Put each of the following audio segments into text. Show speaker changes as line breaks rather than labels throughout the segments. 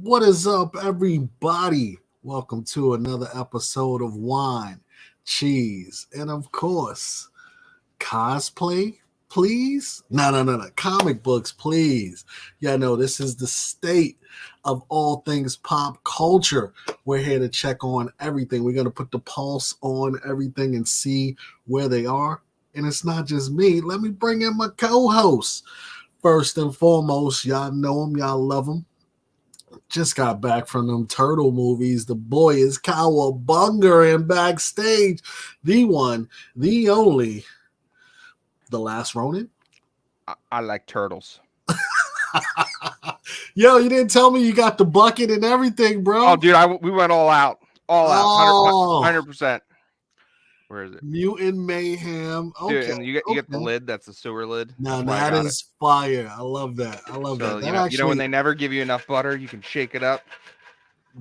What is up, everybody? Welcome to another episode of Wine, Cheese, and of course, cosplay, please? No. Comic books, please. Yeah, no, this is the state of all things pop culture. We're here to check on everything. We're going to put the pulse on everything and see where they are. And it's not just me. Let me bring in my co-host. First and foremost, y'all know him, y'all love him. Just got back from them turtle movies. The boy is Cowabunga, and backstage, the one, the only, the last Ronin.
I like turtles.
Yo, you didn't tell me you got the bucket and everything, bro.
Oh, dude, we went all out, 100%. Where is it?
Mutant Mayhem. Okay,
dude, and you get the lid. That's the sewer lid.
Now that is fire. I love that. I love that.
You know when they never give you enough butter, you can shake it up.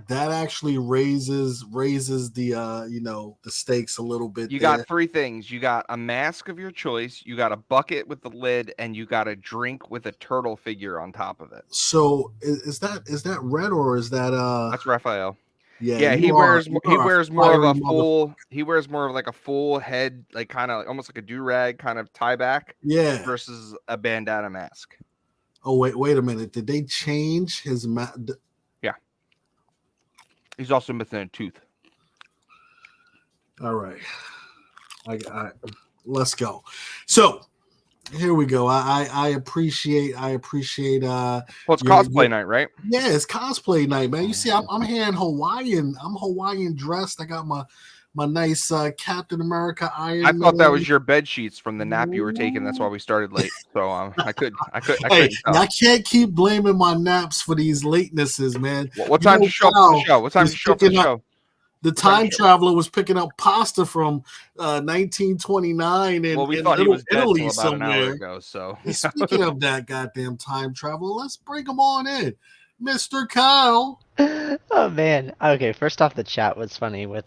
That actually raises the the stakes a little bit.
You got three things. You got a mask of your choice, you got a bucket with the lid, and you got a drink with a turtle figure on top of it.
So is that red or is that
That's Raphael.
Yeah,
he wears more of like a full head, like kind of almost like a do-rag kind of tie back.
Yeah.
Versus a bandana mask.
Oh wait a minute. Did they change his
Yeah. He's also missing a tooth.
All right. I let's go. So here we go. I appreciate
well, it's cosplay night, right?
Yeah, it's cosplay night, man. You see, I'm here in Hawaiian. I'm Hawaiian dressed. I got my nice Captain America Iron Man.
I thought that was your bed sheets from the nap you were taking. That's why we started late. So I couldn't tell.
I can't keep blaming my naps for these latenesses, man.
What time did you show up for the show? What time did you show up for the show?
The time traveler was picking up pasta from 1929 in
we thought he was
Italy
about
somewhere.
An hour ago, so
speaking of that goddamn time travel, let's bring him on in, Mr. Kyle.
Oh man. Okay, first off, the chat was funny with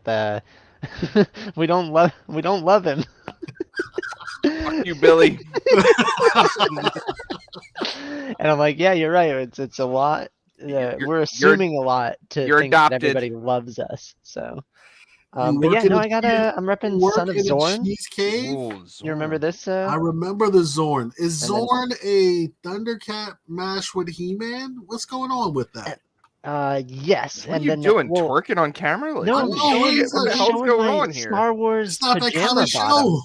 we don't love him.
Fuck you, Billy.
And I'm like, yeah, you're right. It's a lot. We're assuming a lot to think that everybody loves us. So, but yeah, no, I'm repping Son of Zorn. You remember this?
I remember the Zorn. Is Zorn a Thundercat mash with He-Man? What's going on with that?
Yes.
What are you doing? Twerking on camera? Like,
no,
what the hell's going on here?
Star Wars.
It's not that kind of show.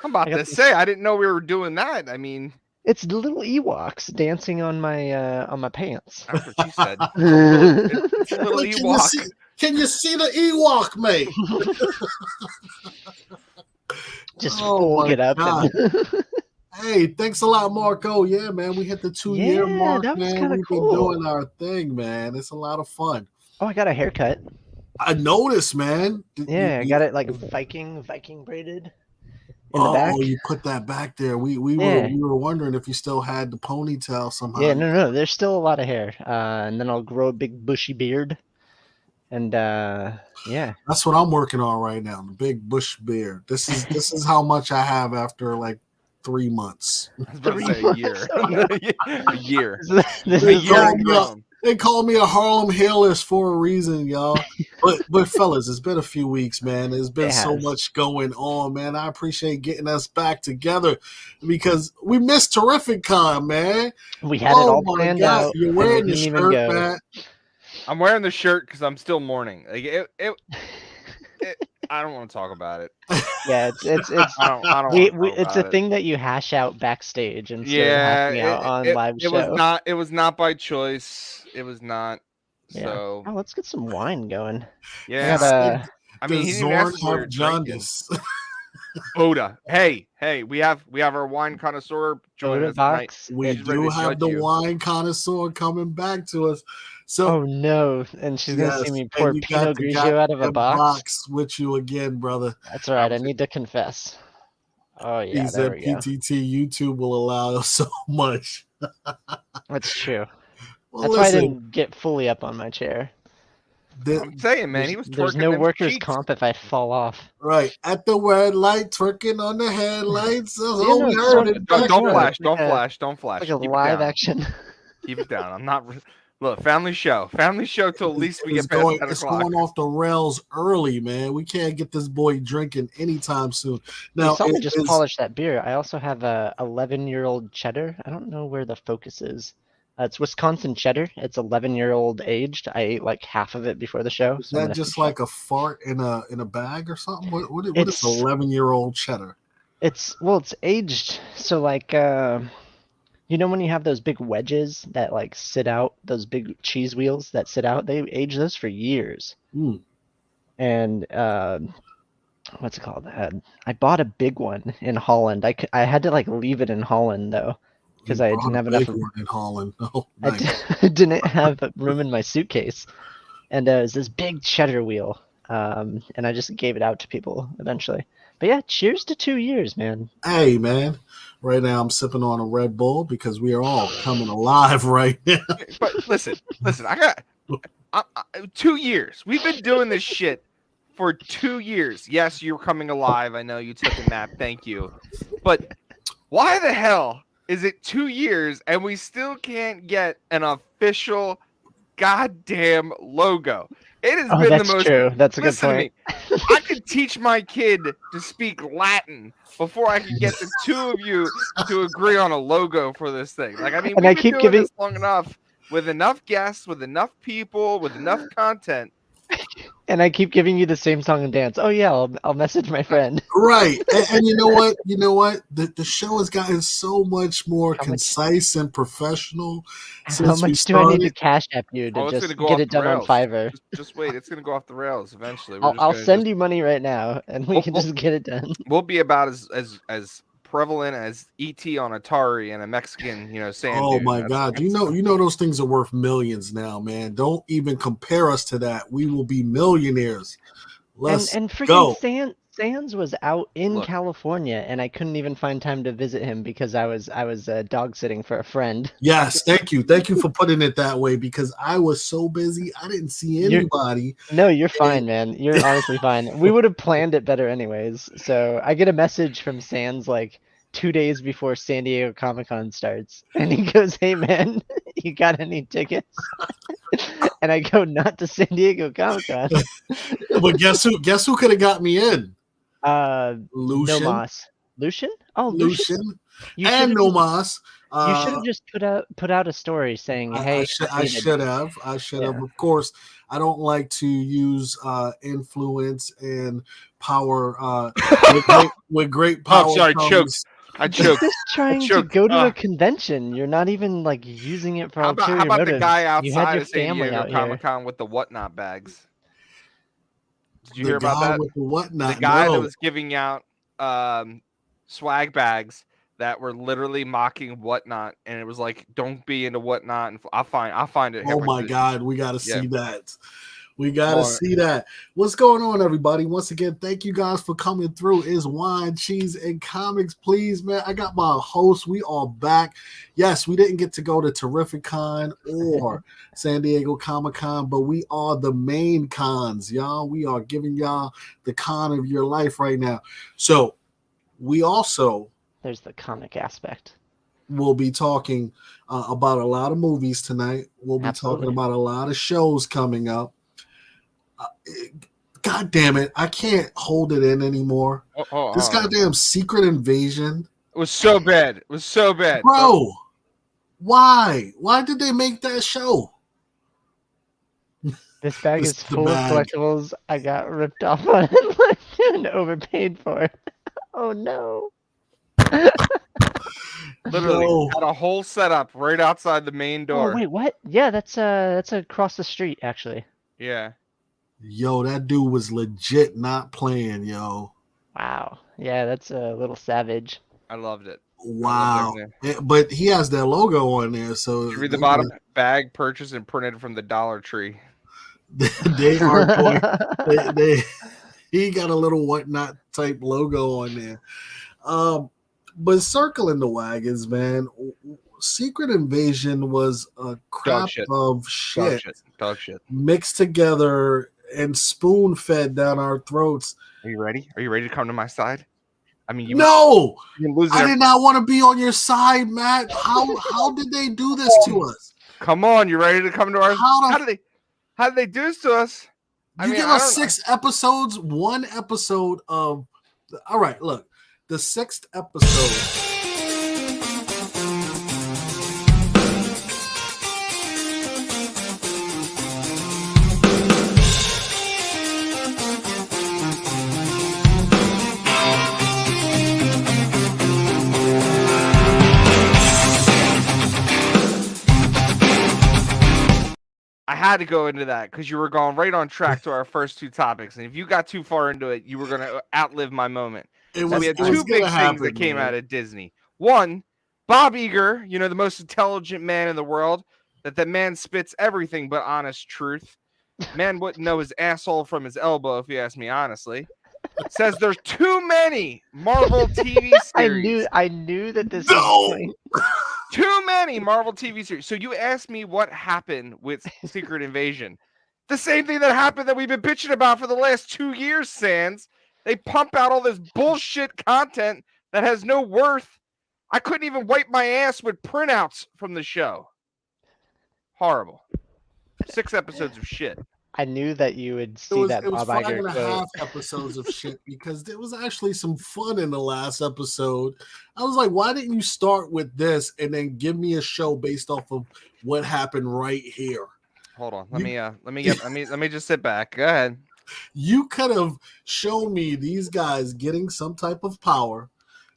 I'm about to say, I didn't know we were doing that. I mean,
it's the little Ewoks dancing on my pants.
That's what she said. It's a little Ewok.
Can you see the Ewok, mate?
Just fold it up.
Hey, thanks a lot, Marco. Yeah, man, we hit the 2-year mark,
that was
man. We've
cool.
been doing our thing, man. It's a lot of fun.
Oh, I got a haircut.
I noticed, man.
I got it like Viking braided. In the back.
You put that back there. We were wondering if you still had the ponytail somehow.
Yeah, no. There's still a lot of hair. And then I'll grow a big bushy beard. And yeah.
That's what I'm working on right now. The big bush beard. This is how much I have after like 3 months.
I was about to say a year.
A year. They call me a Harlem Hailers for a reason, y'all. But fellas, it's been a few weeks, man. There's been so much going on, man. I appreciate getting us back together because we missed Terrific Con, man.
We had it all planned out.
You're wearing the shirt, man.
I'm wearing the shirt because I'm still mourning. Like I don't want to talk about it.
Yeah, it's it's a thing that you hash out backstage and hashing out on live show.
It was not by choice. It was not.
Yeah.
So
let's get some wine going.
Yeah. I mean, he didn't ask for
jaundice.
Oda. Hey, we have our wine connoisseur joining us tonight.
We do have the wine connoisseur coming back to us. So,
oh no, and she's gonna see me pour Pinot Grigio out of a box
with you again, brother.
That's all right. I need to confess. Oh yeah,
he said PTT YouTube will allow so much.
That's true. Well, that's why I didn't get fully up on my chair.
I'm saying, man, he was twerking.
There's no workers' comp if I fall off.
Right at the red light, twerking on the headlights.
Don't flash.
Like a live action.
Keep it down. I'm not. Look, family show till at least we get past 10 o'clock.
It's going off the rails early, man. We can't get this boy drinking anytime soon. Now,
someone just polished that beer. I also have a 11-year-old cheddar. I don't know where the focus is. It's Wisconsin cheddar. It's 11-year-old aged. I ate like half of it before the show.
Is that just like a fart in a bag or something? What is 11-year-old cheddar?
It's aged. So like when you have those big wedges that like sit out, those big cheese wheels that sit out, they age those for years. And what's it called? I bought a big one in Holland. I had to like leave it in Holland though, because I didn't have enough
room in Holland. Oh,
nice. I didn't have room in my suitcase, and it was this big cheddar wheel. And I just gave it out to people eventually. But yeah, cheers to 2 years, man.
Hey, man. Right now I'm sipping on a Red Bull because we are all coming alive right now.
But listen, I got 2 years. We've been doing this shit for 2 years. Yes, you're coming alive. I know you took a nap. Thank you. But why the hell is it 2 years and we still can't get an official goddamn logo? It has been the most.
True. That's a good point.
I could teach my kid to speak Latin before I could get the two of you to agree on a logo for this thing. Like, I mean, we've been doing this long enough with enough guests, with enough people, with enough content.
And I keep giving you the same song and dance. Oh yeah, I'll message my friend.
Right, and you know what? The show has gotten so much more concise and professional.
How much do I need to cash app you to just get it done on Fiverr?
Just wait, it's gonna go off the rails eventually.
I'll send you money right now, and we can just get it done.
We'll be about as prevalent as ET on Atari and a Mexican, sand.
Oh my God! You know those things are worth millions now, man. Don't even compare us to that. We will be millionaires. Let's
and freaking
go.
Sands was out in California, and I couldn't even find time to visit him because I was dog sitting for a friend.
Yes, thank you for putting it that way because I was so busy I didn't see anybody.
You're fine, man. You're honestly fine. We would have planned it better anyways. So I get a message from Sands like 2 days before San Diego Comic-Con starts, and he goes, "Hey man, you got any tickets?" And I go, "Not to San Diego Comic-Con."
But guess who could have got me in? Lucian.
Nomas. Lucian? Oh,
Lucian. And Nomas.
You should have just put out a story saying, "Hey."
I should have. Of course, I don't like to use influence and power. With great power.
Oh, sorry, choked. I choked.
You're just trying to go to a convention. You're not even like using it for ulterior motives.
How about the guy outside
you had your
of San Diego Comic-Con with the whatnot bags? Did you hear about that?
With the whatnot.
The guy that was giving out swag bags that were literally mocking whatnot, and it was like, "Don't be into whatnot." And I'll find it.
Oh my God, we got to see that. We got to see that. What's going on, everybody? Once again, thank you guys for coming through. It's Wine, Cheese, and Comics. Please, man, I got my host. We are back. Yes, we didn't get to go to Terrificon or San Diego Comic-Con, but we are the main cons, y'all. We are giving y'all the con of your life right now. So we also...
There's the comic aspect.
We'll be talking about a lot of movies tonight. We'll be talking about a lot of shows coming up. God damn it, I can't hold it in anymore. This goddamn Secret Invasion.
It was so bad.
Bro, why? Why did they make that show?
This bag is full of collectibles I got ripped off on it and overpaid for. Oh no.
Literally had a whole setup right outside the main door.
Oh wait, what? Yeah, that's across the street actually.
Yeah.
Yo, that dude was legit not playing, yo.
Wow. Yeah, that's a little savage.
I loved it.
Wow. But he has that logo on there, so
did you read the bottom? Bag purchased and printed from the Dollar Tree.
They are going, he got a little whatnot type logo on there. But circling the wagons, man, Secret Invasion was a crap of shit.
Dog shit.
Mixed together and spoon fed down our throats.
Are you ready? Are you ready to come to my side? I mean,
no, I did not want to be on your side, Matt. How did they do this to us?
Come on, you ready to come to our? How did they do this to us?
You give us 6 episodes, 1 episode of. All right, look, the 6th episode.
I had to go into that because you were going right on track to our first 2 topics, and if you got too far into it, you were going to outlive my moment. We had 2 big things that came out of Disney. One, Bob Iger, the most intelligent man in the world. That man spits everything but honest truth. Man wouldn't know his asshole from his elbow, if you ask me honestly. Says there's too many Marvel TV series.
I knew that this was going.
Too many Marvel TV series. So you asked me what happened with Secret Invasion. The same thing that happened that we've been bitching about for the last 2 years, Sans. They pump out all this bullshit content that has no worth. I couldn't even wipe my ass with printouts from the show. Horrible. 6 episodes of shit.
I knew that you would see that Bob Iger.
It was 5.5 episodes of shit because there was actually some fun in the last episode. I was like, why didn't you start with this and then give me a show based off of what happened right here?
Hold on. Let me just sit back. Go ahead.
You could have shown me these guys getting some type of power.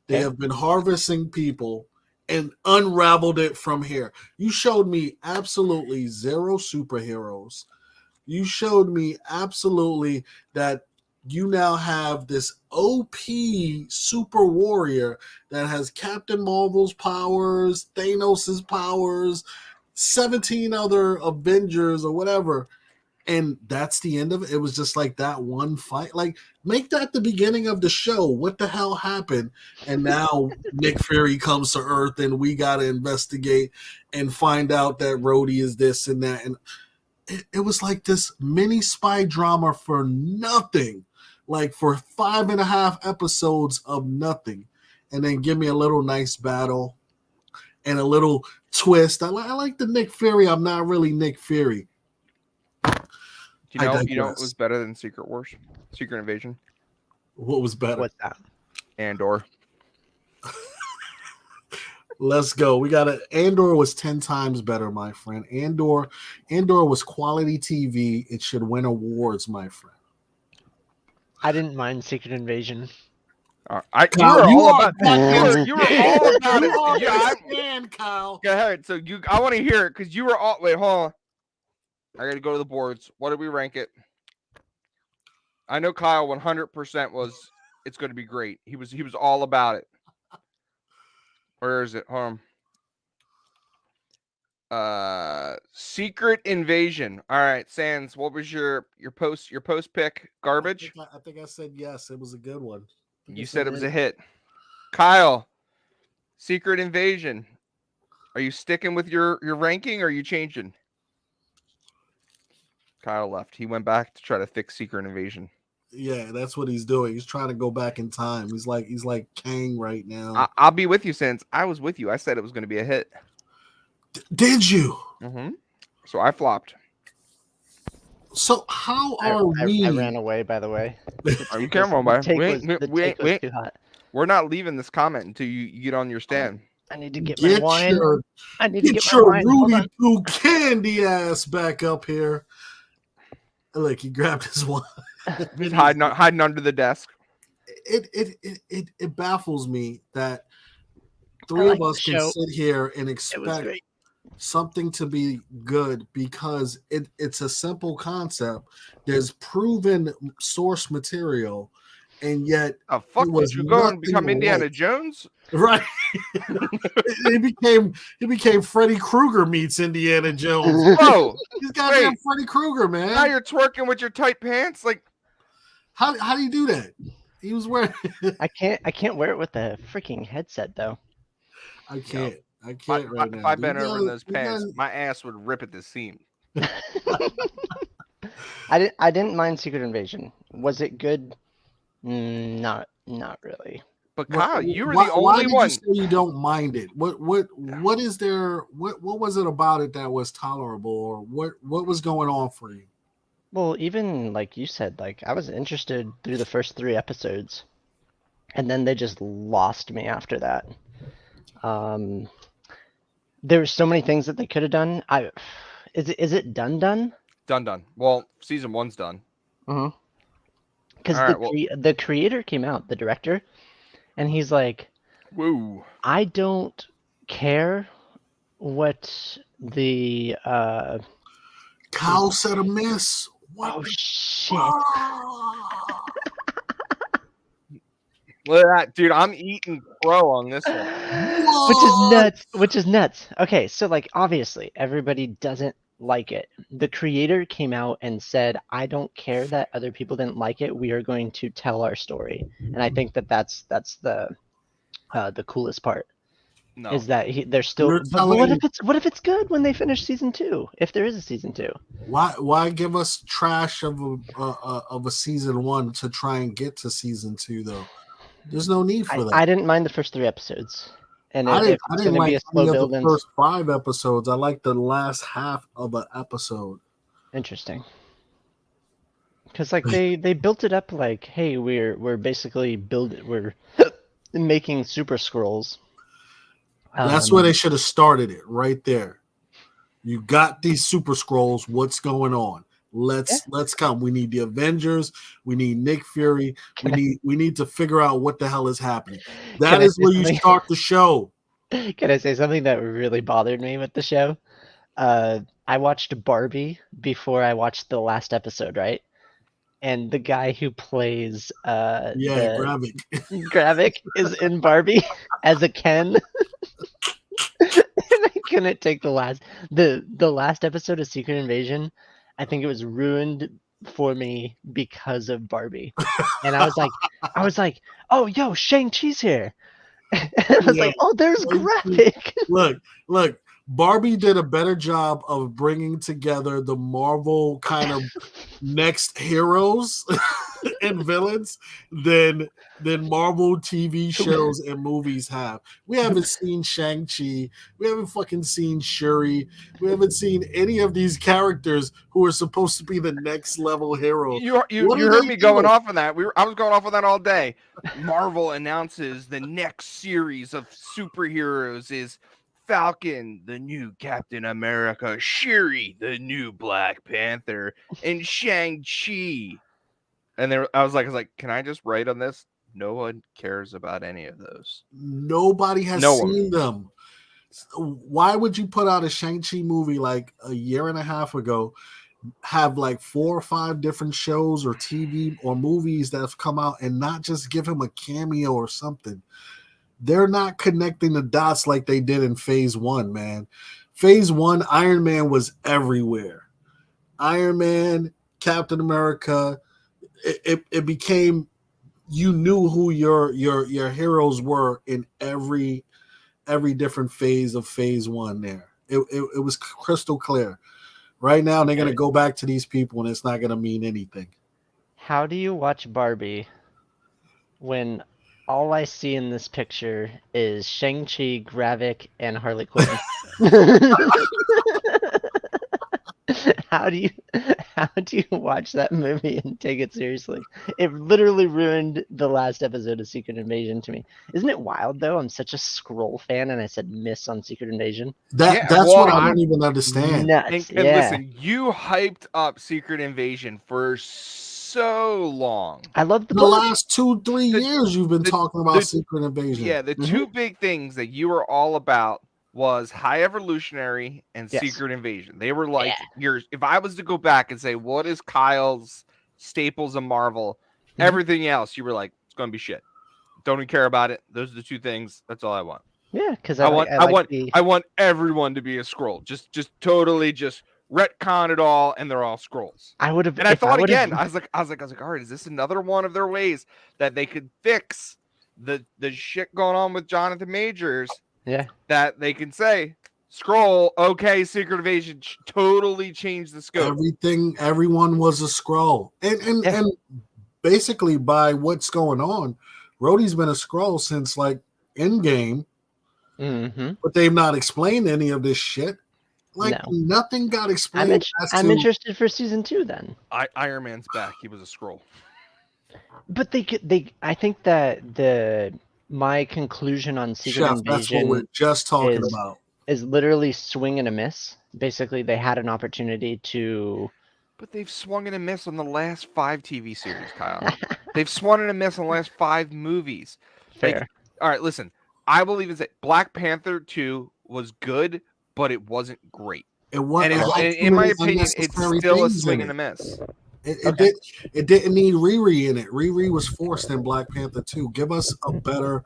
They have been harvesting people and unraveled it from here. You showed me absolutely 0 superheroes. You showed me absolutely that you now have this OP super warrior that has Captain Marvel's powers, Thanos' powers, 17 other Avengers or whatever. And that's the end of it. It was just like that one fight. Like, make that the beginning of the show. What the hell happened? And now Nick Fury comes to Earth and we got to investigate and find out that Rhodey is this and that. And it was like this mini spy drama for nothing, like for 5.5 episodes of nothing, and then give me a little nice battle and a little twist. I like the Nick Fury. I'm not really Nick Fury.
You know what was better than Secret Wars? Secret Invasion.
What was better?
What's that?
Andor.
Let's go. We got it. Andor was 10 times better, my friend. Andor was quality TV. It should win awards, my friend.
I didn't mind Secret Invasion.
You were all about it.
Yeah, Kyle.
Go ahead. So I want to hear it because you were all. Wait, hold on. I got to go to the boards. What did we rank it? I know Kyle 100% was. It's going to be great. He was all about it. Where is it? Hold on. Secret Invasion. All right, Sans. What was your post pick? Garbage.
I think I said yes. It was a good one.
You said it was a hit. Kyle. Secret Invasion. Are you sticking with your ranking or are you changing? Kyle left. He went back to try to fix Secret Invasion.
Yeah, that's what he's doing. He's trying to go back in time. He's like Kang right now.
I'll be with you, Sans. I was with you. I said it was going to be a hit.
Did you?
Mm-hmm. So I flopped.
So how are we?
I ran away, by the way.
Are you careful, man?
Too hot.
We're not leaving this comment until you get on your stand.
I need to get my wine. I need to get
your
my wine.
Rudy Poo candy ass back up here. Look, he grabbed his wine.
He's hiding under the desk.
It baffles me that 3 of us can sit here and expect something to be good because it's a simple concept. There's proven source material, and yet
would you go and become Indiana Jones?
Right. he became Freddy Krueger meets Indiana Jones.
Oh,
he's got to be Freddy Krueger, man.
Now you're twerking with your tight pants, like.
How do you do that? He was wearing.
I can't wear it with the freaking headset though.
I can't right now.
If I've been over in those pants, my ass would rip at the seam.
I didn't mind Secret Invasion. Was it good? Not really.
But Kyle, you were the only one.
Why did you say you don't mind it? What is there? What was it about it that was tolerable, or what was going on for you?
Well, even like you said, like I was interested through the first 3 episodes, and then they just lost me after that. There were so many things that they could have done. Is it done?
Done. Well, season 1's done.
Mm-hmm. Because the creator came out, the director, and he's like,
"Woo!
I don't care what the
Kyle said a miss. What?
Oh shit!
Look at that, dude. I'm eating crow on this one.
Which is nuts. Okay, so like obviously everybody doesn't like it. The creator came out and said, I don't care that other people didn't like it. We are going to tell our story. And I think that's the coolest part. No. Is that they're still but what if it's good when they finish season 2? If there is a season 2.
Why give us trash of a season 1 to try and get to season 2 though? There's no need for that.
I didn't mind the first 3 episodes. And
I didn't like the first 5 episodes. I like the last half of an episode.
Interesting. Because like they built it up like, hey, we're basically we're making Super Scrolls.
That's where they should have started it, right there. You got these Super Scrolls. What's going on? Let's come. We need the Avengers. We need Nick Fury. We need to figure out what the hell is happening. That is where you start the show.
Can I say something that really bothered me with the show? I watched Barbie before I watched the last episode, right? And the guy who plays Gravik is in Barbie as a Ken. And I couldn't take the last episode of Secret Invasion. I think it was ruined for me because of Barbie. And I was like, oh yo, Shang-Chi's here. And I was like, oh, there's Gravik.
Look, Barbie did a better job of bringing together the Marvel kind of next heroes and villains than Marvel TV shows and movies have. We haven't seen Shang-Chi. We haven't fucking seen Shuri. We haven't seen any of these characters who are supposed to be the next level heroes.
You heard me going off on that. I was going off on that all day. Marvel announces the next series of superheroes is Falcon, the new Captain America, Shuri, the new Black Panther, and Shang-Chi. And I was like, can I just write on this? No one cares about any of those.
Nobody has seen them. Why would you put out a Shang-Chi movie like a year and a half ago, have like 4 or 5 different shows or TV or movies that have come out and not just give him a cameo or something? They're not connecting the dots like they did in phase 1, man. Phase 1, Iron Man was everywhere. Iron Man, Captain America, it became, you knew who your heroes were in every different phase of phase 1 there. It was crystal clear. Right now, they're going to go back to these people, and it's not going to mean anything.
How do you watch Barbie when all I see in this picture is Shang-Chi, Gravik, and Harley Quinn? How do you watch that movie and take it seriously? It literally ruined the last episode of Secret Invasion to me. Isn't it wild though? I'm such a Skrull fan, and I said miss on Secret Invasion.
That's what I don't even understand.
And listen, you hyped up Secret Invasion for so long.
I love
the last 2-3 years you've been talking about Secret Invasion.
Yeah, the two big things that you were all about was High Evolutionary and Secret Invasion. They were like yours. If I was to go back and say, what is Kyle's staples of Marvel? Everything else, you were like, it's going to be shit. Don't even care about it. Those are the 2 things. That's all I want.
Yeah, because
I want everyone to be a Skrull. Just totally just retcon it all, and they're all Skrulls.
I would have,
and I thought again. I was like, all right, is this another one of their ways that they could fix the shit going on with Jonathan Majors?
Yeah,
that they can say, Skrull, okay, Secret Invasion totally changed the scope.
Everyone was a Skrull, and basically by what's going on, Rhodey's been a Skrull since like Endgame, but they've not explained any of this shit. Like nothing got explained.
I'm interested for season 2 then.
Iron Man's back. He was a Skrull.
But I think that my conclusion on Secret Invasion,
that's what we're just talking about,
is literally swing and a miss. Basically, they had an opportunity to.
But they've swung and a miss on the last 5 TV series, Kyle. They've swung and a miss on the last 5 movies.
Fair.
Like, all right, listen. I believe is that Black Panther 2 was good, but it wasn't great.
It was,
in my opinion, it's still a swing and a miss.
It didn't need Riri in it. Riri was forced in Black Panther 2. Give us a better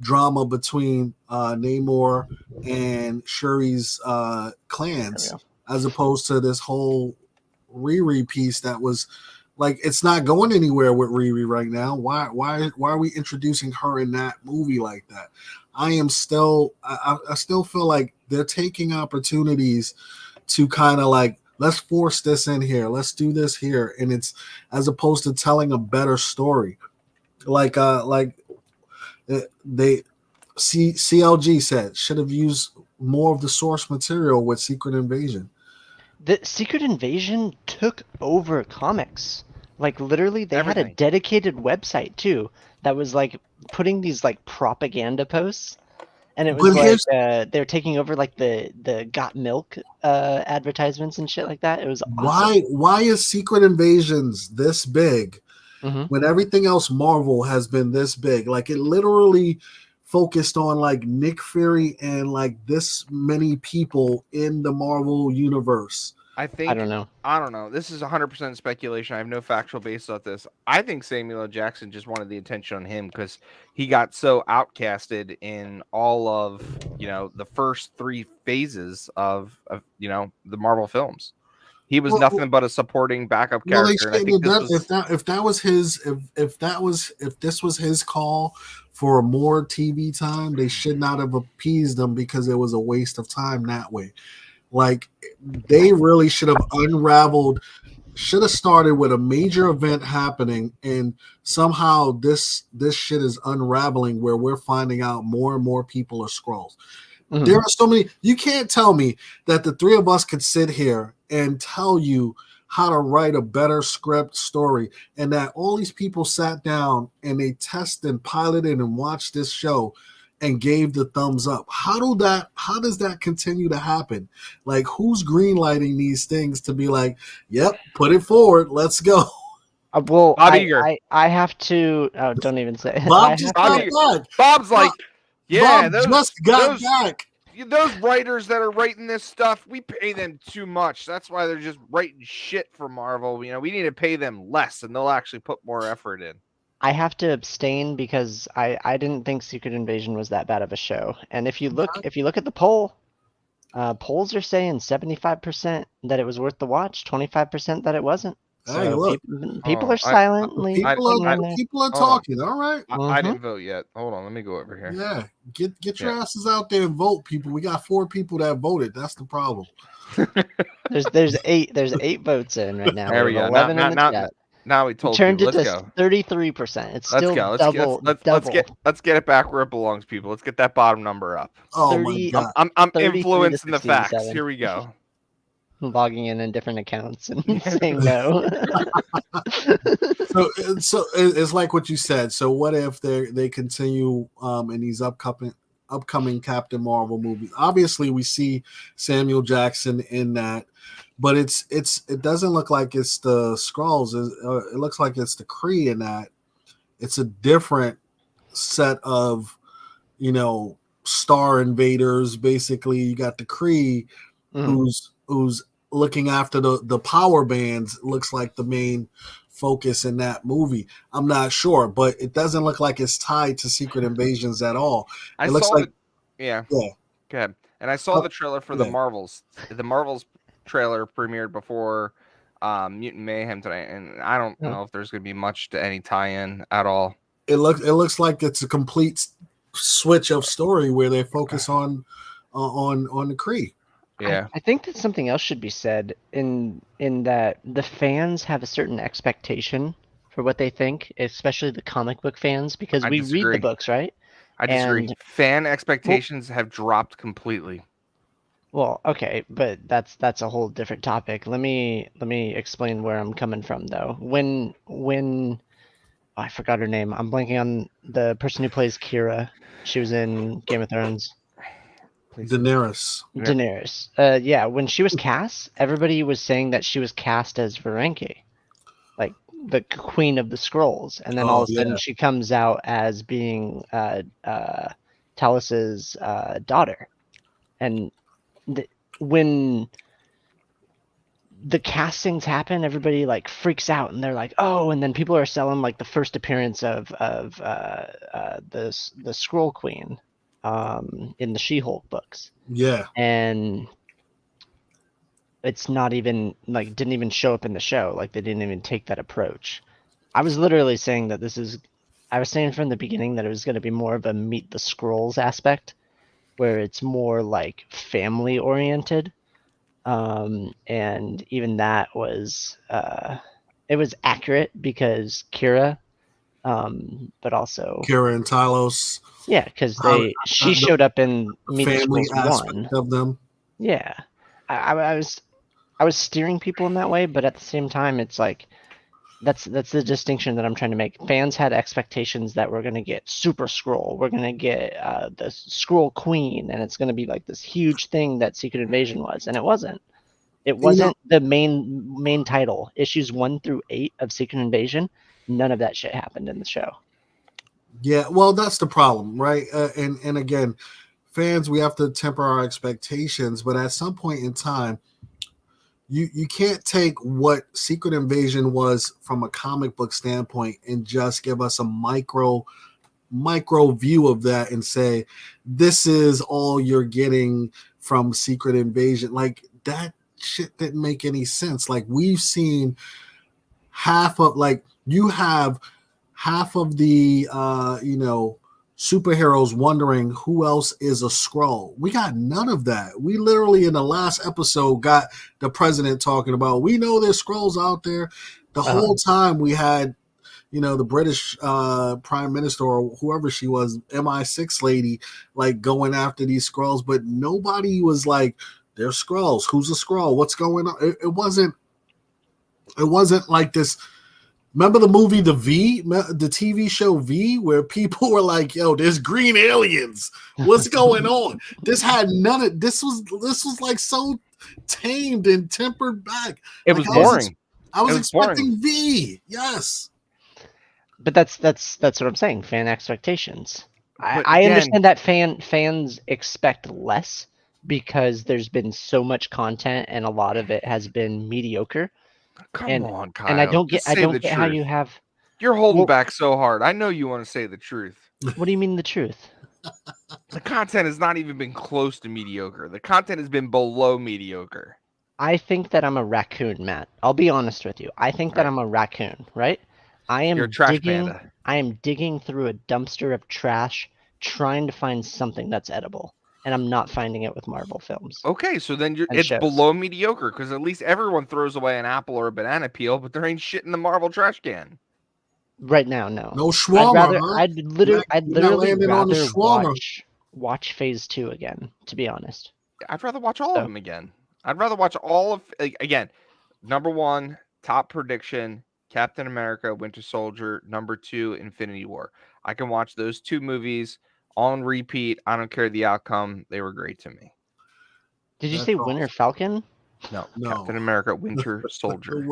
drama between Namor and Shuri's clans, as opposed to this whole Riri piece that was like, it's not going anywhere with Riri right now. Why are we introducing her in that movie like that? I still feel like they're taking opportunities to kind of like, let's force this in here. Let's do this here. And it's as opposed to telling a better story. Like they CLG said, should have used more of the source material with Secret Invasion.
The Secret Invasion took over comics. Like literally they had a dedicated website too that was like putting these like propaganda posts. And it was like they're taking over like the Got Milk advertisements and shit like that. It was awesome.
Why is Secret Invasions this big when everything else Marvel has been this big? Like it literally focused on like Nick Fury and like this many people in the Marvel universe.
I don't know. This is 100% speculation. I have no factual basis on this. I think Samuel L. Jackson just wanted the attention on him because he got so outcasted in all of, the first 3 phases of the Marvel films. He was nothing but a supporting backup character.
If this was his call for more TV time, they should not have appeased him because it was a waste of time that way. Like they really should have started with a major event happening, and somehow this shit is unraveling where we're finding out more and more people are Skrulls. There are so many. You can't tell me that the 3 of us could sit here and tell you how to write a better script story, and that all these people sat down and they tested and piloted and watched this show and gave the thumbs up. How does that continue to happen? Like, who's greenlighting these things to be like, yep, put it forward, let's go?
Well, I have to. Oh, don't even say.
Bob's like, yeah,
Bob just got back.
Those writers that are writing this stuff, we pay them too much. That's why they're just writing shit for Marvel. We need to pay them less, and they'll actually put more effort in.
I have to abstain because I didn't think Secret Invasion was that bad of a show. And if you look at the poll, polls are saying 75% that it was worth the watch, 25% that it wasn't. So people are silently.
People are talking. All right.
I didn't vote yet. Hold on, let me go over here.
Yeah, get your asses out there and vote, people. We got 4 people that voted. That's the problem.
There's 8 votes in right now.
There we go.
11 in the chat.
Now we told
turned
people,
it to 33%. It's still double.
Let's get it back where it belongs, people. Let's get that bottom number up.
Oh my God.
I'm influencing the facts. Here we go.
Logging in different accounts and saying no.
So it's like what you said. So what if they continue in these upcoming Captain Marvel movies? Obviously, we see Samuel Jackson in that. But it doesn't look like it's the Skrulls. It looks like it's the Kree in that. It's a different set of, star invaders. Basically, you got the Kree, who's looking after the power bands. Looks like the main focus in that movie. I'm not sure, but it doesn't look like it's tied to Secret Invasions at all. It looks like
yeah. Go ahead. And I saw the trailer for the Marvels. The Marvels trailer premiered before Mutant Mayhem tonight, and I don't know if there's going to be much to any tie-in at all.
It looks like it's a complete switch of story where they focus on the Kree.
Yeah,
I think that something else should be said in that the fans have a certain expectation for what they think, especially the comic book fans, because we read the books, right?
I disagree. Fan expectations have dropped completely.
Well, okay, but that's a whole different topic. Let me explain where I'm coming from though. When I forgot her name. I'm blanking on the person who plays Kira. She was in Game of Thrones.
Daenerys.
Yeah, when she was cast, everybody was saying that she was cast as Varenki, like the Queen of the Scrolls, and then all of a sudden she comes out as being Talus's daughter. And when the castings happen, everybody like freaks out and they're like, oh, and then people are selling like the first appearance of the Scroll Queen in the She-Hulk books.
Yeah.
And it's not even like didn't even show up in the show. Like they didn't even take that approach. I was literally saying that I was saying from the beginning that it was going to be more of a meet the Skrulls aspect, where it's more like family oriented. And even that was it was accurate because Kira, but also
Kira and Talos.
Yeah, because she showed up in family aspect
of them.
Yeah, I was steering people in that way, but at the same time, it's like that's the distinction that I'm trying to make. Fans had expectations that we're gonna get Super Skrull, we're gonna get the Skrull Queen, and it's gonna be like this huge thing that Secret Invasion was, and it wasn't. It wasn't the main title. Issues 1 through 8 of Secret Invasion, none of that shit happened in the show.
Yeah, well, that's the problem, right? And again, fans, we have to temper our expectations, but at some point in time, you can't take what Secret Invasion was from a comic book standpoint and just give us a micro view of that and say this is all you're getting from Secret Invasion. Like that shit didn't make any sense. Like we've seen half of, like you have half of the superheroes wondering who else is a Skrull. We got none of that. We literally in the last episode got the president talking about, we know there's Skrulls out there. The whole time we had, the British prime minister or whoever she was, MI6 lady, like going after these Skrulls, but nobody was like, they're Skrulls. Who's a Skrull? What's going on? It wasn't like this. Remember the movie The TV show V, where people were like, yo, there's green aliens. What's going on? This had none of this was like so tamed and tempered back.
It was boring.
I was expecting boring. V. Yes.
But that's what I'm saying. Fan expectations. I understand that fans expect less because there's been so much content and a lot of it has been mediocre.
Come on, Kyle.
And I don't get how you have.
You're holding back so hard. I know you want to say the truth.
What do you mean the truth?
The content has not even been close to mediocre. The content has been below mediocre.
I think that I'm a raccoon, Matt. I'll be honest with you. I think that I'm a raccoon, right?
You're a trash panda.
I am digging through a dumpster of trash trying to find something that's edible. And I'm not finding it with Marvel films.
Okay, so then it's below mediocre because at least everyone throws away an apple or a banana peel, but there ain't shit in the Marvel trash can.
Right now, no.
No shawarma.
I'd literally rather watch Phase 2 again, to be honest.
I'd rather watch all of them again. I'd rather watch all of again. Number 1, top prediction, Captain America, Winter Soldier. Number 2, Infinity War. I can watch those 2 movies on repeat. I don't care the outcome. They were great to me.
Did you say Winter Falcon?
No, Captain America, Winter Soldier.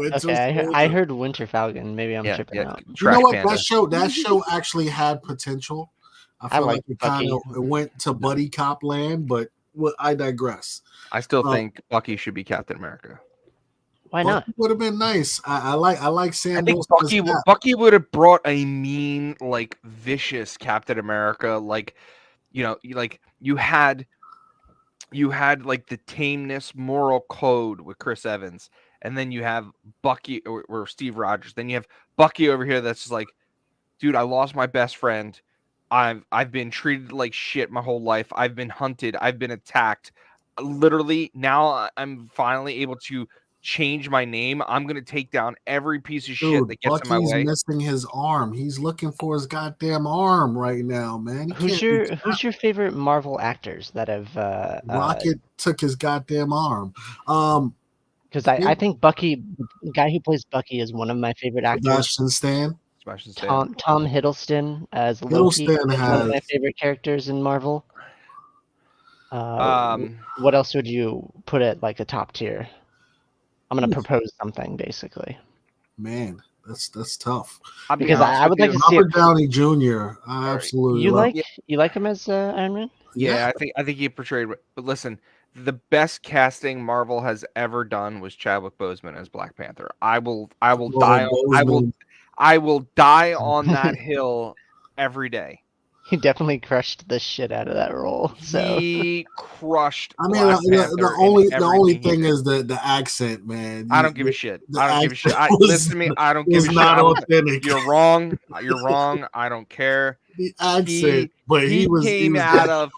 I heard Winter Falcon. Maybe I'm tripping out.
You know what? That show actually had potential. I feel like it kind of went to buddy cop land, but I digress.
I still think Bucky should be Captain America.
Why not?
Would have been nice. I like Sam.
I think Bucky would have brought a mean, like vicious Captain America. Like, you had like the tameness, moral code with Chris Evans, and then you have Bucky or Steve Rogers. Then you have Bucky over here that's just like, dude, I lost my best friend. I've been treated like shit my whole life. I've been hunted. I've been attacked. Literally, now I'm finally able to change my name, I'm gonna take down every piece of shit that gets in my way.
Bucky's missing his arm. He's looking for his goddamn arm right now, man.
Who's your favorite Marvel actors that have
Rocket took his goddamn arm?
Because I think Bucky, the guy who plays Bucky, is one of my favorite actors.
Sebastian Stan.
Tom Hiddleston as Loki is one of my favorite characters in Marvel. What else would you put at like a top tier? I'm gonna propose something basically.
Man, that's tough.
Because I would like to see
Robert Downey Jr. I absolutely
you like him as Iron Man?
Yeah, I think he portrayed. But listen, the best casting Marvel has ever done was Chadwick Boseman as Black Panther. I will die on that hill every day.
He definitely crushed the shit out of that role. So
he crushed.
I mean, the only thing is the accent, man.
I don't give a shit. I don't give a shit. Listen to me. I don't give a shit. Not authentic. You're wrong. You're wrong. I don't care.
The accent, but he
came out of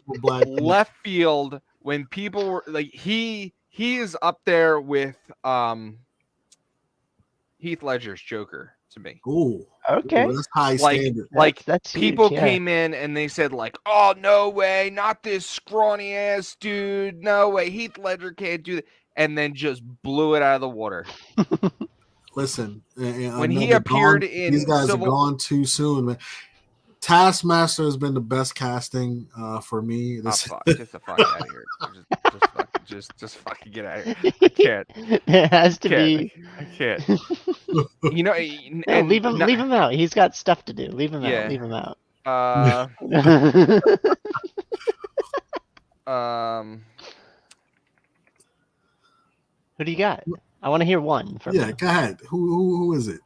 left field when people were like he is up there with Heath Ledger's Joker to me.
Ooh.
Okay.
Ooh, that's high standard.
That's
people
huge,
came in and they said like, "Oh, no way, not this scrawny ass dude. No way, Heath Ledger can't do that," and then just blew it out of the water.
Listen,
when he appeared in
these guys are gone too soon, man. Taskmaster has been the best casting for me.
Get the fuck out of here. Just fucking get out of here. I can't.
It has to be.
I can't. You know,
and leave him out. He's got stuff to do. Leave him out. Leave him out. Who do you got? I want to hear one from you.
Go ahead. Who is it?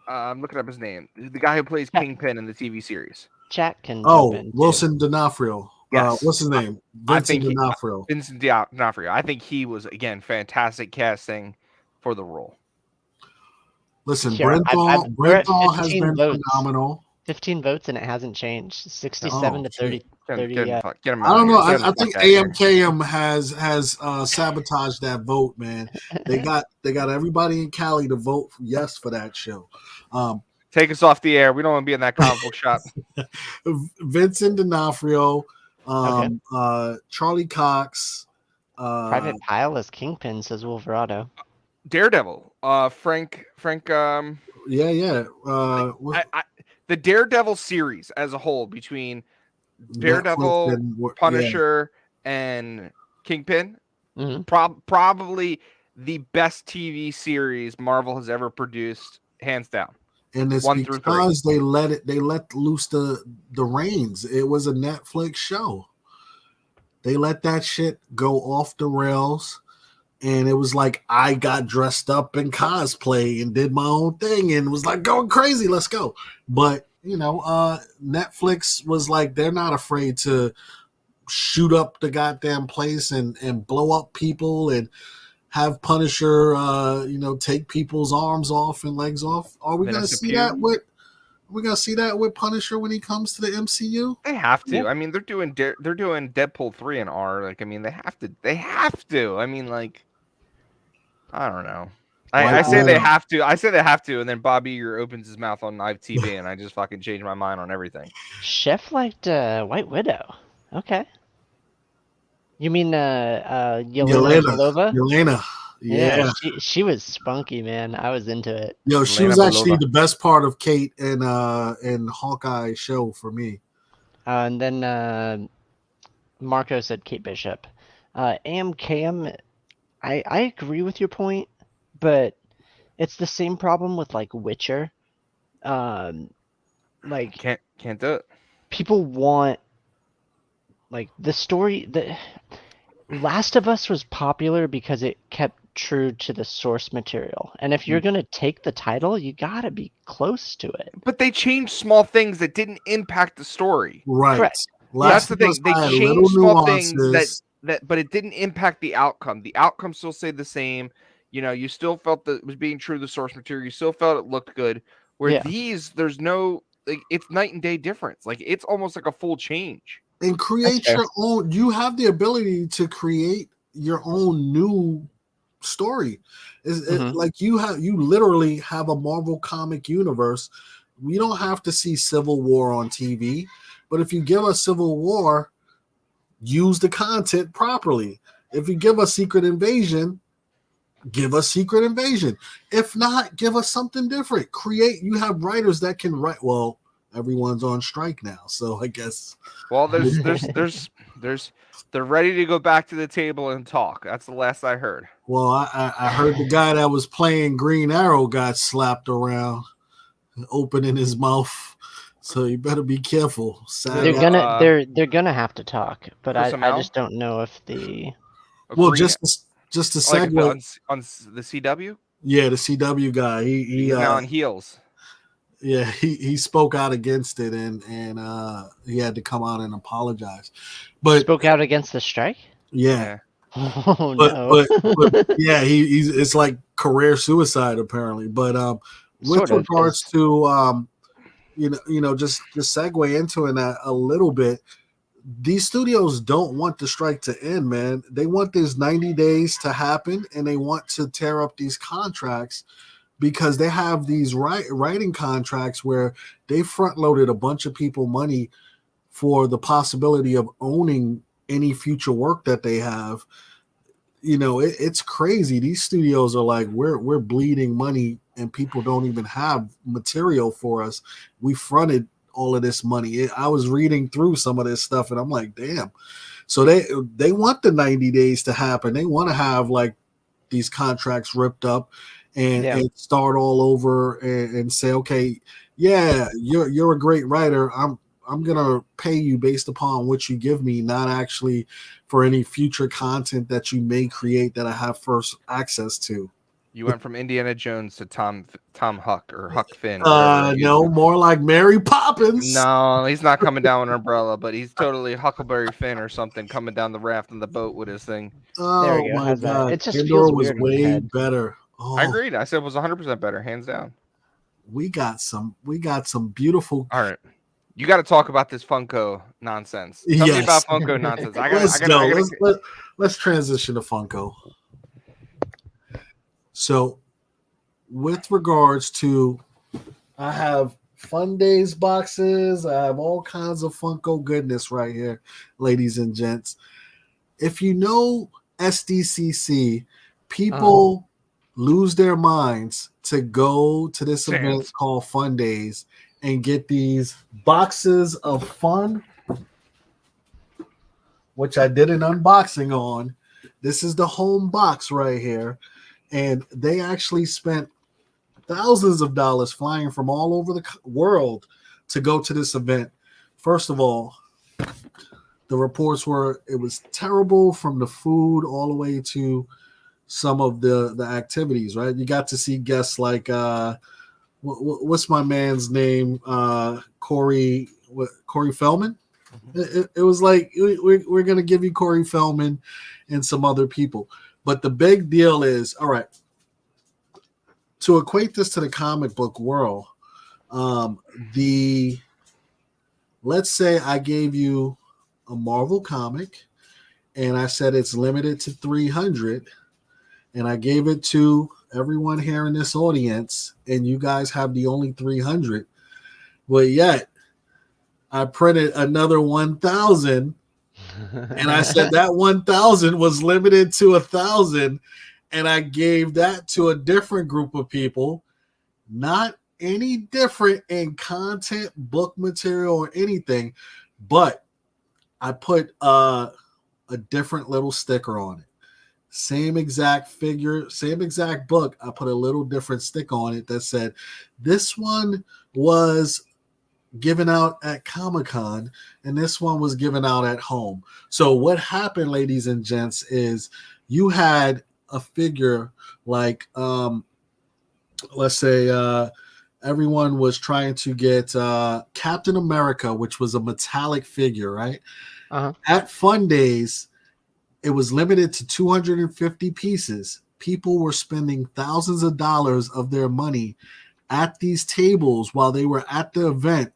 I'm looking up his name. The guy who plays Kingpin in the TV series.
Chat can.
Wilson D'Onofrio.
Yes.
What's his name? Vincent D'Onofrio.
Vincent D'Onofrio. I think he was, again, fantastic casting for the role.
Listen, Brenthal has been phenomenal.
15 votes and it hasn't changed. 67 to 30.
Get him
I don't know. I think AMKM has sabotaged that vote, man. They got everybody in Cali to vote yes for that show.
Take us off the air. We don't want to be in that comic book shop.
Vincent D'Onofrio, Charlie Cox,
Private Pile as Kingpin, says Wolverado.
Daredevil, Frank. The Daredevil series as a whole, between Daredevil, Punisher, and Kingpin, probably the best TV series Marvel has ever produced, hands down.
And it's because they let loose the reins. It was a Netflix show. They let that shit go off the rails. And it was like I got dressed up in cosplay and did my own thing and was like going crazy. Let's go. But, Netflix was like, they're not afraid to shoot up the goddamn place and blow up people and have Punisher, take people's arms off and legs off. Are we going to see that with? We're gonna see that with Punisher when he comes to the MCU.
They have to. Yeah. I mean, they're doing Deadpool 3 and R. Like, I mean, they have to. I mean, like, I don't know. I say they have to. I say they have to, and then Bobby Eager opens his mouth on live TV, and I just fucking change my mind on everything.
Chef liked White Widow. Okay. You mean Yelena?
Yelena. Yeah,
she was spunky, man. I was into it.
Yo, she was actually the best part of Kate and Hawkeye show for me.
And then Marco said Kate Bishop. AMKM, I agree with your point, but it's the same problem with like Witcher. Like
can't do it.
People want like the story. The Last of Us was popular because it kept true to the source material, and if you're going to take the title, you got to be close to it.
But they changed small things that didn't impact the story.
Right.
Correct.
That's the thing. They changed small things that but it didn't impact the outcome. The outcome still stayed the same. You still felt that it was being true to the source material. You still felt it looked good. Where these, there's no, like, it's night and day difference. Like, it's almost like a full change.
And create your own. You have the ability to create your own new story. Like you literally have a Marvel comic universe. We don't have to see Civil War on TV, but if you give us Civil War, use the content properly. If you give us Secret Invasion, give us Secret Invasion. If not, give us something different. You have writers that can write. Well, everyone's on strike now, so I guess.
Well, they're ready to go back to the table and talk. That's the last I heard.
Well, I heard the guy that was playing Green Arrow got slapped around, opening his mouth. So you better be careful.
They're gonna have to talk, but I just don't know if the.
Well, just to segue
on the CW.
Yeah, the CW guy. He's
now on heels.
Yeah, he spoke out against it, and he had to come out and apologize. But
spoke out against the strike.
Yeah.
Oh
no. But yeah, he's it's like career suicide apparently. But with regards to just segue into it a little bit. These studios don't want the strike to end, man. They want this 90 days to happen, and they want to tear up these contracts because they have these writing contracts where they front-loaded a bunch of people money for the possibility of owning any future work that they have. It's crazy. These studios are like, we're bleeding money, and people don't even have material for us. We fronted all of this money. I was reading through some of this stuff and I'm like, damn. So they want the 90 days to happen. They want to have like these contracts ripped up and start all over and say, okay, yeah, you're a great writer. I'm gonna pay you based upon what you give me, not actually for any future content that you may create that I have first access to.
You went from Indiana Jones to Tom Huck or Huck Finn.
No, more like Mary Poppins.
No, he's not coming down with an umbrella, but he's totally Huckleberry Finn or something coming down the raft on the boat with his thing.
Oh my God! It just feels weird. Way better. Oh.
I agreed. I said it was 100% better, hands down.
We got some beautiful.
All right, you got to talk about this Funko nonsense. Tell me about Funko nonsense.
Let's transition to Funko. So, with regards to, I have Fun Days boxes. I have all kinds of Funko goodness right here, ladies and gents. If you know SDCC, people lose their minds to go to this event called Fun Days and get these boxes of fun, which I did an unboxing on. This is the home box right here. And they actually spent thousands of dollars flying from all over the world to go to this event. First of all, the reports were it was terrible, from the food all the way to some of the activities, right? You got to see guests like, what's my man's name? Corey Feldman. It was like, we're going to give you Corey Feldman and some other people. But the big deal is, all right, to equate this to the comic book world, let's say I gave you a Marvel comic and I said it's limited to 300, and I gave it to everyone here in this audience, and you guys have the only 300, but yet I printed another 1,000. And I said that 1,000 was limited to 1,000, and I gave that to a different group of people, not any different in content, book material, or anything, but I put a different little sticker on it. Same exact figure, same exact book. I put a little different sticker on it that said, this one was given out at Comic-Con and this one was given out at home. So what happened, ladies and gents, is you had a figure like, let's say everyone was trying to get Captain America, which was a metallic figure, right? At Fun Days, it was limited to 250 pieces. People were spending thousands of dollars of their money at these tables while they were at the event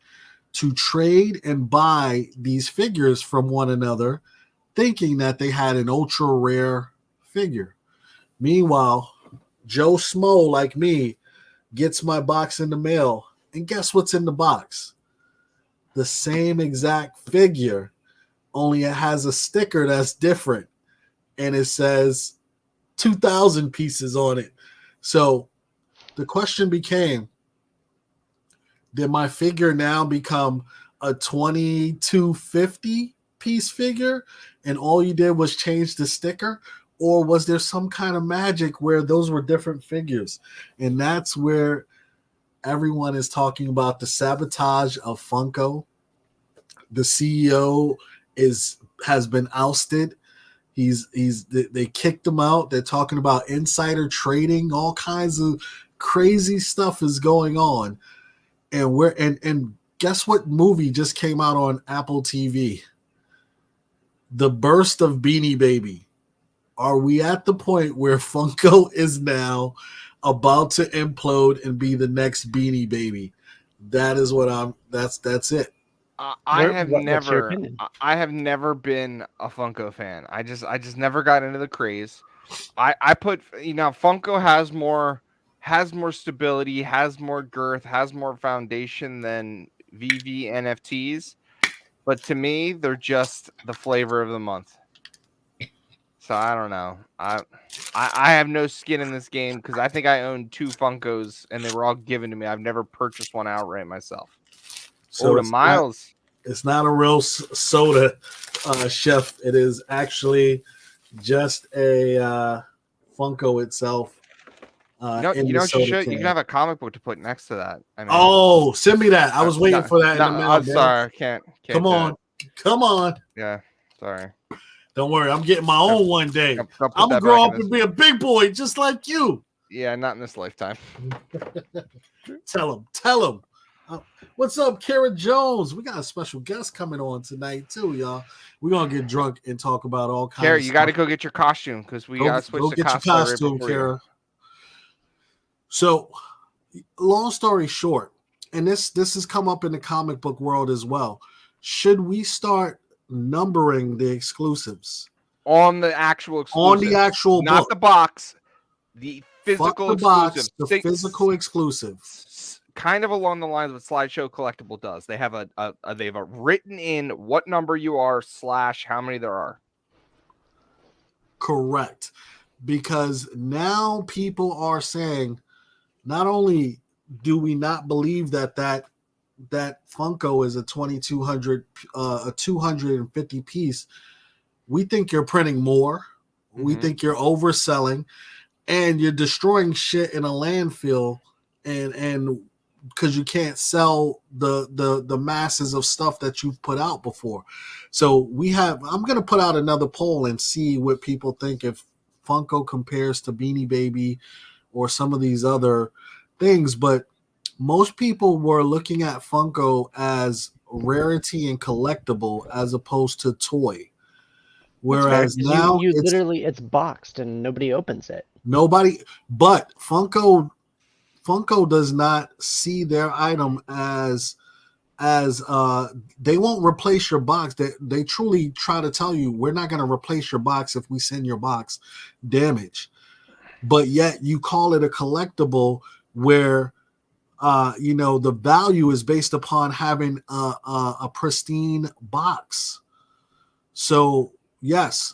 to trade and buy these figures from one another, thinking that they had an ultra rare figure. Meanwhile, Joe Smo, like me, gets my box in the mail, and guess what's in the box? The same exact figure, only it has a sticker that's different, and it says 2,000 pieces on it. So the question became, did my figure now become a 2250 piece figure, and all you did was change the sticker? Or was there some kind of magic where those were different figures? And that's where everyone is talking about the sabotage of Funko. The CEO has been ousted. They kicked him out. They're talking about insider trading. All kinds of crazy stuff is going on. And guess what movie just came out on Apple TV? The Burst of Beanie Baby. Are we at the point where Funko is now about to implode and be the next Beanie Baby? That is what that's it.
I have never been a Funko fan. I just never got into the craze. I put, Funko has more stability, has more girth, has more foundation than VV NFTs. But to me, they're just the flavor of the month. So I don't know. I have no skin in this game because I think I own 2 Funkos and they were all given to me. I've never purchased one outright myself. So Miles.
It's not a real soda, Chef. It is actually just a Funko itself.
You can have a comic book to put next to that. I
mean, send me that. I was waiting for that.
I'm sorry, I can't.
Come on.
Yeah, sorry.
Don't worry, I'm getting my own one day. I'm gonna grow up and be a big boy just like you.
Yeah, not in this lifetime.
Tell him. What's up, Kara Jones? We got a special guest coming on tonight too, y'all. We're gonna get drunk and talk about all kinds.
Kara, you got to go get your costume because we gotta switch to costume,
Kara. So, long story short, and this has come up in the comic book world as well. Should we start numbering the exclusives
on the actual
not
book. The box, the physical
exclusive, the physical exclusive,
kind of along the lines of what Slideshow Collectible does. They have a written in what number you are / how many there are.
Correct, because now people are saying, not only do we not believe that Funko is a 2,200, a 250 piece. We think you're printing more. Mm-hmm. We think you're overselling, and you're destroying shit in a landfill, and because you can't sell the masses of stuff that you've put out before. So I'm gonna put out another poll and see what people think if Funko compares to Beanie Baby or some of these other things, but most people were looking at Funko as rarity and collectible as opposed to toy. Whereas now
it's boxed and nobody opens it.
But Funko does not see their item as they won't replace your box. They truly try to tell you, we're not going to replace your box if we send your box damaged. But yet you call it a collectible where the value is based upon having a pristine box. So yes,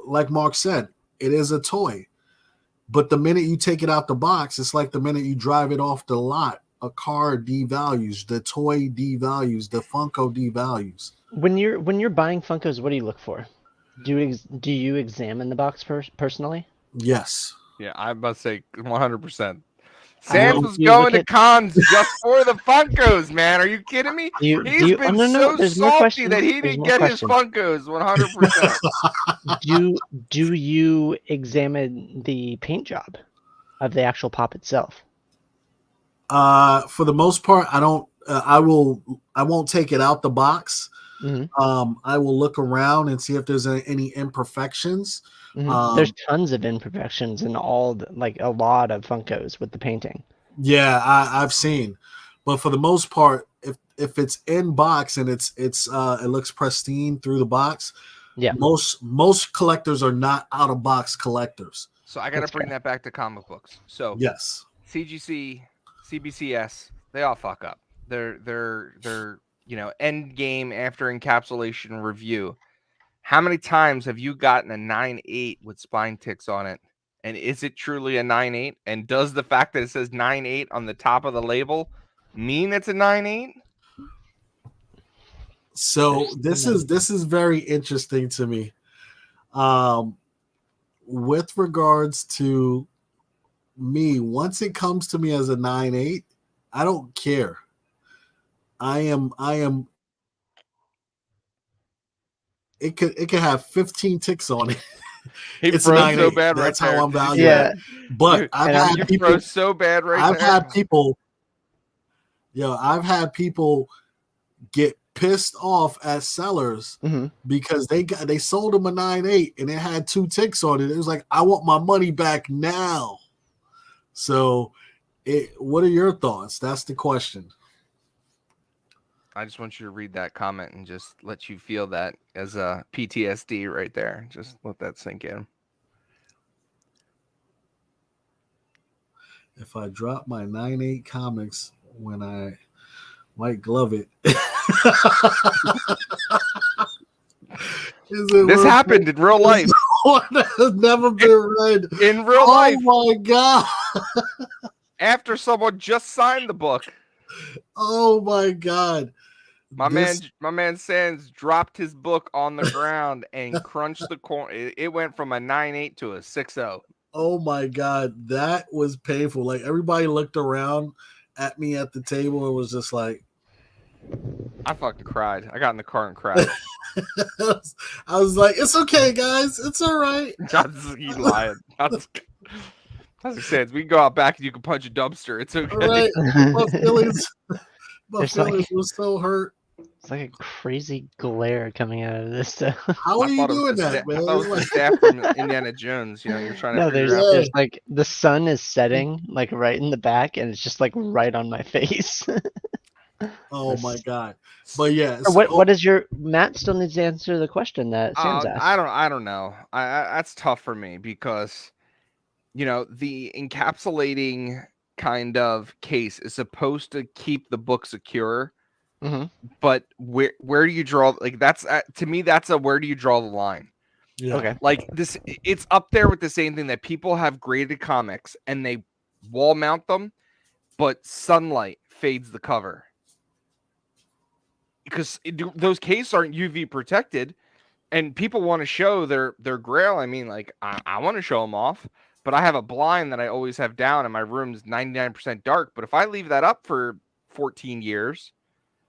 like Mark said, it is a toy, but the minute you take it out the box, it's like the minute you drive it off the lot, a car devalues, the toy devalues, the Funko devalues.
When you're buying Funkos, what do you look for? Do you examine the box personally?
Yes.
Yeah, I'm about to say 100%. Sans was going to cons just for the Funkos, man. Are you kidding me? He's been so salty that he didn't get his Funkos 100%.
Do you examine the paint job of the actual pop itself?
For the most part, I don't. I won't take it out the box. Mm-hmm. I will look around and see if there's any imperfections.
Mm-hmm. There's tons of imperfections in a lot of Funkos with the painting.
Yeah, I've seen, but for the most part, if it's in box and it looks pristine through the box,
yeah.
Most collectors are not out of box collectors.
So I got to bring that back to comic books. So
yes,
CGC, CBCS, they all fuck up. They're end game after encapsulation review. How many times have you gotten a 9.8 with spine ticks on it? And is it truly a 9.8? And does the fact that it says 9.8 on the top of the label mean it's a 9.8?
So this is very interesting to me. With regards to me, once it comes to me as a 9.8, I don't care. I am it could have 15 ticks on it.
It's a 9.8. So bad.
That's
right
how
there.
I'm valuing it. But I've had people
so bad right
I've had people I've had people get pissed off at sellers because they sold them a 9.8 and it had 2 ticks on it. It was like, I want my money back now. So what are your thoughts? That's the question.
I just want you to read that comment and just let you feel that as a PTSD right there. Just let that sink in.
If I drop my 9.8 comics when I White Glove it.
This happened in real life.
Has never been read
in real life.
Oh my god!
After someone just signed the book.
Oh my god!
My man Sands dropped his book on the ground and crunched the corner. It went from a 9.8 to a 6.0.
Oh my god, that was painful. Like everybody looked around at me at the table and was just like,
I fucking cried. I got in the car and cried.
I was like, it's okay, guys. It's all right.
You lying. That's sense. We can go out back and you can punch a dumpster. It's okay.
All right. My feelings were so hurt.
It's like a crazy glare coming out of this stuff.
How are you doing that, man?
I thought it was like staff from Indiana Jones. You know, you're trying to.
No, there's like the sun is setting like right in the back, and it's just like right on my face.
Oh my god! But yeah,
what is your Matt still needs to answer the question that Sam's asked.
I don't know. That's tough for me because, you know, the encapsulating kind of case is supposed to keep the book secure. But where do you draw? Like that's to me, that's a where do you draw the line?
Yeah.
Okay.
Like this, it's up there with the same thing that people have graded comics and they wall mount them, but sunlight fades the cover. Because those cases aren't UV protected, and people want to show their grail. I mean, like I want to show them off, but I have a blind that I always have down, and my room's 99% dark. But if I leave that up for 14 years,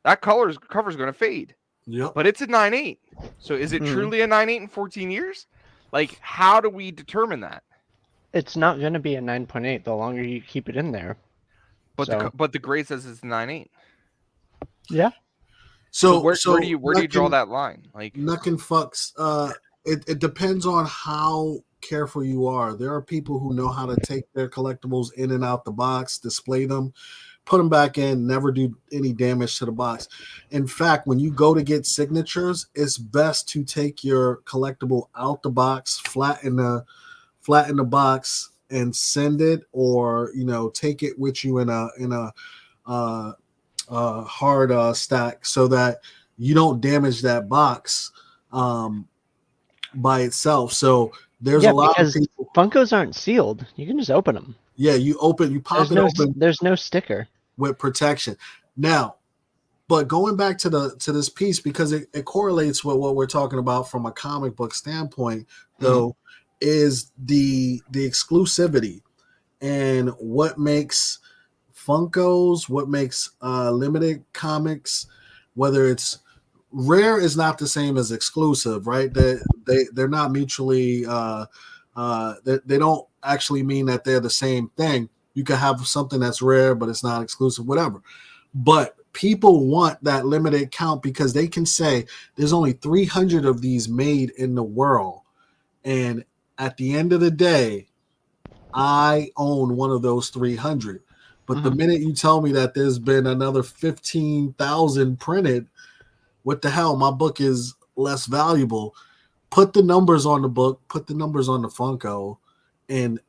that cover's going to fade.
Yep.
But it's a 9.8. So is it truly a 9.8 in 14 years? Like, how do we determine that?
It's not going to be a 9.8 the longer you keep it in there.
But the grade says it's 9.8.
Yeah.
So where do you draw that line? Like
Nuck and Fucks. It depends on how careful you are. There are people who know how to take their collectibles in and out the box, display them, put them back in, never do any damage to the box. In fact, when you go to get signatures, it's best to take your collectible out the box, flatten the box, and send it, or take it with you in a hard stack so that you don't damage that box by itself. So there's a lot of people.
Funkos aren't sealed. You can just open them.
Yeah, you pop it open.
There's no sticker
with protection. Now, but going back to this piece, because it correlates with what we're talking about from a comic book standpoint, though, is the exclusivity and what makes Funkos, what makes limited comics, whether it's rare is not the same as exclusive, right? They're not mutually they don't actually mean that they're the same thing. You can have something that's rare but it's not exclusive, whatever. But people want that limited count because they can say there's only 300 of these made in the world, and at the end of the day, I own one of those 300. But the minute you tell me that there's been another 15,000 printed, what the hell? My book is less valuable. Put the numbers on the book, put the numbers on the Funko, and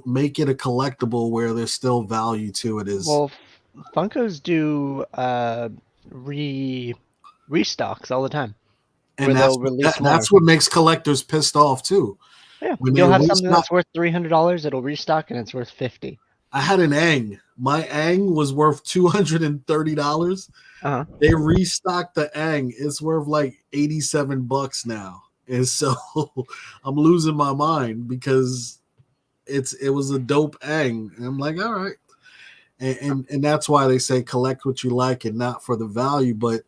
make it a collectible where there's still value to it. Is
well, Funkos do restocks all the time,
and that's what makes collectors pissed off too.
Yeah, you'll have something that's worth $300, it'll restock, and it's worth $50.
I had an Aang. My Aang was worth $230.
Uh-huh.
They restocked the Aang. It's worth like $87 now, and so I'm losing my mind because it was a dope Aang. And I'm like, all right, and that's why they say collect what you like and not for the value. But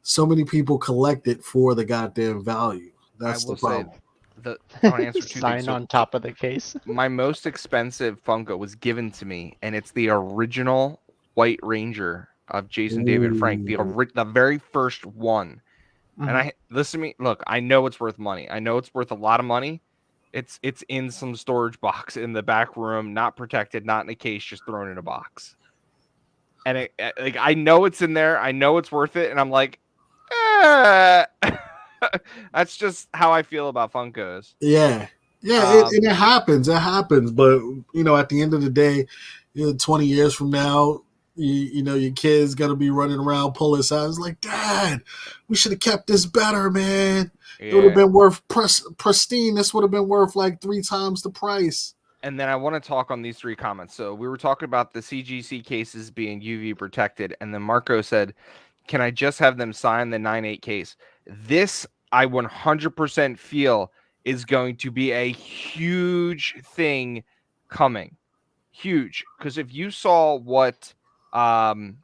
so many people collect it for the goddamn value. That's the problem.
Sign on top of the case.
My most expensive Funko was given to me, and it's the original White Ranger of Jason David Frank, the very first one. Mm-hmm. And listen to me. Look, I know it's worth money. I know it's worth a lot of money. It's in some storage box in the back room, not protected, not in a case, just thrown in a box. And I know it's in there. I know it's worth it, and I'm like, that's just how I feel about Funkos.
Yeah. It happens. It happens. But at the end of the day, 20 years from now, your kid's gonna be running around pulling signs like, Dad, we should have kept this better, man. Yeah. It would have been worth pristine. This would have been worth like 3 times the price.
And then I want to talk on these 3 comments. So we were talking about the CGC cases being UV protected, and then Marco said, can I just have them sign the 9.8 case? This I 100% feel is going to be a huge thing coming. Huge. Because if you saw what Kevin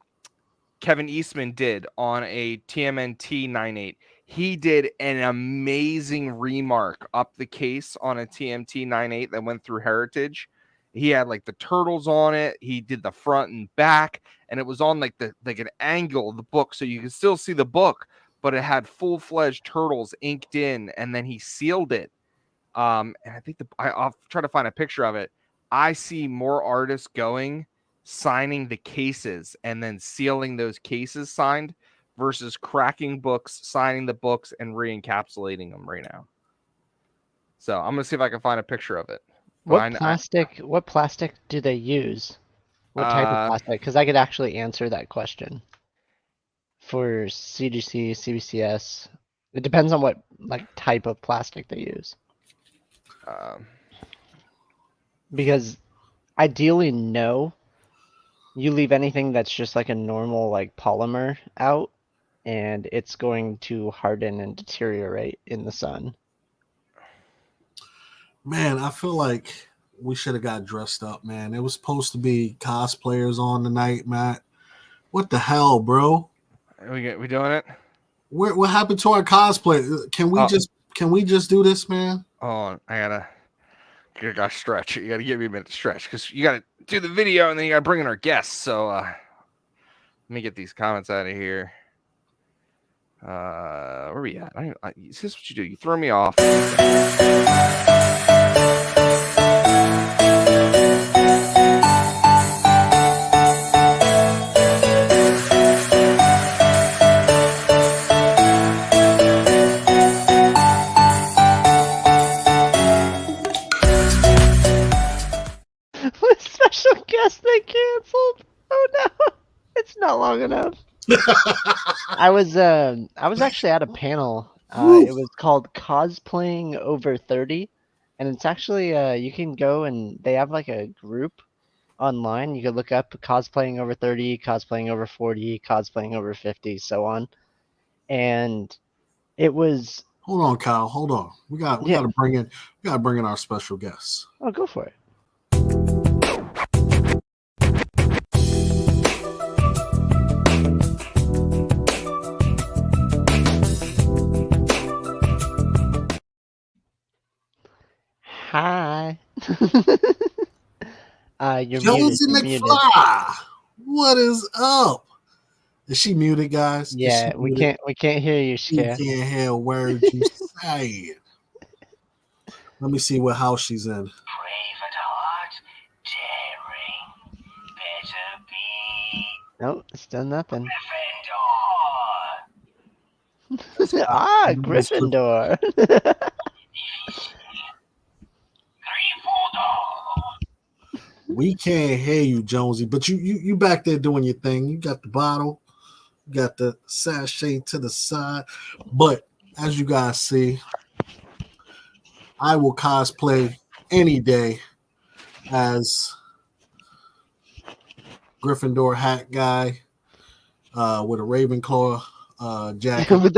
Eastman did on a TMNT 9.8, he did an amazing remark up the case on a TMT 9.8 that went through Heritage. He had like the turtles on it. He did the front and back, and it was on like an angle of the book, so you can still see the book, but it had full-fledged turtles inked in, and then he sealed it. And I think I'll try to find a picture of it. I see more artists signing the cases and then sealing those cases signed versus cracking books, signing the books, and re-encapsulating them right now. So I'm gonna see if I can find a picture of it.
What plastic do they use? What type of plastic? Because I could actually answer that question. For CGC, CBCS, it depends on what type of plastic they use. Because ideally, no. You leave anything that's just like a normal polymer out, and it's going to harden and deteriorate in the sun.
Man, I feel like we should have got dressed up, man. It was supposed to be cosplayers on tonight, Matt. What the hell, bro?
We doing it?
What happened to our cosplay? Can we just do this, man?
Oh, I gotta stretch. You gotta give me a minute to stretch because you gotta do the video and then you gotta bring in our guests. So let me get these comments out of here. Where are we at? Is this what you do? You throw me off.
What special guest they canceled? Oh no, it's not long enough. I was actually at a panel. It was called Cosplaying Over 30, and it's actually you can go and they have a group online. You can look up Cosplaying Over 30, Cosplaying Over 40, Cosplaying Over 50, so on. And it was.
Hold on, Kyle. Hold on. We gotta bring in our special guests.
Oh, go for it. Hi. You're
Jonesy McFly. What is up? Is she muted, guys?
Yeah, we can't hear you, Scare.
We can't hear a word you say. Let me see what house she's in.
Brave at heart, daring, better be.
Nope, it's done nothing.
Gryffindor.
Gryffindor.
Gryffindor.
We can't hear you, Jonesy, but you back there doing your thing. You got the bottle, you got the sachet to the side. But as you guys see, I will cosplay any day as Gryffindor hat guy with a Ravenclaw jacket.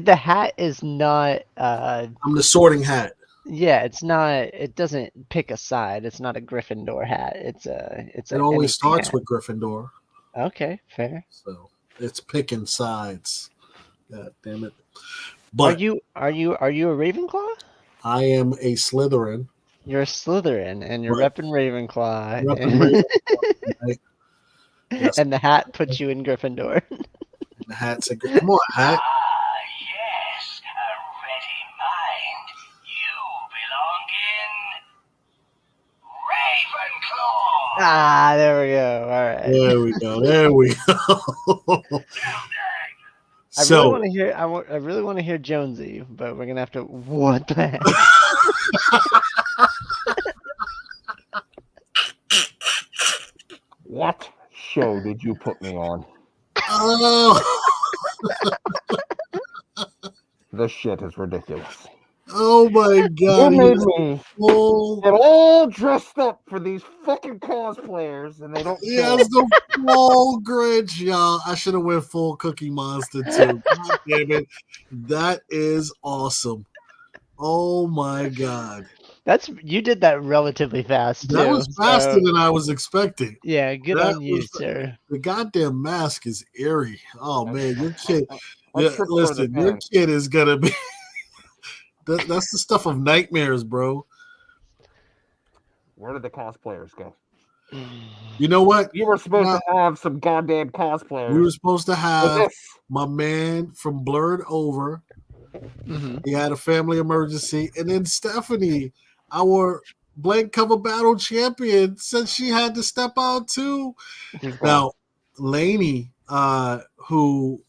The hat is not.
I'm the sorting hat.
Yeah, it's not. It doesn't pick a side. It's not a Gryffindor hat. It
always starts
hat.
with Gryffindor.
Okay, fair.
So it's picking sides. God damn it! But
are you a Ravenclaw?
I am a Slytherin.
You're a Slytherin, and you're repping Ravenclaw.
Right?
Yes. And the hat puts you in Gryffindor.
The hat's a good. Come on, hat.
Yes, a ready mind. You belong in Ravenclaw.
There we go. All right.
There we go. So
I really want to hear Jonesy, but we're gonna have to. What the heck?
What show did you put me on?
Oh.
This shit is ridiculous.
Oh my god!
You made me get all dressed up for these fucking cosplayers, and they don't.
Yes, the full Grinch, y'all. I should have went full Cookie Monster too. God damn it, that is awesome. Oh my god!
You did that relatively fast.
That was faster than I was expecting.
Yeah, good on you, sir.
The goddamn mask is eerie. Oh man, your kid. Listen, your kid is gonna be. That's the stuff of nightmares, bro.
Where did the cosplayers go?
You know what?
You were supposed to have some goddamn cosplayers.
We were supposed to have my man from Blurred Over. Mm-hmm. He had a family emergency. And then Stephanie, our blank cover battle champion, said she had to step out too. Now, Lainey, who,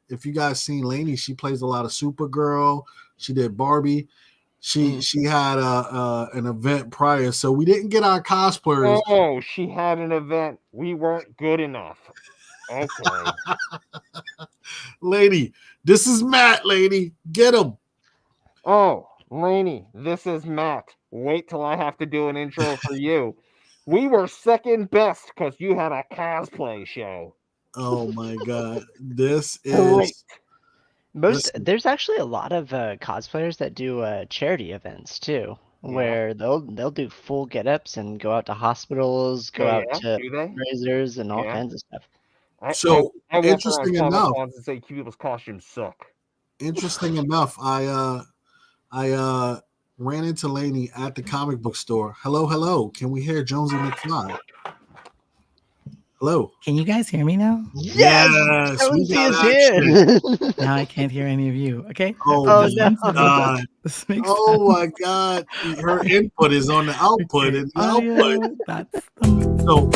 if you guys seen Lainey, she plays a lot of Supergirl. She did Barbie. She had an event prior, so we didn't get our cosplayers.
Oh, she had an event. We weren't good enough. Okay.
Lady, this is Matt, lady. Get him.
Oh, Lainey, this is Matt. Wait till I have to do an intro for you. We were second best because you had a cosplay show.
Oh my god. This is
great.
There's actually a lot of cosplayers that do charity events too, where they'll do full get-ups and go out to hospitals, go out to fundraisers and all kinds of stuff.
I interesting enough,
and say people's costumes suck.
Interesting enough, I ran into Lainey at the comic book store. Hello. Can we hear Jonesy McFly? Hello.
Can you guys hear me now?
Yes.
Jonesy is here.
Now I can't hear any of you. Okay.
Oh no. God. Oh my god. Her input is on the output, and the output.
That's
so.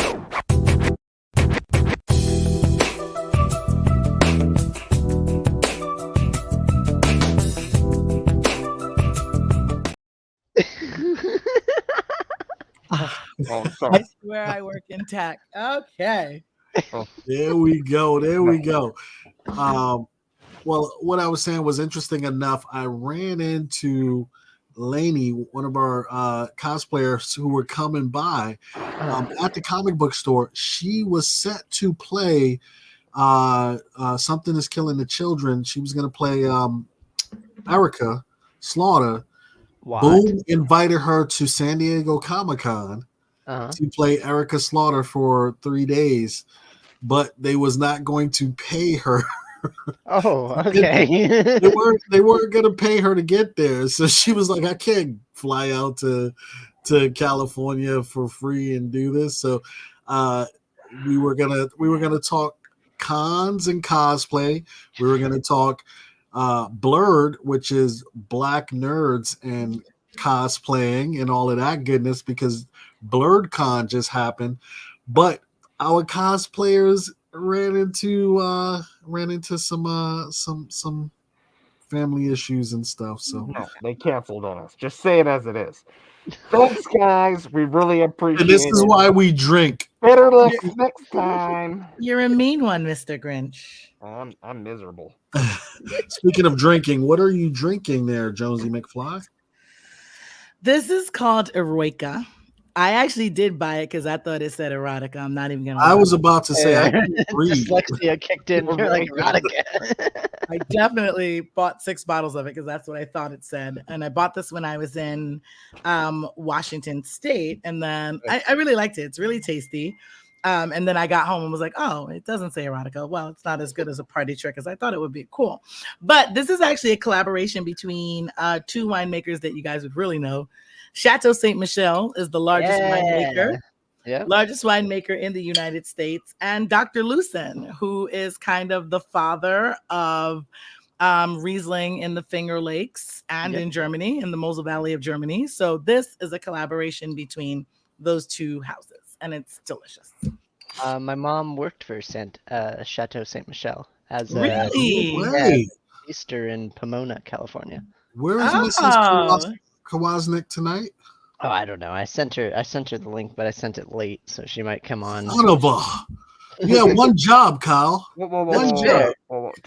I swear I work in tech. Okay.
There we go. Well, what I was saying was interesting enough. I ran into Lainey, one of our cosplayers who were coming by at the comic book store. She was set to play Something is Killing the Children. She was going to play Erica Slaughter.
What?
Boom invited her to San Diego Comic-Con to play Erica Slaughter for 3 days, but they was not going to pay her.
Oh, okay.
they weren't going to pay her to get there, so she was like, I can't fly out to California for free and do this. So we were gonna talk cons and cosplay. We were gonna talk Blurred, which is black nerds and cosplaying and all of that goodness, because Blurred Con just happened. But our cosplayers ran into some family issues and stuff. So
no, they canceled on us. Just say it as it is. Thanks, guys. We really appreciate it.
And this is why we drink.
Better luck next time.
You're a mean one, Mr. Grinch.
I'm miserable.
Speaking of drinking, what are you drinking there, Jonesy McFly?
This is called Eroica. I actually did buy it because I thought it said erotica. I'm not even gonna.
I was about to say I can't read.
Dyslexia kicked in. You're like erotica.
I definitely bought 6 bottles of it because that's what I thought it said. And I bought this when I was in Washington State, and then I really liked it. It's really tasty. And then I got home and was like, oh, it doesn't say erotica. Well, it's not as good as a party trick as I thought it would be. Cool. But this is actually a collaboration between 2 winemakers that you guys would really know. Chateau Ste. Michelle is the largest winemaker. Yeah. Largest winemaker in the United States, and Dr. Lucen, who is kind of the father of Riesling in the Finger Lakes and in Germany, in the Mosel Valley of Germany. So this is a collaboration between those 2 houses, and it's delicious.
My mom worked for Chateau Ste. Michelle as
really
Easter in Pomona, California.
Where is Mrs. Kowalczyk tonight?
Oh, I don't know. I sent her the link, but I sent it late, so she might come on.
Son of a. Yeah, one job, Kyle. One job.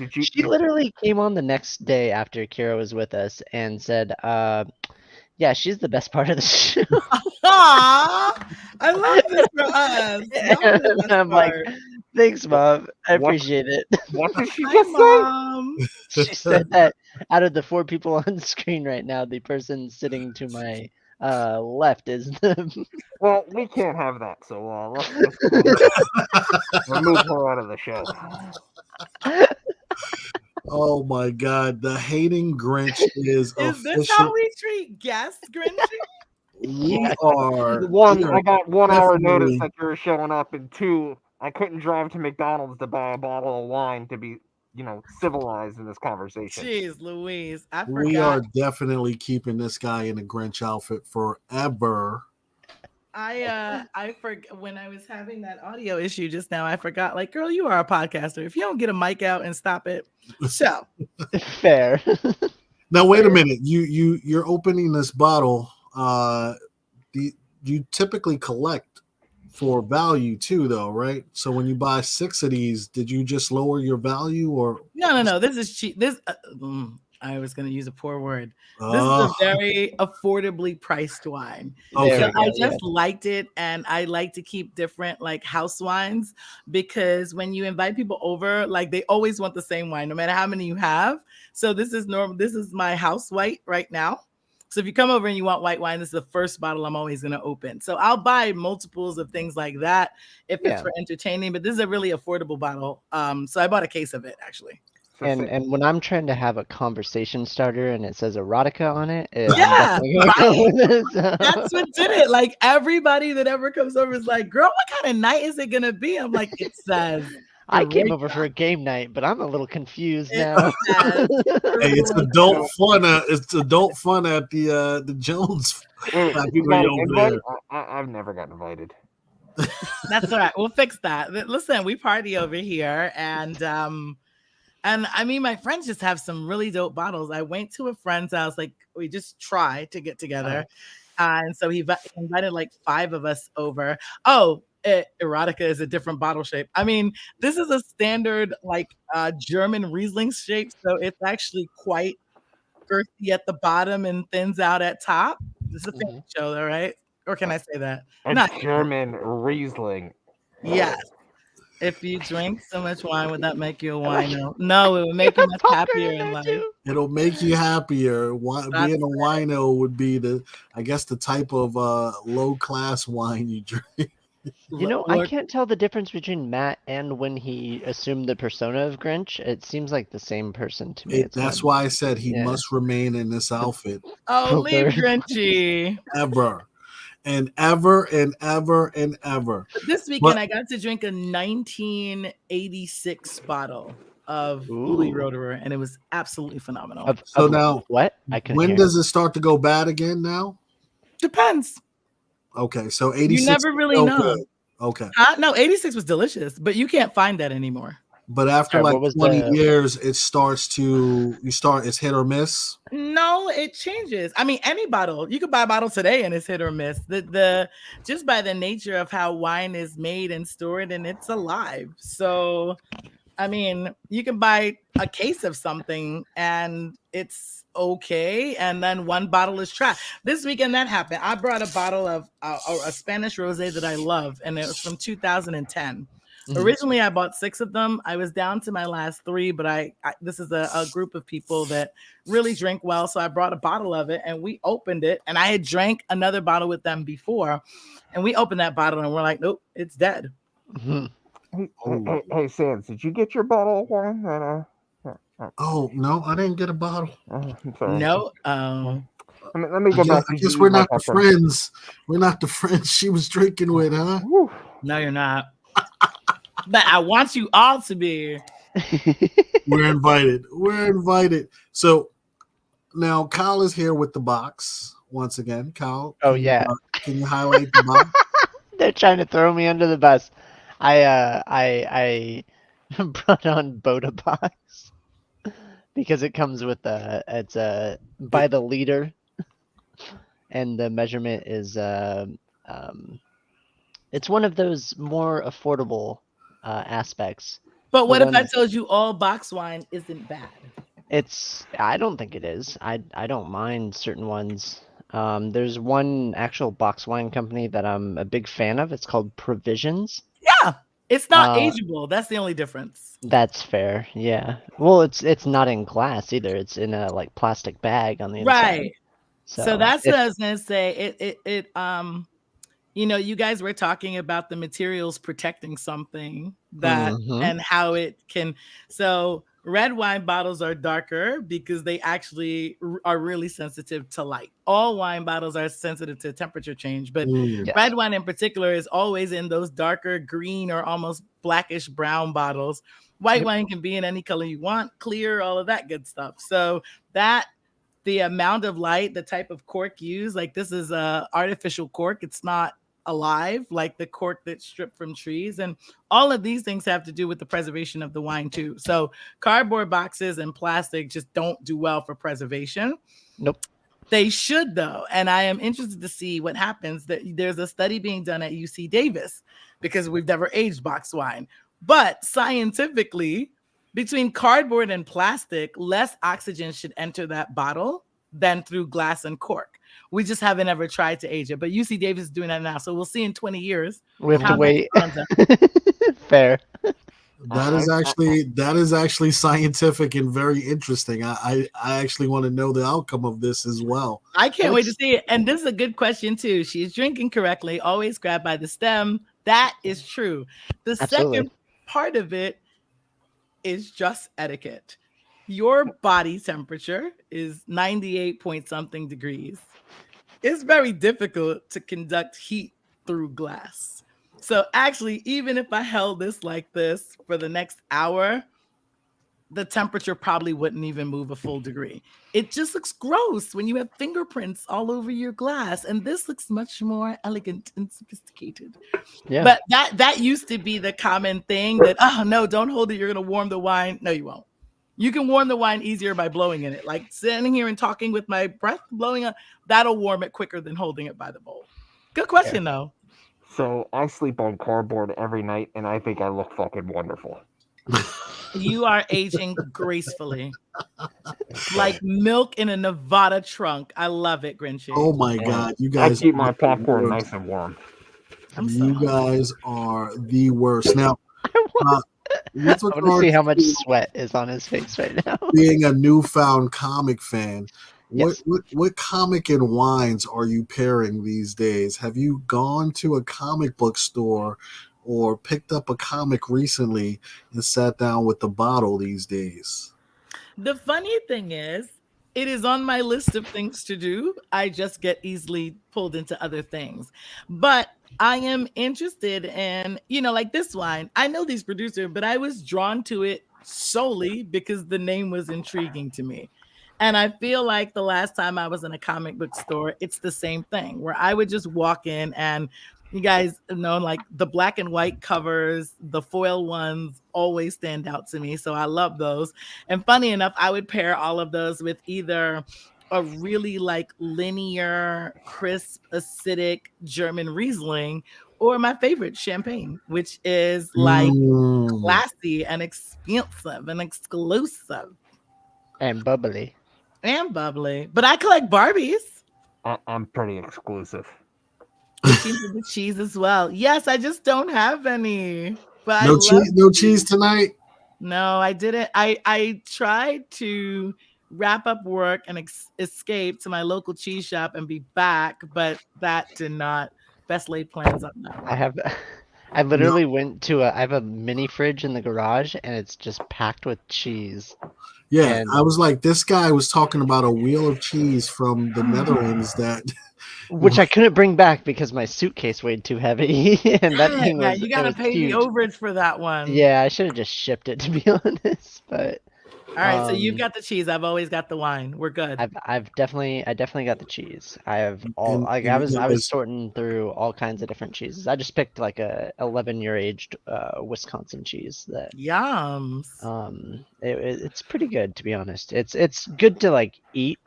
She literally came on the next day after Kira was with us and said, yeah, she's the best part of the show.
I love this for us.
And I'm like, thanks, Mom. I appreciate it.
What did she just say?
She said that out of the 4 people on the screen right now, the person sitting to my left is them.
Well, we can't have that, so let's remove her out of the show.
Oh my God, the hating Grinch is official.
Is this how we treat guests, Grinch?
We are.
I got 1 hour notice that you're showing up, and 2, I couldn't drive to McDonald's to buy a bottle of wine to be, civilized in this conversation.
Jeez, Louise, I forgot.
We are definitely keeping this guy in a Grinch outfit forever.
I forgot when I was having that audio issue just now. I forgot. Like, girl, you are a podcaster. If you don't get a mic out and stop it, so
fair.
Now wait a minute. You're opening this bottle. You typically collect for value too, though, right? So when you buy 6 of these, did you just lower your value or
no? This is cheap. I was going to use a poor word. This is a very affordably priced wine.
Okay.
So I just liked it, and I like to keep different like house wines because when you invite people over, like they always want the same wine, no matter how many you have. So this is normal. This is my house white right now. So if you come over and you want white wine, this is the first bottle I'm always going to open. So I'll buy multiples of things like that if it's for entertaining, but this is a really affordable bottle. So I bought a case of it actually.
And when I'm trying to have a conversation starter and it says erotica on it,
that's what did it. Like everybody that ever comes over is like, girl, what kind of night is it going to be? I'm like, it says.
I came over for a game night, but I'm a little confused now.
Hey, it's adult fun. It's adult fun at the Jones.
I've never gotten invited.
That's all right. We'll fix that. Listen, we party over here, and I mean, my friends just have some really dope bottles. I went to a friend's house, like we just try to get together, and so he invited like 5 of us over. Oh. Erotica is a different bottle shape. I mean, this is a standard like German Riesling shape, so it's actually quite girthy at the bottom and thins out at top. This is a fancy show, though, right? Or can I say that?
Not German Riesling.
Yes. If you drink so much wine, would that make you a wino? No, it would make you much happier in life.
It'll make you happier. Being a wino would be the type of low class wine you drink.
I can't tell the difference between Matt and when he assumed the persona of Grinch. It seems like the same person to me.
That's why I said he must remain in this outfit.
Oh, leave Grinchy.
Ever. And ever and ever and ever.
This weekend, I got to drink a 1986 bottle of Uli Roederer, and it was absolutely phenomenal.
Now, when does it start to go bad again now?
Depends.
Okay, so 86.
You never really know.
Good. Okay.
No, 86 was delicious, but you can't find that anymore.
But after like 20 years, it's hit or miss.
No, it changes. I mean, any bottle, you could buy a bottle today and it's hit or miss. The just by the nature of how wine is made and stored, and it's alive. So, I mean, you can buy a case of something and it's okay, and then one bottle is trash. This weekend that happened. I brought a bottle of a Spanish rosé that I love, and it was from 2010. Originally, I bought 6 of them. I was down to my last 3, but this is a group of people that really drink well. So I brought a bottle of it and we opened it. And I had drank another bottle with them before. And we opened that bottle and we're like, nope, it's dead.
Hey, Sans, did you get your bottle of wine?
Oh, no, I didn't get a bottle.
No.
Let me go back.
I guess we're not the friends. We're not the friends she was drinking with, huh?
No, you're not. But I want you all to be.
We're invited. So now Kyle is here with the box once again. Kyle.
Oh yeah.
Can you highlight the box?
They're trying to throw me under the bus. I brought on Boda box because it comes with it's by the liter, and the measurement is it's one of those more affordable aspects.
But what if I told you all box wine isn't bad?
I don't think it is. I don't mind certain ones. There's one actual box wine company that I'm a big fan of. It's called Provisions.
Yeah, it's not ageable. That's the only difference.
That's fair. Yeah. Well, it's not in glass either. It's in a like plastic bag on the inside. Right.
So that's what I was gonna say. It you know, you guys were talking about the materials protecting something that and how it can. So red wine bottles are darker because they actually are really sensitive to light. All wine bottles are sensitive to temperature change, but red wine in particular is always in those darker green or almost blackish brown bottles. White wine can be in any color you want, clear, all of that good stuff. So the amount of light, the type of cork used, like this is a artificial cork. It's not alive, like the cork that's stripped from trees, and all of these things have to do with the preservation of the wine too. So cardboard boxes and plastic just don't do well for preservation.
Nope.
They should though, and I am interested to see what happens. There's a study being done at UC Davis because we've never aged box wine, but scientifically, between cardboard and plastic, less oxygen should enter that bottle than through glass and cork. We just haven't ever tried to age it, but UC Davis is doing that now. So we'll see in 20 years.
We have to wait. Fair.
That is actually scientific and very interesting. I actually want to know the outcome of this as well.
I can't wait to see it. And this is a good question too. She's drinking correctly, always grab by the stem. That is true. The second part of it is just etiquette. Your body temperature is 98 point something degrees. It's very difficult to conduct heat through glass. So actually, even if I held this like this for the next hour, the temperature probably wouldn't even move a full degree. It just looks gross when you have fingerprints all over your glass. And this looks much more elegant and sophisticated. Yeah. But that used to be the common thing that, oh no, don't hold it. You're going to warm the wine. No, you won't. You can warm the wine easier by blowing in it. Like sitting here and talking with my breath blowing up, that'll warm it quicker than holding it by the bowl. Good question, though.
So I sleep on cardboard every night, and I think I look fucking wonderful.
You are aging gracefully. Like milk in a Nevada trunk. I love it, Grinchy.
Oh, my God. You guys
I keep my popcorn nice and warm.
You guys are the worst. Now,
I want to see how much sweat is on his face right now.
Being a newfound comic fan, what comic and wines are you pairing these days? Have you gone to a comic book store or picked up a comic recently and sat down with the bottle these days?
The funny thing is, it is on my list of things to do. I just get easily pulled into other things. But I am interested in, like this wine. I know these producers, but I was drawn to it solely because the name was intriguing to me. And I feel like the last time I was in a comic book store, it's the same thing where I would just walk in and You guys know, like the black and white covers, the foil ones always stand out to me. So I love those. And funny enough, I would pair all of those with either a really like linear, crisp, acidic German Riesling or my favorite champagne, which is like classy and expensive and exclusive.
And bubbly.
And bubbly. But I collect Barbies.
I'm pretty exclusive.
The cheese as well. Yes, I just don't have any. But
no cheese tonight.
No, I didn't. I tried to wrap up work and escape to my local cheese shop and be back, but that did not. Best laid plans on that.
I literally went to I have a mini fridge in the garage and it's just packed with cheese.
Yeah, and I was like, this guy was talking about a wheel of cheese from the Netherlands
which I couldn't bring back because my suitcase weighed too heavy. And that thing was,
you gotta pay
huge.
the overage for that one.
Yeah, I should have just shipped it, to be honest. But
all right, so you've got the cheese. I've always got the wine. We're good.
I definitely got the cheese. I have all. I was sorting through all kinds of different cheeses. I just picked like a 11-year aged Wisconsin cheese that.
Yums.
It's pretty good, to be honest. It's good to like eat.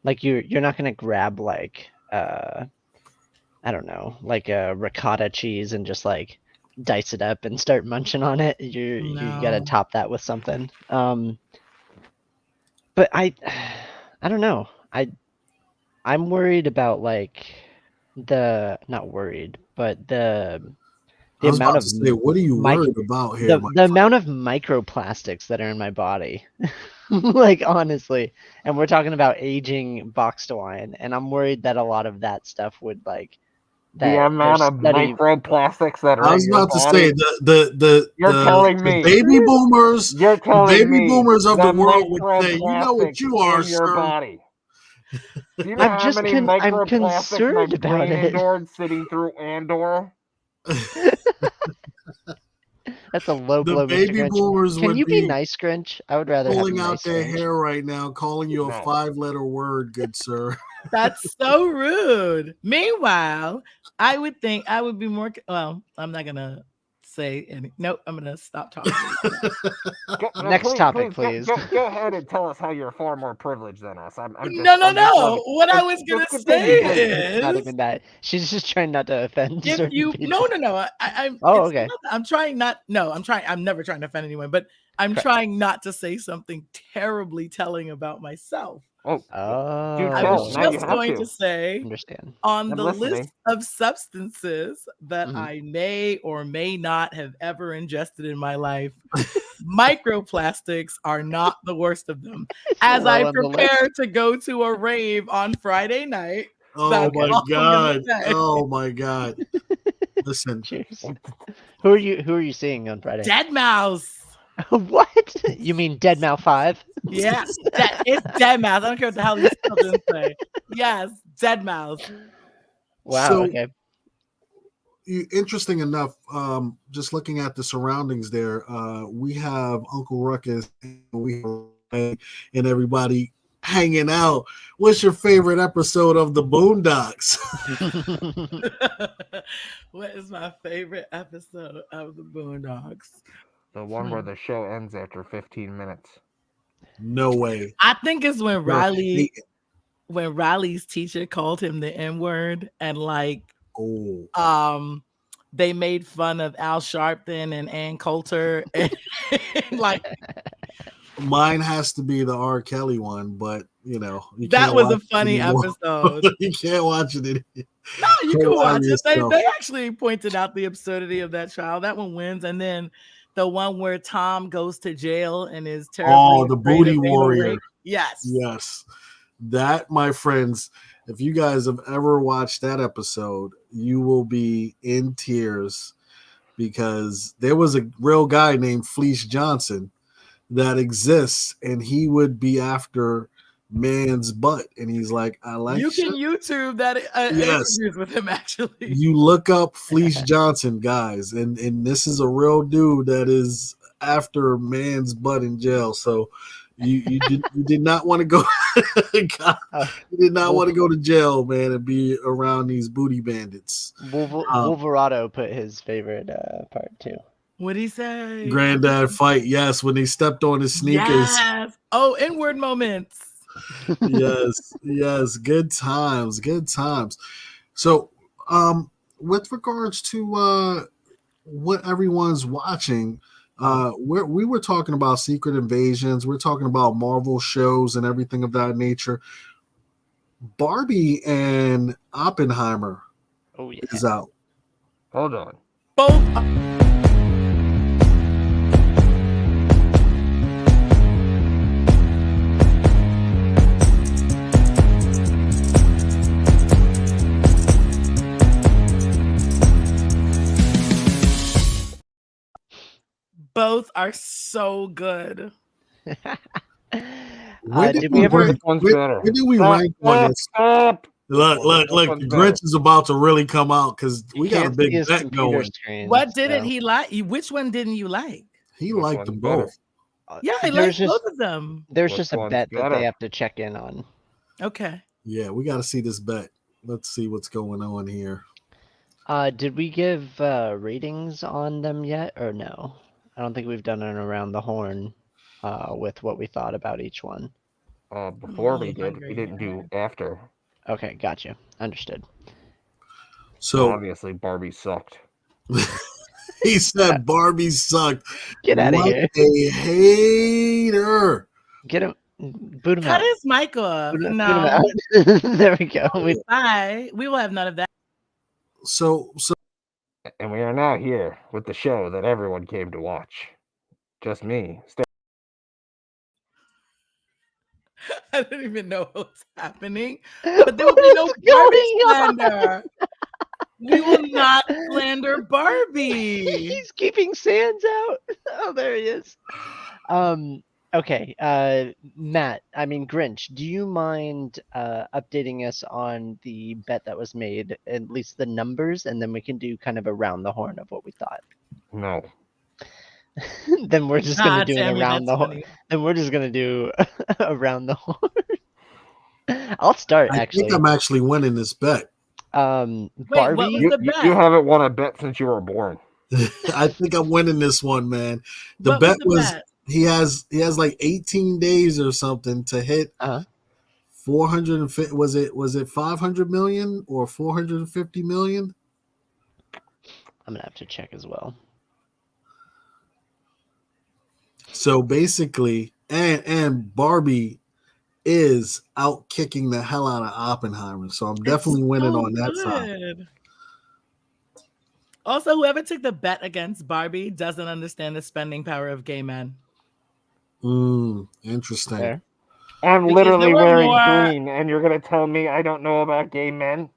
Like you're not gonna grab like I don't know, like a ricotta cheese and just like dice it up and start munching on it. You gotta top that with something. But I don't know. I'm worried about like not worried, but the amount of
what are you worried about here?
The amount of microplastics that are in my body. Like honestly, and we're talking about aging boxed wine, and I'm worried that a lot of that stuff would like
the amount of microplastics that are.
I was about to say the baby boomers.
You're telling
the baby
me
boomers of the world would say, you know what you are, sir.
Body. Do you know
I'm concerned about it.
Endured sitting through Andor.
That's a low blow.
The baby boomers
Can you be nice, Grinch? I would rather
pulling
have
out their hair right now, calling you a 5-letter word, good sir.
That's so rude. Meanwhile, I would think I would be more. Well, I'm not gonna say any. Nope, I'm gonna stop talking.
Next topic, please.
Go ahead and tell us how you're far more privileged than us.
No. What I was gonna say is
not even that. She's just trying not to offend.
No.
Okay.
I'm trying not. No, I'm trying. I'm never trying to offend anyone, but I'm trying not to say something terribly telling about myself.
I
was just going to say,
understand.
On the list of substances that I may or may not have ever ingested in my life, microplastics are not the worst of them. As I prepare to go to a rave on Friday night.
Oh my god! Listen,
who are you seeing on Friday?
Deadmau5.
What? You mean Deadmau5 5?
Yes, it's Deadmau5. I don't care what the hell you still say. Yes, Deadmau5.
Wow.
So,
okay.
Interesting enough, just looking at the surroundings there, we have Uncle Ruckus and everybody hanging out. What's your favorite episode of the Boondocks?
What is my favorite episode of the Boondocks?
The one where the show ends after 15 minutes.
No way.
I think it's when Riley's teacher called him the N-word and they made fun of Al Sharpton and Ann Coulter and like
mine has to be the R. Kelly one, but
that was a funny episode.
You can't watch it.
No, you can watch it. They actually pointed out the absurdity of that trial. That one wins, and then the one where Tom goes to jail and is terribly.
Oh, the booty warrior.
Yes.
That, my friends, if you guys have ever watched that episode, you will be in tears because there was a real guy named Fleece Johnson that exists, and he would be after man's butt, and he's like, I like
you can YouTube that interviews with him. Actually,
you look up Fleece Johnson, guys, and this is a real dude that is after man's butt in jail. So You did not want to go. You did not want to go to jail, man, and be around these booty bandits.
Wolverado put his favorite part too.
What'd he say?
Granddad fight. Yes, when he stepped on his sneakers.
Yes. Oh, inward moments.
Yes. Good times. So, with regards to what everyone's watching, we were talking about Secret Invasions. We're talking about Marvel shows and everything of that nature. Barbie and Oppenheimer is out.
Hold on.
Both. Both are so good.
When did we rank on this? Look, the Grinch is about to really come out because we got a big bet going.
What didn't he like? Which one didn't you like?
He liked them both.
Yeah, I liked both of them.
There's just a bet that they have to check in on.
Okay.
Yeah, we got to see this bet. Let's see what's going on here.
Did we give ratings on them yet or no? I don't think we've done an around the horn with what we thought about each one.
Before we didn't do after.
Okay, gotcha. Understood.
So
obviously Barbie sucked.
He said Barbie sucked.
Get out of here.
A hater.
Get him. Boot him
Cut
out.
his mic off.
Boot
No.
him out. There we go.
Bye. We will have none of that.
So
and we are now here with the show that everyone came to watch. Just me.
I don't even know what's happening. But there will be no Barbie slander. We will not slander Barbie.
He's keeping Sands out. Oh, there he is. Okay, Matt, Grinch, do you mind updating us on the bet that was made, at least the numbers, and then we can do kind of around the horn of what we thought?
No.
Then we're just gonna do an around the horn. Then we're just gonna do around the horn. I'll start.
I think I'm actually winning this bet.
Barbie,
what was the bet?
You haven't won a bet since you were born.
I think I'm winning this one, man. The bet was he has like 18 days or something to hit 450. Was it 500 million or 450 million?
I'm gonna have to check as well.
So basically, and Barbie is out kicking the hell out of Oppenheimer. So I'm definitely winning on that side.
Also, whoever took the bet against Barbie doesn't understand the spending power of gay men.
Interesting.
Fair.
I'm literally wearing green, and you're gonna tell me I don't know about gay men?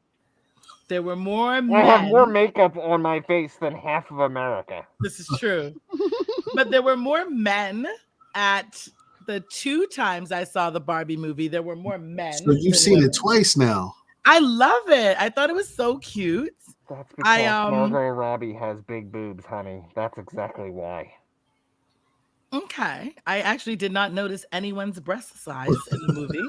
There were more men.
I have more makeup on my face than half of America.
This is true. But there were more men at the 2 times I saw the Barbie movie. There were more men. So
you've seen it twice now.
I love it. I thought it was so cute.
That's because Margot Robbie has big boobs, honey. That's exactly why.
Okay. I actually did not notice anyone's breast size in the movie.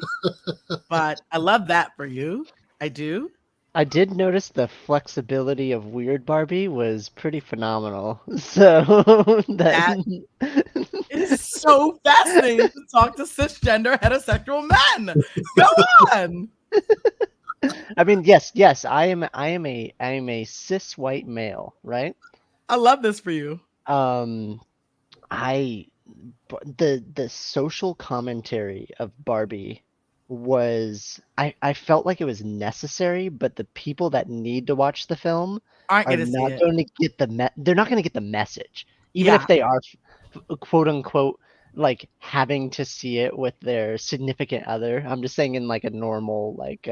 But I love that for you. I do.
I did notice the flexibility of Weird Barbie was pretty phenomenal. So
that is so fascinating to talk to cisgender heterosexual men. Go on.
I mean, yes, I am a cis white male, right?
I love this for you.
The social commentary of Barbie was I felt like it was necessary, but the people that need to watch the film are not going to get they're not going to get the message, even if they are quote unquote like having to see it with their significant other. I'm just saying in like a normal, like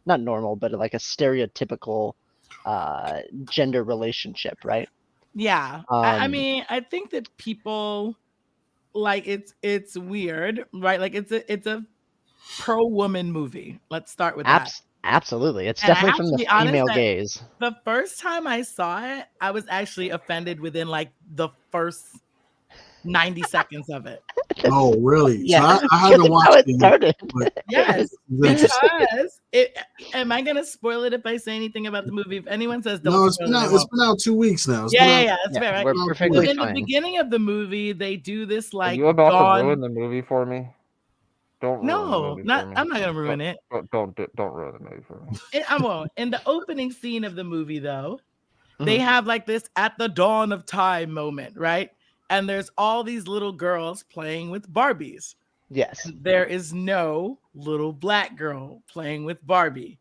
not normal, but like a stereotypical gender relationship, right?
Yeah. I mean, I think that people like it's weird, right? Like it's a pro-woman movie. Let's start with that.
Absolutely. It's definitely from the female gaze.
The first time I saw it, I was actually offended within like the first 90 seconds of it.
Oh, really?
Yeah,
so I haven't watched it
started.
Yes, because am I gonna spoil it if I say anything about the movie? If anyone says don't,
no, it's been out 2 weeks now.
Yeah, that's fair. Right?
We're perfectly
in
fine.
the beginning of the movie, they do this like.
Are you about to ruin the movie for me? Don't.
No, not. I'm not gonna ruin it.
Don't ruin the movie for me.
I won't. In the opening scene of the movie, though, they have like this at the dawn of time moment, right? And there's all these little girls playing with Barbies.
Yes.
There is no little black girl playing with Barbie.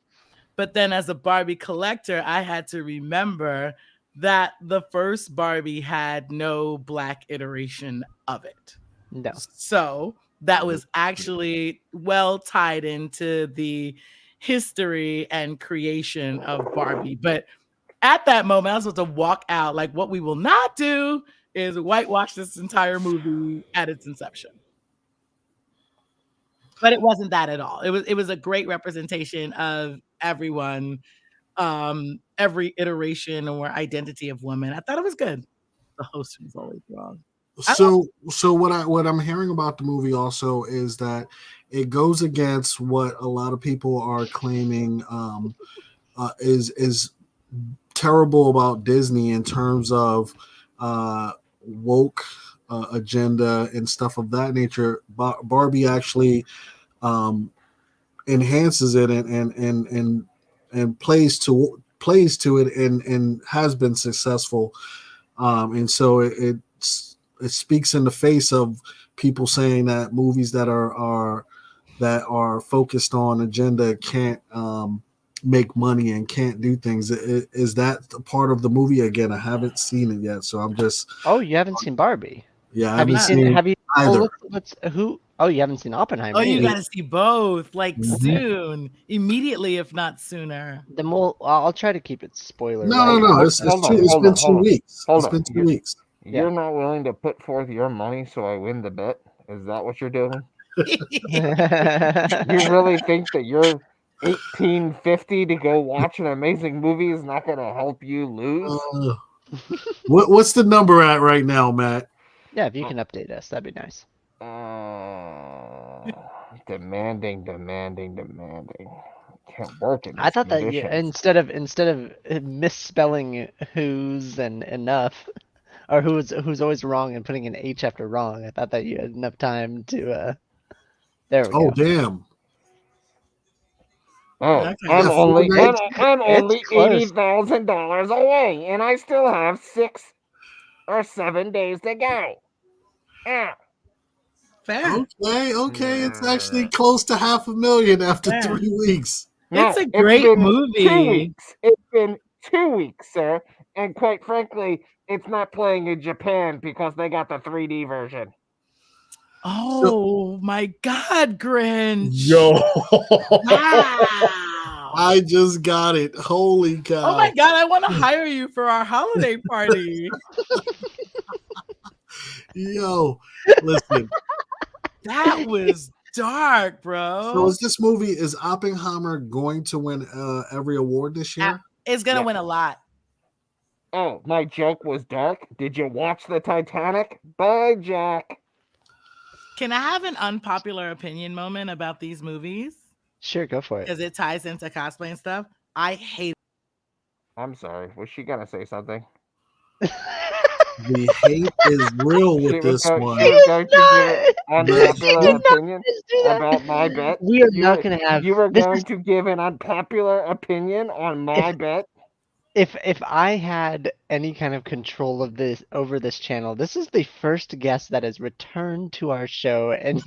But then as a Barbie collector, I had to remember that the first Barbie had no black iteration of it.
No.
So that was actually well tied into the history and creation of Barbie. But at that moment, I was supposed to walk out like, what we will not do is whitewash this entire movie at its inception. But it wasn't that at all. It was a great representation of everyone, every iteration or identity of woman. I thought it was good. The host was always wrong.
So what I'm hearing about the movie also is that it goes against what a lot of people are claiming is terrible about Disney in terms of woke agenda and stuff of that nature. Barbie actually enhances it and plays to it and has been successful, and so it speaks in the face of people saying that movies that are focused on agenda can't make money and can't do things. Is that a part of the movie? Again, I haven't seen it yet, so I'm just.
Oh, you haven't seen Barbie?
Yeah, I haven't seen.
Have you?
Either.
Oh, you haven't seen Oppenheimer?
Oh, you got to see both, like soon, immediately, if not sooner.
Then I'll try to keep it spoiler.
No. It's been 2 weeks. It's been 2 weeks.
You're not willing to put forth your money so I win the bet? Is that what you're doing? You really think that your $18.50 to go watch an amazing movie is not going to help you lose?
What's the number at right now, Matt?
Yeah, if you can update us, that'd be nice.
Demanding. Can't work in this
I thought that instead of misspelling who's and enough, or who's always wrong and putting an H after wrong, I thought that you had enough time to. There we go.
Oh damn!
Oh, okay. I'm only $80,000 away, and I still have 6 or 7 days to go.
Fair.
Okay. It's actually close to $500,000 after 3 weeks.
It's a great movie.
2 weeks. It's been 2 weeks, sir. And quite frankly, it's not playing in Japan because they got the 3D version.
Oh my God, Grinch!
Yo,
wow!
I just got it. Holy cow!
Oh my God, I want to hire you for our holiday party.
Yo, listen.
That was dark, bro.
So is Oppenheimer going to win every award this year?
It's gonna win a lot.
Oh, my joke was dark. Did you watch the Titanic? Bye, Jack.
Can I have an unpopular opinion moment about these movies?
Sure, go for it.
Because it ties into cosplay and stuff. I hate it.
I'm sorry. Was she gonna say something?
The hate is real with this one.
She was going to give an unpopular opinion about my bet.
We are not going to have.
You were going to give an unpopular opinion on my bet.
If I had any kind of control of this over this channel, this is the first guest that has returned to our show, and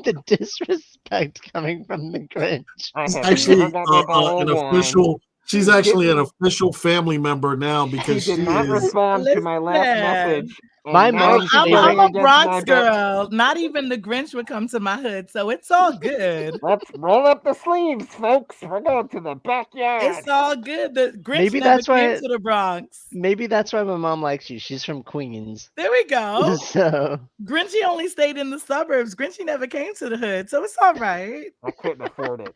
the disrespect coming from the Grinch.
It's actually an official. She's actually an official family member now because
she did not respond to my last message.
My mom.
I'm a Bronx girl. Not even the Grinch would come to my hood, so it's all good.
Let's roll up the sleeves, folks. We're going to the backyard.
It's all good. The Grinch never came to the Bronx.
Maybe that's why my mom likes you. She's from Queens.
There we go.
So
Grinchy only stayed in the suburbs. Grinchy never came to the hood, so it's all right.
I couldn't afford it.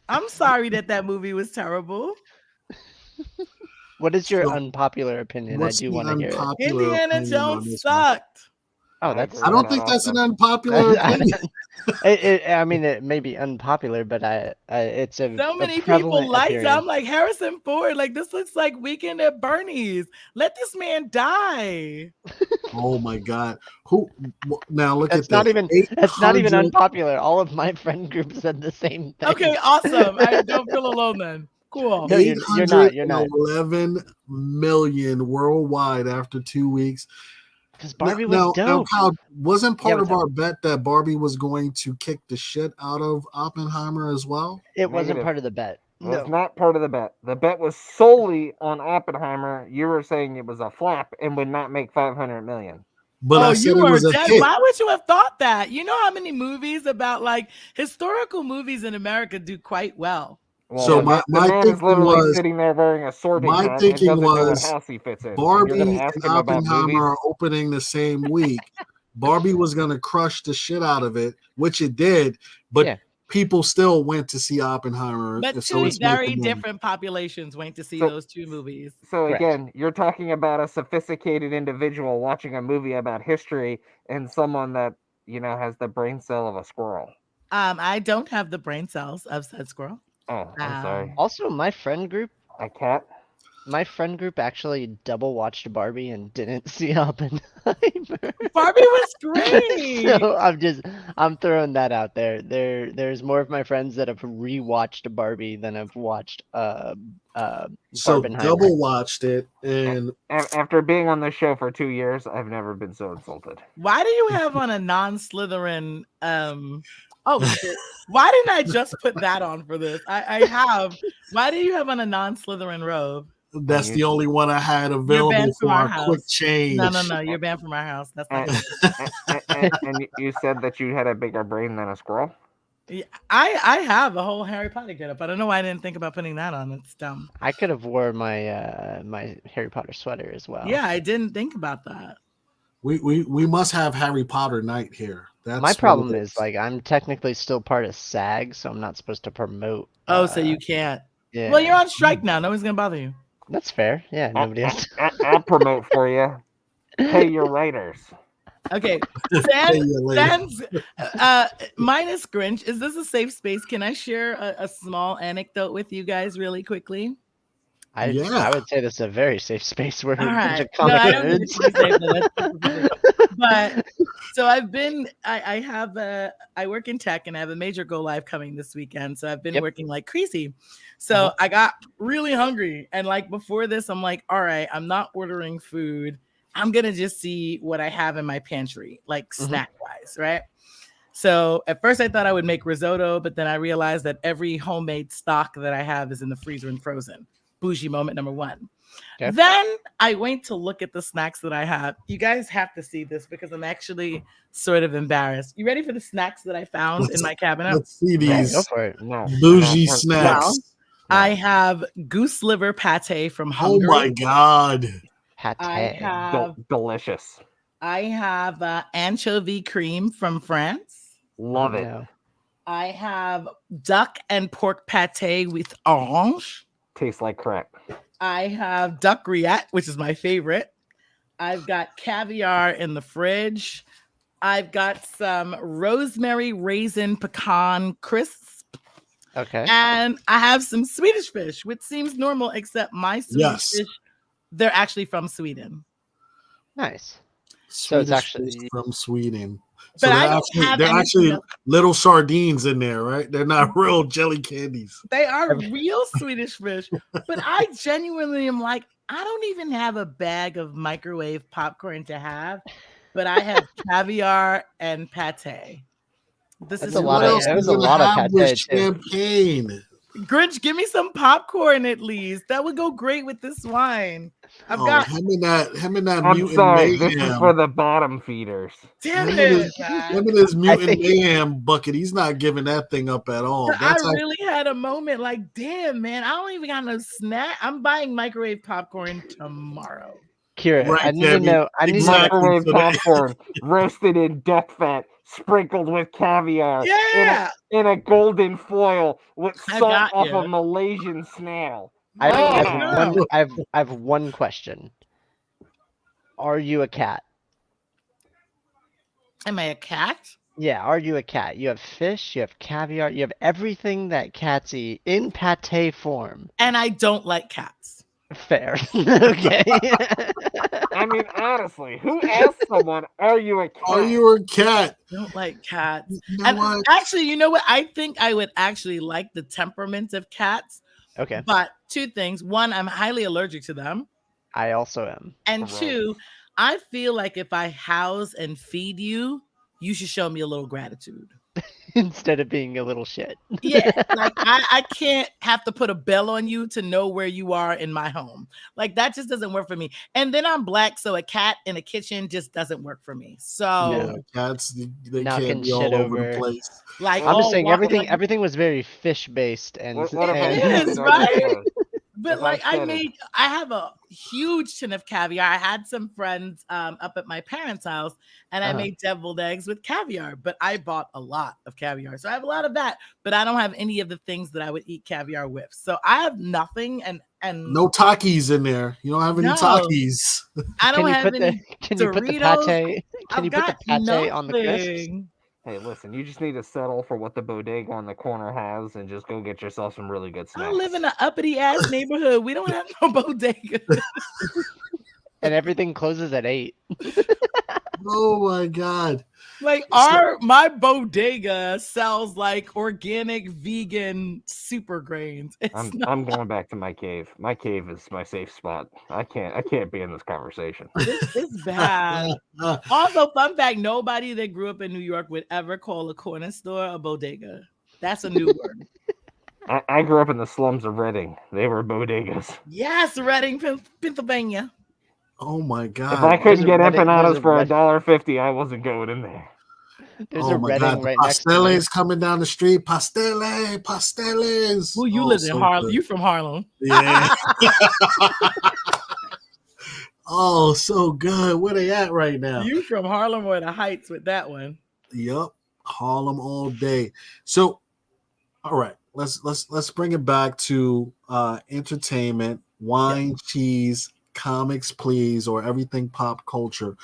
I'm sorry that movie was terrible.
What is your unpopular opinion? I do want to hear it.
Indiana Jones sucked.
Oh, that's.
I don't think that's an unpopular opinion.
I mean, it may be unpopular, but it's a
so many
prevalent
people like it.
opinion.
I'm like Harrison Ford. Like this looks like Weekend at Bernie's. Let this man die.
Oh my God! Who now? Look
That's
at
not
this.
even. That's not even unpopular. All of my friend group said the same thing.
Okay, awesome. I don't feel alone then. Cool.
No, you're not. You're not.
11 million worldwide after 2 weeks.
Because Barbie was dope.
Now, Kyle, wasn't part of our bet that Barbie was going to kick the shit out of Oppenheimer as well?
It wasn't part of the bet.
It was not part of the bet. The bet was solely on Oppenheimer. You were saying it was a flap and would not make 500 million.
But I said it was a hit.
Why would you have thought that? You know how many movies about like historical movies in America do quite well.
Well,
so my thinking was
sitting there wearing a sorting hat.
My thinking was Barbie
and
Oppenheimer are opening the same week. Barbie was going to crush the shit out of it, which it did, but people still went to see Oppenheimer.
But two very different populations went to see those two movies.
So again, you're talking about a sophisticated individual watching a movie about history and someone that, has the brain cell of a squirrel.
I don't have the brain cells of said squirrel.
Oh, I'm sorry.
Also, my friend group.
A cat?
My friend group actually double watched Barbie and didn't see Oppenheimer.
Barbie was great.
So I'm throwing that out there. There's more of my friends that have rewatched Barbie than have watched
so double watched it, and
after being on this show for 2 years, I've never been so insulted.
Why do you have on a non-Slytherin Oh, shit. Why didn't I just put that on for this? I have. Why do you have on a non-Slytherin robe?
That's the only one I had available for our quick change.
No. You're banned from our house. That's not
and you said that you had a bigger brain than a squirrel?
Yeah, I have a whole Harry Potter getup. I don't know why I didn't think about putting that on. It's dumb.
I could have wore my my Harry Potter sweater as well.
Yeah, I didn't think about that.
We must have Harry Potter night here. That's
my problem is like I'm technically still part of SAG, so I'm not supposed to promote.
Oh, so you can't.
Yeah.
Well, you're on strike now. Nobody's gonna bother you.
That's fair. Yeah, nobody else.
I'll promote for you. Pay your writers.
Okay. Minus Grinch, is this a safe space? Can I share a small anecdote with you guys really quickly?
I would say this is a very safe space where
all right. No, I don't think it's safe, but so I work in tech and I have a major go live coming this weekend. So I've been working like crazy. So I got really hungry. And like before this, I'm like, all right, I'm not ordering food. I'm going to just see what I have in my pantry, like snack wise. Right. So at first I thought I would make risotto, but then I realized that every homemade stock that I have is in the freezer and frozen. Bougie moment number one. Okay. Then I went to look at the snacks that I have. You guys have to see this because I'm actually sort of embarrassed. You ready for the snacks that I found in my cabinet?
Let's see these
go for it.
bougie snacks.
Well, I have goose liver pate from Hungary.
Oh my God.
Pate.
Delicious.
I have anchovy cream from France.
Love it.
I have duck and pork pate with orange.
Tastes like crap.
I have duck rillette, which is my favorite. I've got caviar in the fridge. I've got some rosemary raisin pecan crisp.
Okay.
And I have some Swedish fish, which seems normal, except my Swedish fish, they're actually from Sweden.
Nice.
So it's actually from Sweden.
But
so they're actually little sardines in there, right? They're not real jelly candies.
They are real Swedish fish. But I genuinely am like, I don't even have a bag of microwave popcorn to have, but I have caviar and pate.
This is a lot of pate.
Champagne.
Grinch, give me some popcorn at least. That would go great with this wine. I've got
him and that
I'm
mutant
sorry,
mayhem.
this is for the bottom feeders.
Damn it.
Him and his mutant mayhem bucket. He's not giving that thing up at all.
I really had a moment like, damn, man, I don't even got no snack. I'm buying microwave popcorn tomorrow.
Kira, right, I need to know. I need
microwave popcorn roasted in duck fat, sprinkled with caviar.
Yeah,
in a golden foil with salt off a Malaysian snail.
I have one question. Are you a cat?
Am I a cat?
Yeah, are you a cat? You have fish, you have caviar, you have everything that cats eat in pate form.
And I don't like cats.
Fair. Okay.
I mean, honestly, who asked someone, "Are you a cat?"
Are you a cat?
I don't like cats.
You know
And
what?
actually, you know what? I think I would actually like the temperament of cats.
Okay.
But two things. One, I'm highly allergic to them.
I also am.
And two, I feel like if I house and feed you, you should show me a little gratitude.
Instead of being a little shit.
Yeah, like I can't have to put a bell on you to know where you are in my home. Like that just doesn't work for me. And then I'm black, so a cat in a kitchen just doesn't work for me. So
cats, they
Knocking
can't be
shit
all over
over.
the place.
like
I'm just
all
saying
walking like-
everything was very fish based and
What if I
It
did
is,
that
right?
before?
But
If
like
I
I
said it.
have a huge tin of caviar. I had some friends up at my parents' house, and I
Uh-huh.
made deviled eggs with caviar. But I bought a lot of caviar, so I have a lot of that. But I don't have any of the things that I would eat caviar with. So I have nothing, and
No Takis in there. You don't have any
No.
Takis.
I don't have any.
Can you put the
Doritos.
pate? Can
I've
you put the
got
pate on the crisps?
nothing.
Hey, listen, you just need to settle for what the bodega on the corner has and just go get yourself some really good
I
snacks.
live in an uppity ass neighborhood. We don't have no bodega.
And everything closes at 8.
Oh my God.
Like my bodega sells like organic vegan super grains.
I'm going back to my cave. My cave is my safe spot. I can't be in this conversation.
It's bad. Also, fun fact: nobody that grew up in New York would ever call a corner store a bodega. That's a new word.
I grew up in the slums of Reading. They were bodegas.
Yes, Reading, Pennsylvania.
Oh my God.
If I couldn't get
Reading-
empanadas
there's a
for
Red-
$1.50, I wasn't going in there.
There's
oh
a
my
Reading
God. The
right next to me.
pasteles coming down the street. Pasteles.
Well, you
Oh,
live in
so
Harlem.
good.
You from Harlem?
Yeah. Oh, so good. Where they at right now?
You from Harlem or the Heights with that one?
Yup. Harlem all day. So, all right, let's bring it back to entertainment, wine, cheese, comics, please, or everything pop culture.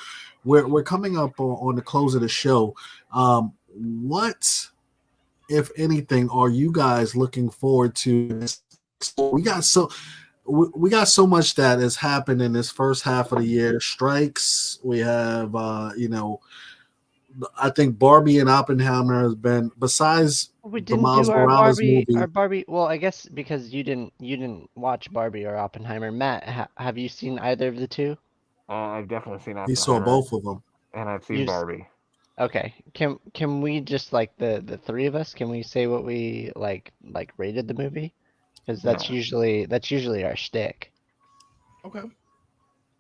We're coming up on the close of the show. What, if anything, are you guys looking forward to? We got so much that has happened in this first half of the year. Strikes. We have I think Barbie and Oppenheimer has been, besides
We
the
didn't
Miles
do our
Morales
Barbie.
movie.
Our Barbie. Well, I guess because you didn't watch Barbie or Oppenheimer. Matt, have you seen either of the two?
I've definitely seen
He saw
Oppenheimer,
both of them.
and I've seen
You've s-
Barbie.
Okay. Can we just like the three of us? Can we say what we like rated the movie? Because that's
No.
usually our shtick.
Okay.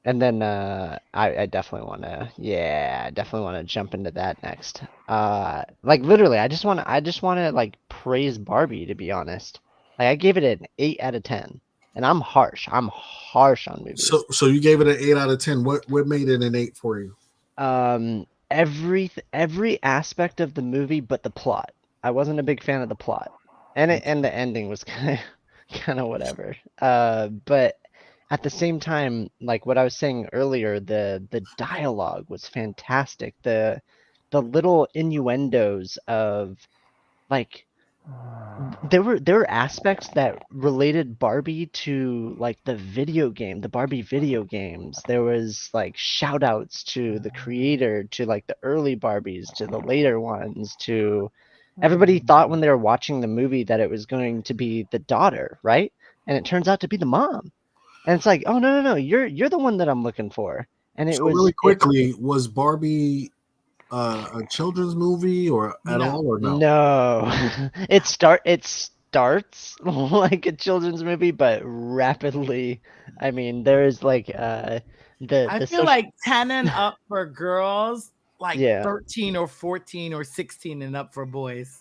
And then I definitely want to jump into that next. Like literally, I just want to like praise Barbie, to be honest. Like I gave it an 8 out of 10, and I'm harsh on movies.
So you gave it an 8 out of 10. What made it an 8 for you?
Every aspect of the movie, but the plot. I wasn't a big fan of the plot, and the ending was kind of whatever. But at the same time, like what I was saying earlier, the dialogue was fantastic. The little innuendos of like there were aspects that related Barbie to like the Barbie video games. There was like shout outs to the creator, to like the early Barbies, to the later ones, to everybody thought when they were watching the movie that it was going to be the daughter, right? And it turns out to be the mom. And it's like, oh no, you're the one that I'm looking for. And it was
really quickly. Was Barbie a children's movie or at all, or no?
No, it starts like a children's movie, but rapidly. I mean, there's like
I feel like 10 and up for girls, like
Yeah.
13 or 14 or 16 and up for boys.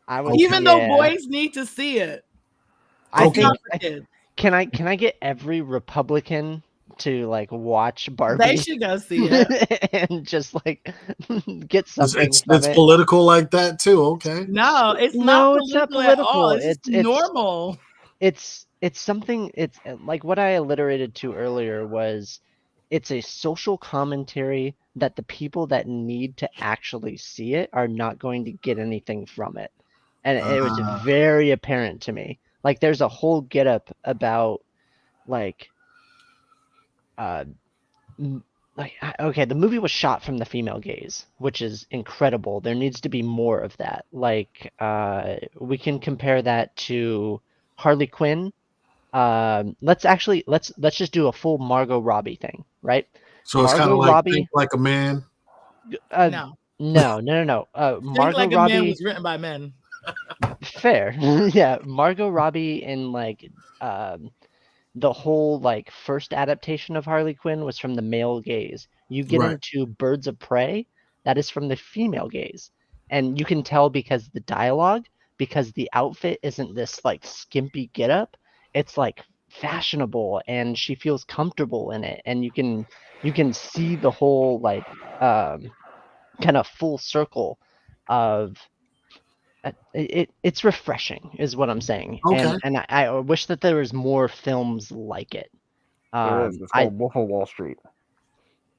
I was
Even though boys need to see it.
I
Okay.
think
Not for kids.
can I get every Republican to like watch Barbie
They should go see it.
and just like get something
It's
from it?
political like that too. Okay.
No, it's
No,
not
it's not
political at all.
political.
It's, just
It's-
normal.
It's something. It's like what I alliterated to earlier was it's a social commentary that the people that need to actually see it are not going to get anything from it. And it was very apparent to me. Like there's a whole get up about like okay, the movie was shot from the female gaze, which is incredible. There needs to be more of that. Like we can compare that to Harley Quinn. Let's just do a full Margot Robbie thing, right?
So it's kind of like Think Like a Man.
No.
Margot
Like
Robbie
a Man was written by men.
Fair. Yeah, Margot Robbie in like the whole like first adaptation of Harley Quinn was from the male gaze. You get into Birds of Prey, that is from the female gaze. And you can tell because the dialogue, because the outfit isn't this like skimpy getup, it's like fashionable and she feels comfortable in it. And you can see the whole like kind of full circle of it's refreshing is what I'm saying.
Okay.
And I wish that there was more films like it.
There is. It's called Wolf of Wall Street.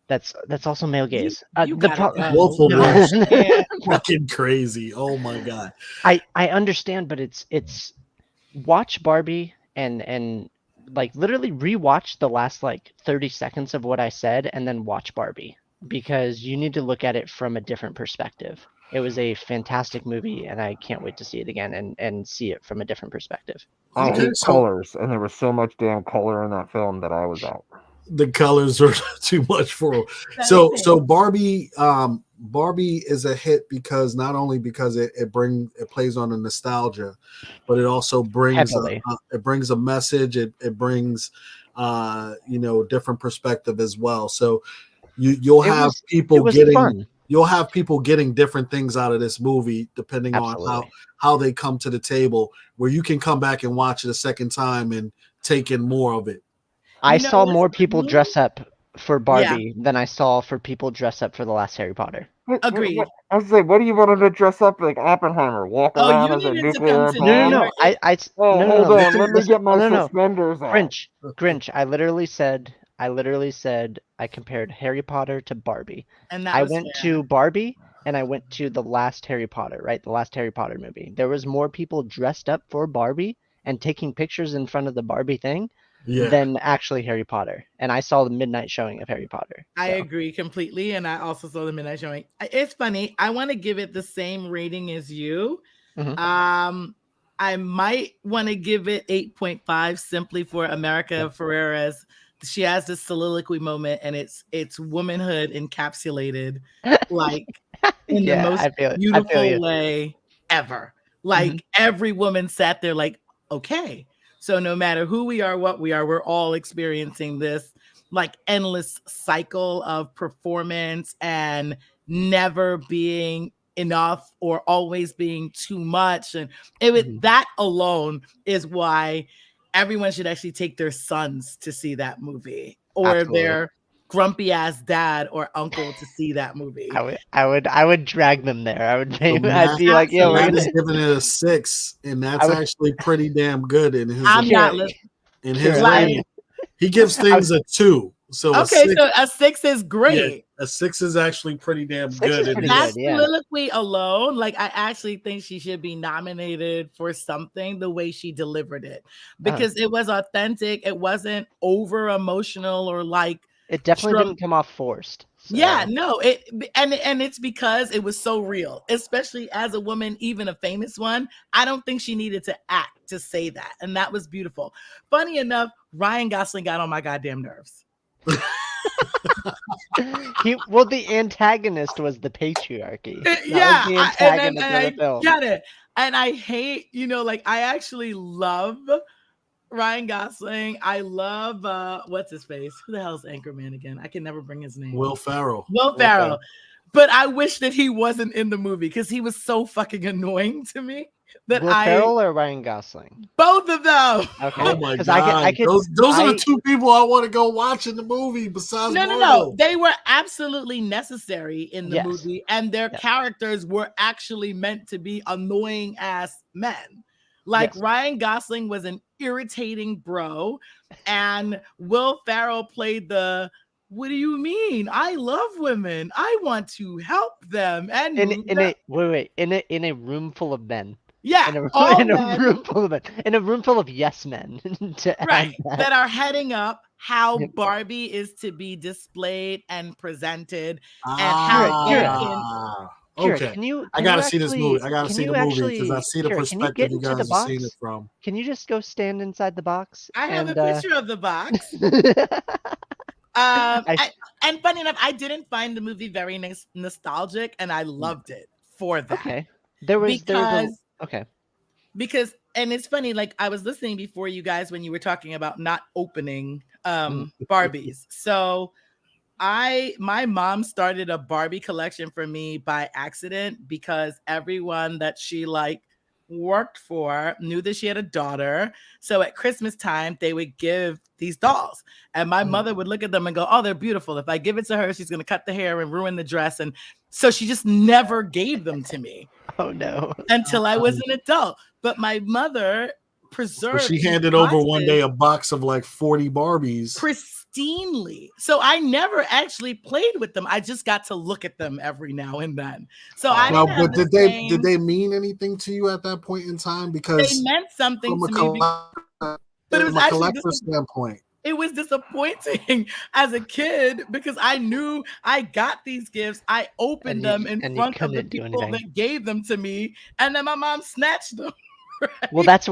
That's also male gaze.
Wolf of Wall Street. Fucking crazy. Oh my god.
I understand, but it's watch Barbie and like literally rewatch the last like 30 seconds of what I said and then watch Barbie, because you need to look at it from a different perspective. It was a fantastic movie, and I can't wait to see it again and see it from a different perspective.
I hate colors, and there was so much damn color in that film that I was out.
The colors are too much for. So Barbie, Barbie is a hit because not only because it plays on the nostalgia, but it also brings a message. It brings different perspective as well. So you'll have people getting fun. You'll have people getting different things out of this movie depending on how they come to the table, where you can come back and watch it a second time and take in more of it.
I saw more people dress up for Barbie than I saw for people dress up for the last Harry Potter.
Agreed.
I was like, what do you want them to dress up like Oppenheimer? Walk around as a nuclear bomb?
No.
Hold on. Let me get my suspenders on.
Grinch. I literally said I compared Harry Potter to Barbie. And I went to Barbie and I went to the last Harry Potter, right? The last Harry Potter movie. There was more people dressed up for Barbie and taking pictures in front of the Barbie thing than actually Harry Potter. And I saw the midnight showing of Harry Potter. So.
I agree completely. And I also saw the midnight showing. It's funny. I want to give it the same rating as you. Mm-hmm. I might want to give it 8.5 simply for America Ferrera's. She has this soliloquy moment, and it's womanhood encapsulated like in the most beautiful way ever. Like every woman sat there like, okay, so no matter who we are, what we are, we're all experiencing this like endless cycle of performance and never being enough or always being too much. And that alone is why everyone should actually take their sons to see that movie, or their grumpy ass dad or uncle to see that movie.
I would drag them there. I'd be like, yeah,
Matt is giving it a 6, and that's actually pretty damn good in his.
I'm not in
his rating. He gives things a 2. So
so a 6 is great.
Yeah, a 6 is actually pretty damn good.
That soliloquy alone, like I actually think she should be nominated for something the way she delivered it, because it was authentic. It wasn't over emotional or like.
It definitely didn't come off forced. So.
Yeah, no, and it's because it was so real, especially as a woman, even a famous one. I don't think she needed to act to say that, and that was beautiful. Funny enough, Ryan Gosling got on my goddamn nerves.
The antagonist was the patriarchy.
I get it, and I hate, I actually love Ryan Gosling. I love what's his face? Who the hell's Anchorman again? I can never bring his name.
Will Ferrell.
But I wish that he wasn't in the movie because he was so fucking annoying to me. Will
Ferrell or Ryan Gosling?
Both of them.
Okay. Oh my god! Those are the two people I want to go watch in the movie. Besides,
no, they were absolutely necessary in the movie, and their characters were actually meant to be annoying ass men. Like Ryan Gosling was an irritating bro, and Will Ferrell played the what do you mean? I love women. I want to help them. And
in a room full of men.
Yeah,
in a room full of men. In a room full of yes men.
Right. That are heading up how Barbie is to be displayed and presented, and how they can.
Okay. I gotta see this movie. I gotta see the movie because I see the perspective you guys are seeing it from.
Can you just go stand inside the box?
I have a picture of the box. And funny enough, I didn't find the movie very nostalgic, and I loved it for that.
Okay.
Because and it's funny, like I was listening before you guys when you were talking about not opening Barbies. So my mom started a Barbie collection for me by accident because everyone that she worked for knew that she had a daughter. So at Christmas time, they would give these dolls. And my mother would look at them and go, oh, they're beautiful. If I give it to her, she's going to cut the hair and ruin the dress. And so she just never gave them to me.
Oh, no.
Until I was an adult. But my mother preserved.
So she handed over one day a box of 40 Barbies.
Pristinely. So I never actually played with them. I just got to look at them every now and then. So
but did they mean anything to you at that point in time? Because
they meant something to me.
But it was actually collector standpoint.
It was disappointing as a kid because I knew I got these gifts. I opened them in front of the people that gave them to me, and then my mom snatched them. Right?
Well, that's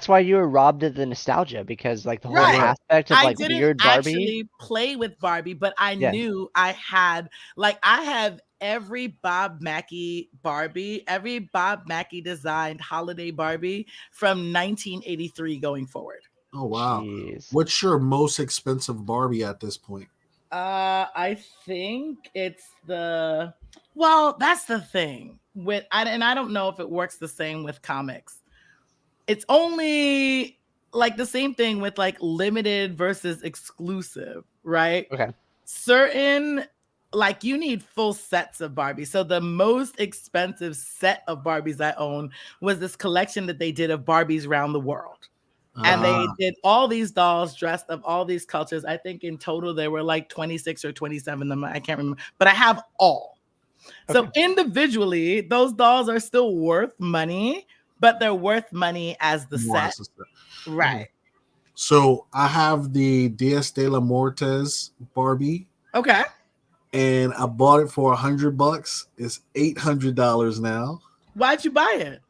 why you were robbed of the nostalgia, because the whole aspect of weird Barbie.
I didn't actually play with Barbie, but I knew I had I have every Bob Mackie Barbie, every Bob Mackie designed holiday Barbie from 1983 going forward.
Oh wow! Jeez. What's your most expensive Barbie at this point?
I think it's that's the thing with and I don't know if it works the same with comics. It's only the same thing with limited versus exclusive, right?
Okay.
Certain you need full sets of Barbies. So the most expensive set of Barbies I own was this collection that they did of Barbies around the world. And they did all these dolls dressed of all these cultures. I think in total there were 26 or 27 of them. I can't remember, but I have all. Okay. So individually, those dolls are still worth money, but they're worth money as the set. Right.
So I have the Dias de la Muertes Barbie.
Okay.
And I bought it for $100. It's $800 now.
Why'd you buy it?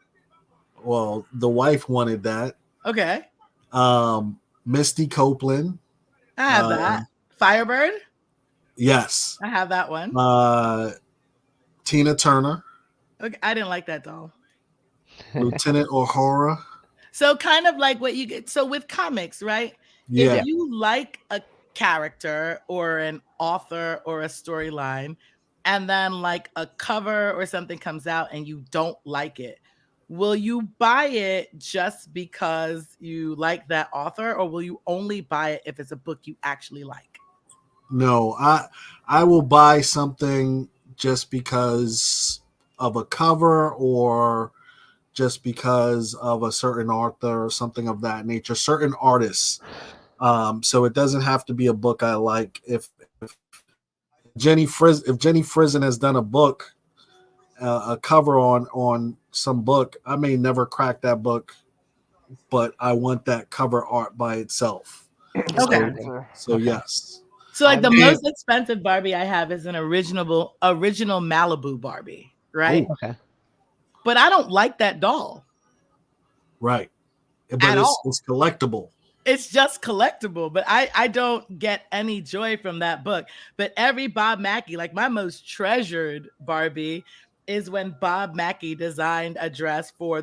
Well, the wife wanted that.
Okay.
Misty Copeland.
I have that. Firebird?
Yes.
I have that one.
Tina Turner.
Okay, I didn't like that doll.
Lieutenant Uhura.
So kind of like what you get. So with comics, right?
Yeah.
If you like a character or an author or a storyline, and then a cover or something comes out and you don't like it, will you buy it just because you like that author, or will you only buy it if it's a book you actually like?
No, I will buy something just because of a cover or just because of a certain author or something of that nature, certain artists. So it doesn't have to be a book I like. If Jenny Frison has done a book, a cover on some book, I may never crack that book, but I want that cover art by itself.
Okay.
So yes.
So the most expensive Barbie I have is an original Malibu Barbie, right?
Ooh, okay.
But I don't like that doll.
Right. But it's collectible.
It's just collectible, but I don't get any joy from that book. But every Bob Mackie, my most treasured Barbie is when Bob Mackie designed a dress for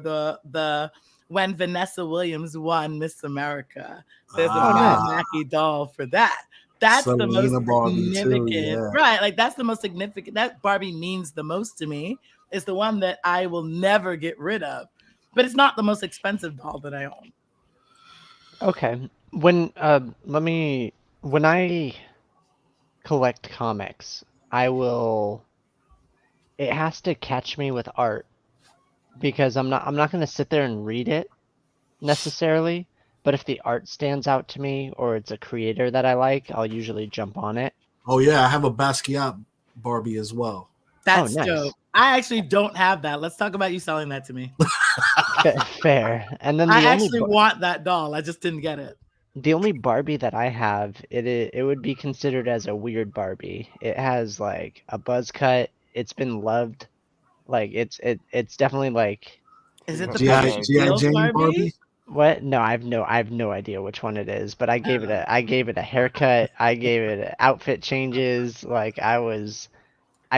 when Vanessa Williams won Miss America. There's a Bob Mackie doll for that. That's Selena the most significant, too, yeah. Right? That's the most significant. That Barbie means the most to me. It's the one that I will never get rid of, but it's not the most expensive doll that I own.
Okay. When I collect comics, it has to catch me with art, because I'm not going to sit there and read it necessarily, but if the art stands out to me or it's a creator that I like, I'll usually jump on it.
Oh yeah, I have a Basquiat Barbie as well.
That's dope. I actually don't have that. Let's talk about you selling that to me.
Fair. And then
I actually want that doll. I just didn't get it.
The only Barbie that I have, it would be considered as a weird Barbie. It has like a buzz cut. It's been loved. Like it's definitely like.
Is it the
G.I. Jane Barbie?
What? No, I have no idea which one it is. But I gave it a haircut. I gave it outfit changes. Like I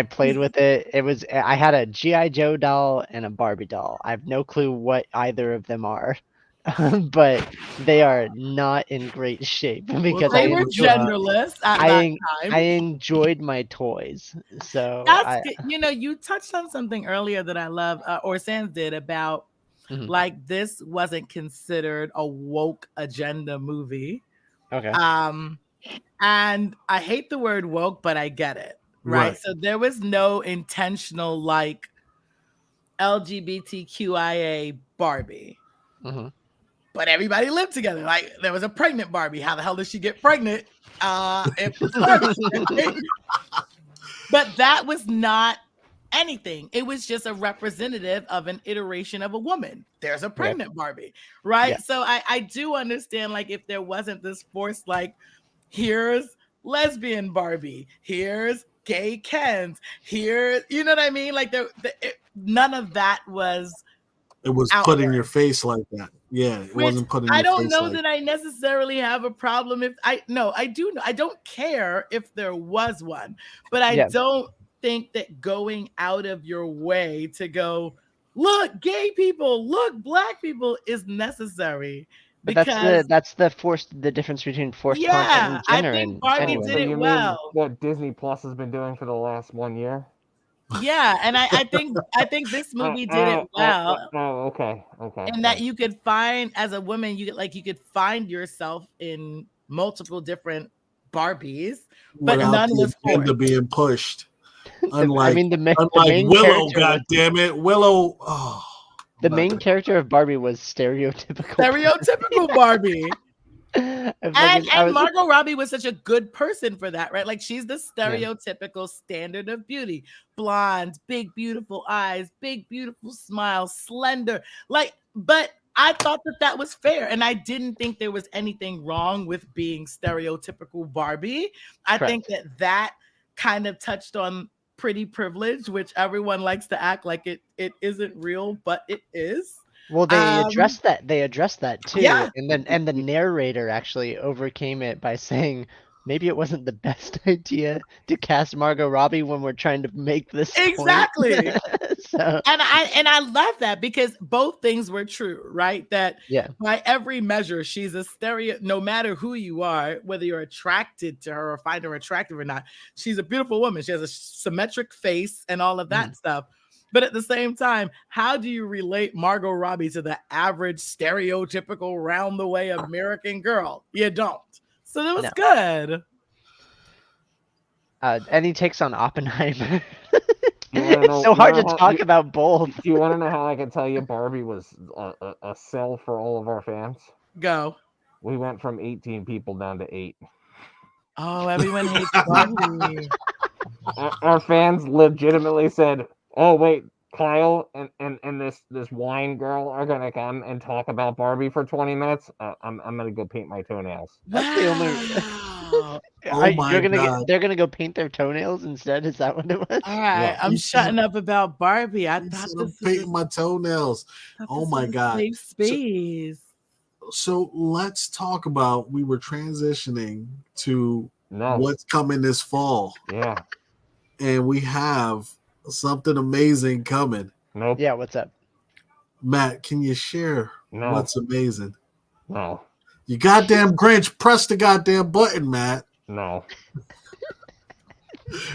played with it. I had a G.I. Joe doll and a Barbie doll. I have no clue what either of them are. But they are not in great shape because
they were genderless at that time.
I enjoyed my toys. So
you touched on something earlier that I love, or Sans did, about like this wasn't considered a woke agenda movie.
Okay.
And I hate the word woke, but I get it. Right. So there was no intentional like LGBTQIA Barbie. But everybody lived together. Like there was a pregnant Barbie. How the hell did she get pregnant? It was Barbie. But that was not anything. It was just a representative of an iteration of a woman. There's a pregnant Barbie, right? Yeah. So I do understand, like, if there wasn't this force, like, here's lesbian Barbie, here's gay Kens, here, you know what I mean? Like, none of that was.
It was put in your face like that. Yeah, it wasn't put in your face.
I don't know that I necessarily have a problem if I do know. I don't care if there was one, but I don't think that going out of your way to go, look, gay people, look, black people is necessary.
Because that's the difference between forced content and gender.
I think Barbie did it well.
What Disney Plus has been doing for the last 1 year.
Yeah, and I think this movie did it well.
Okay.
And that you could find, as a woman, you could find yourself in multiple different Barbies, but none was forced.
Being pushed. Unlike,
the
main Willow, goddammit, Willow. Oh,
the main character of Barbie was stereotypical.
Stereotypical Barbie. And Margot Robbie was such a good person for that, right? Like, she's the stereotypical standard of beauty. Blonde, big, beautiful eyes, big, beautiful smile, slender. Like, but I thought that was fair. And I didn't think there was anything wrong with being stereotypical Barbie. I think that kind of touched on pretty privilege, which everyone likes to act like it isn't real, but it is.
Well, they addressed that too. Yeah. And the narrator actually overcame it by saying maybe it wasn't the best idea to cast Margot Robbie when we're trying to make this
exactly. So. And I love that, because both things were true, right? That by every measure, she's a no matter who you are, whether you're attracted to her or find her attractive or not, she's a beautiful woman. She has a symmetric face and all of that stuff. But at the same time, how do you relate Margot Robbie to the average stereotypical round the way American girl? You don't. So that was good.
Any takes on Oppenheimer? It's so hard to talk about both.
Do you want to know how I can tell you Barbie was a sell for all of our fans?
Go.
We went from 18 people down to 8.
Oh, everyone hates Barbie.
Our fans legitimately said, oh wait, Kyle and this wine girl are gonna come and talk about Barbie for 20 minutes. I'm gonna go paint my toenails.
That's the only. They're gonna go paint their toenails instead. Is that what it was?
All right, I'm shutting up about Barbie. I thought this
painting my toenails. Oh my god!
Safe space.
So let's talk about. We were transitioning to what's coming this fall.
Yeah,
and we have something amazing coming.
Nope.
Yeah, what's up?
Matt, can you share what's amazing?
No.
You goddamn Grinch, press the goddamn button, Matt.
No.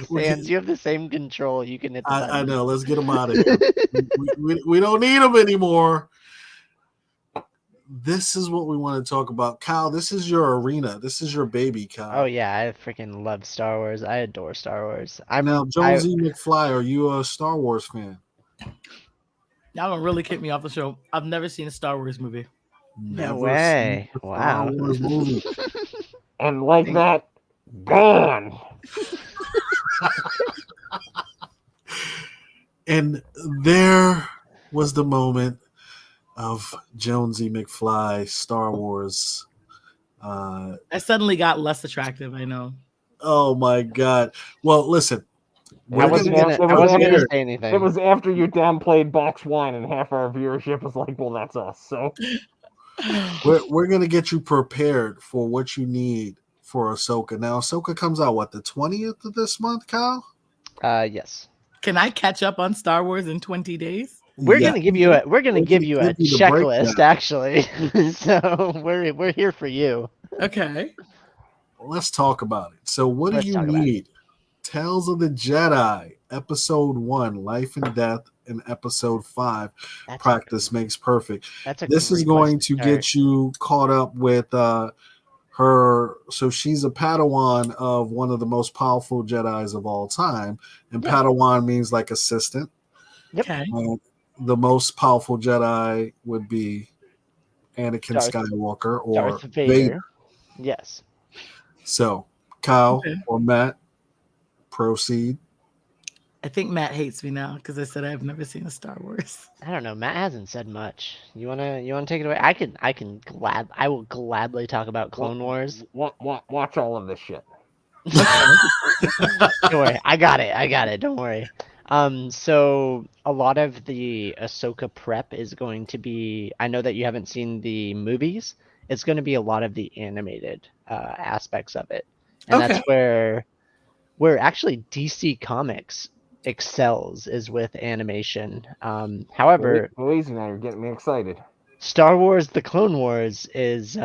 Sans, you have the same control. You can hit the button.
I know. Let's get him out of here. we don't need him anymore. This is what we want to talk about. Kyle, this is your arena. This is your baby, Kyle.
Oh, yeah. I freaking love Star Wars. I adore Star Wars.
Now, Jonesy McFly, are you a Star Wars fan?
Y'all gonna really kick me off the show. I've never seen a Star Wars movie.
No way. Wow.
And like that, Gone.
And there was the moment of Jonesy McFly, Star Wars.
I suddenly got less attractive. I know.
Oh my God! Well, listen,
I wasn't gonna say anything.
It was after you downplayed Box Wine, and half our viewership was like, "Well, that's us." So
we're gonna get you prepared for what you need for Ahsoka. Now, Ahsoka comes out what, the 20th of this month, Kyle?
Yes.
Can I catch up on Star Wars in 20 days?
We're gonna give you a checklist, actually. So we're here for you.
Okay.
Let's talk about it. So, what do you need? Tales of the Jedi, Episode 1, Life and Death, and Episode 5, Practice Makes Perfect. This is going to get you caught up with her. So she's a Padawan of one of the most powerful Jedis of all time, and Padawan means like assistant.
Yep.
Okay.
The most powerful Jedi would be Anakin Skywalker or
Darth Vader. Yes.
So, Kyle or Matt, proceed.
I
think Matt hates me now because I said I've never seen a Star Wars.
I don't know. Matt hasn't said much. You wanna take it away? I will gladly talk about Clone Wars.
Watch all of this shit.
Don't worry. I got it. Don't worry. So a lot of the Ahsoka prep is going to be, I know that you haven't seen the movies. It's going to be a lot of the animated aspects of it. And that's where actually DC Comics excels, is with animation. However,
Louise and I are getting me excited.
Star Wars: The Clone Wars is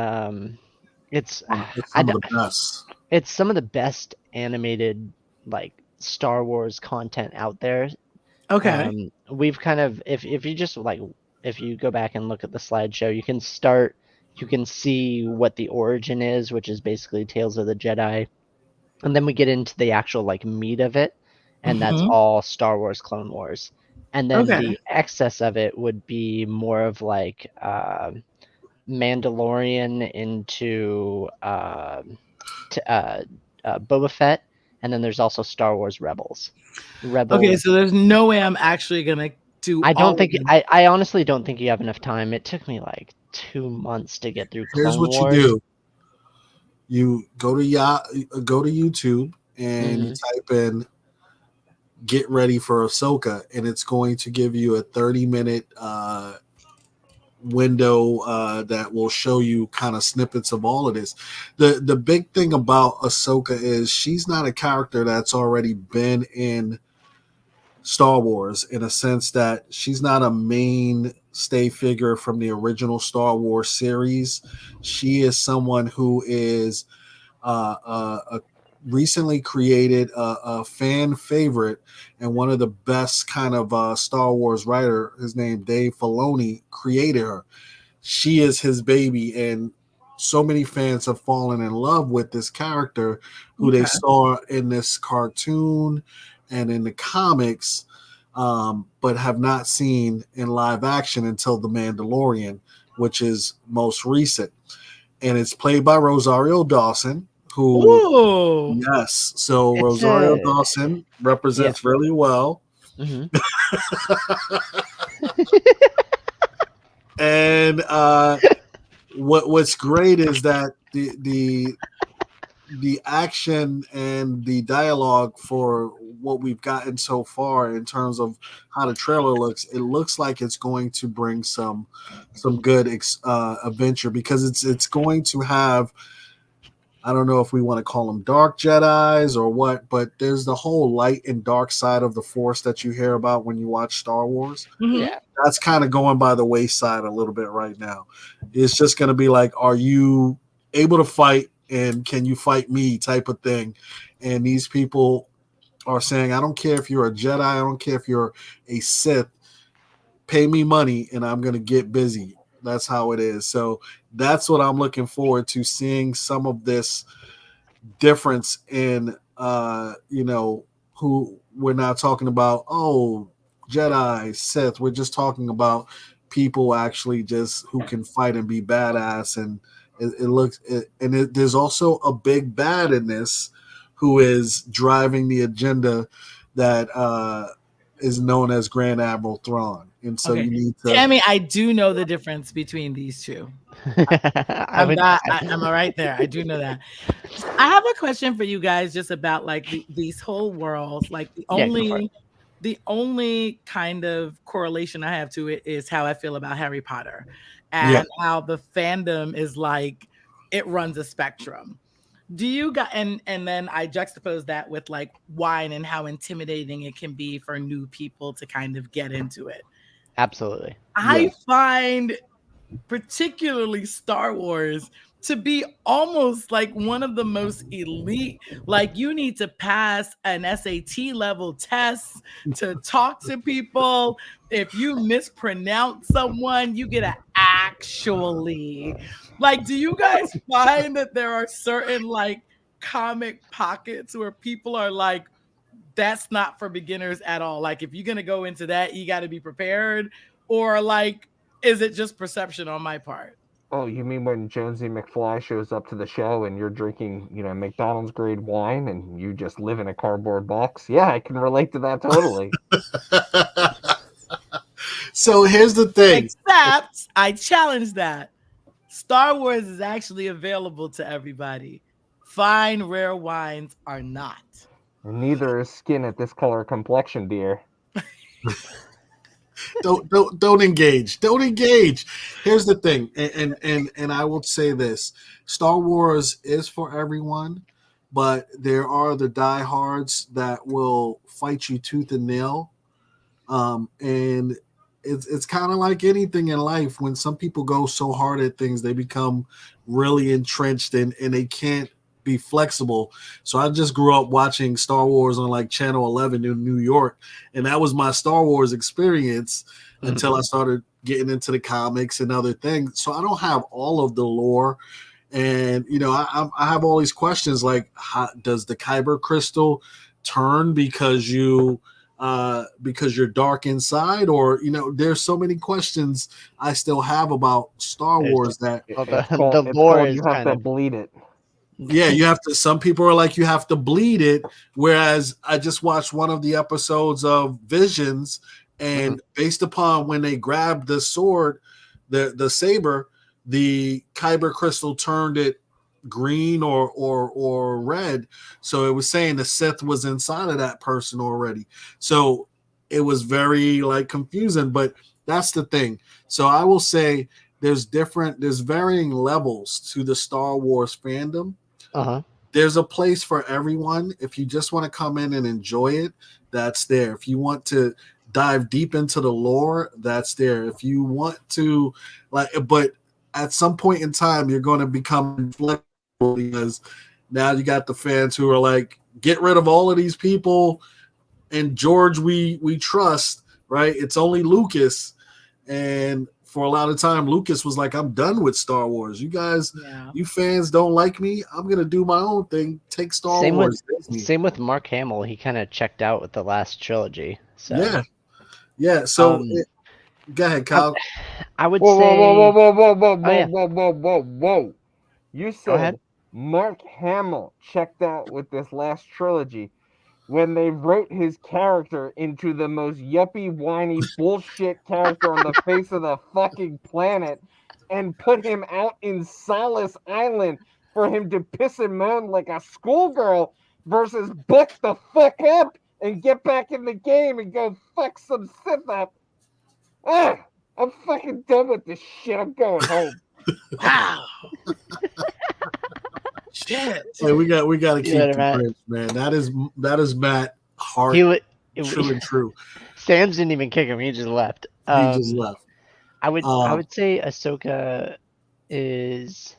it's some of the best animated like Star Wars content out there.
Okay.
We've kind of, if you just like, if you go back and look at the slideshow, you can see what the origin is, which is basically Tales of the Jedi. And then we get into the actual like meat of it, and that's all Star Wars Clone Wars. And then the excess of it would be more of like Mandalorian into Boba Fett, and then there's also Star Wars Rebels.
Okay, so there's no way I'm actually gonna do.
I honestly don't think you have enough time. It took me like 2 months to get through Clone Wars.
You do. You go to YouTube and you type in "get ready for Ahsoka," and it's going to give you a 30-minute window that will show you kind of snippets of all of this. The big thing about Ahsoka is she's not a character that's already been in Star Wars, in a sense that she's not a mainstay figure from the original Star Wars series. She is someone who is recently created a fan favorite, and one of the best kind of Star Wars writer, his name Dave Filoni, created her. She is his baby, and so many fans have fallen in love with this character who they saw in this cartoon and in the comics, but have not seen in live action until The Mandalorian, which is most recent. And it's played by Rosario Dawson, who, yes, so Rosario Dawson represents really well. And what's great is that the action and the dialogue for what we've gotten so far in terms of how the trailer looks, it looks like it's going to bring some good adventure, because it's going to have, I don't know if we want to call them dark Jedis or what, but there's the whole light and dark side of the Force that you hear about when you watch Star Wars.
Yeah,
that's kind of going by the wayside a little bit right now. It's just going to be like, are you able to fight, and can you fight me type of thing. And these people are saying, I don't care if you're a Jedi, I don't care if you're a Sith, pay me money and I'm going to get busy. That's how it is. So that's what I'm looking forward to, seeing some of this difference in, who we're not talking about, Jedi, Sith. We're just talking about people actually just who can fight and be badass and There's also a big bad in this who is driving the agenda that is known as Grand Admiral Thrawn. And so you need to.
Tammy, I do know the difference between these two. I'm right there. I do know that. I have a question for you guys just about like these whole worlds. Like the only kind of correlation I have to it is how I feel about Harry Potter and how the fandom is like it runs a spectrum. Do you guys and then I juxtapose that with like wine and how intimidating it can be for new people to kind of get into it.
Absolutely.
I find particularly Star Wars to be almost like one of the most elite. Like you need to pass an SAT level test to talk to people. If you mispronounce someone, you get an actually. Like, do you guys find that there are certain like comic pockets where people are like, that's not for beginners at all? Like, if you're going to go into that, you got to be prepared. Or like, is it just perception on my part?
Oh, you mean when Jonesy McFly shows up to the show and you're drinking, McDonald's grade wine and you just live in a cardboard box? Yeah, I can relate to that totally.
So here's the thing.
Except I challenge that. Star Wars is actually available to everybody. Fine, rare wines are not.
Neither is skin at this color complexion, dear.
Don't engage. Don't engage. Here's the thing, and I will say this: Star Wars is for everyone, but there are the diehards that will fight you tooth and nail. And it's kind of like anything in life. When some people go so hard at things, they become really entrenched and they can't be flexible. So I just grew up watching Star Wars on like Channel 11 in New York, and that was my Star Wars experience until I started getting into the comics and other things. So I don't have all of the lore, and I have all these questions like, how does the Kyber crystal turn because you're dark inside, or there's so many questions I still have about Star Wars that
the lore is
you have to bleed it.
Yeah, you have to. Some people are like, you have to bleed it. Whereas I just watched one of the episodes of Visions, and based upon when they grabbed the sword, the saber, the Kyber crystal turned it green or red. So it was saying the Sith was inside of that person already. So it was very like confusing. But that's the thing. So I will say there's varying levels to the Star Wars fandom. There's a place for everyone. If you just want to come in and enjoy it, that's there. If you want to dive deep into the lore, that's there. If you want to but at some point in time, you're going to become inflexible because now you got the fans who are like, get rid of all of these people and George we trust, right? It's only Lucas. And for a lot of time, Lucas was like, I'm done with Star Wars. You guys, you fans don't like me. I'm going to do my own thing. Take Star Wars.
Same with Mark Hamill. He kind of checked out with the last trilogy. So.
Yeah. So go ahead, Kyle.
I would
say...
Whoa.
You said Mark Hamill checked out with this last trilogy when they wrote his character into the most yuppie, whiny bullshit character on the face of the fucking planet and put him out in Solace Island for him to piss and moan like a schoolgirl versus buck the fuck up and get back in the game and go fuck some Sith up. I'm fucking done with this shit. I'm going home.
Wow. Shit.
Hey, we got to keep the bridge, man. That is Matt Hart. True and true.
Sam's didn't even kick him. He just left.
He just left.
I would say Ahsoka is.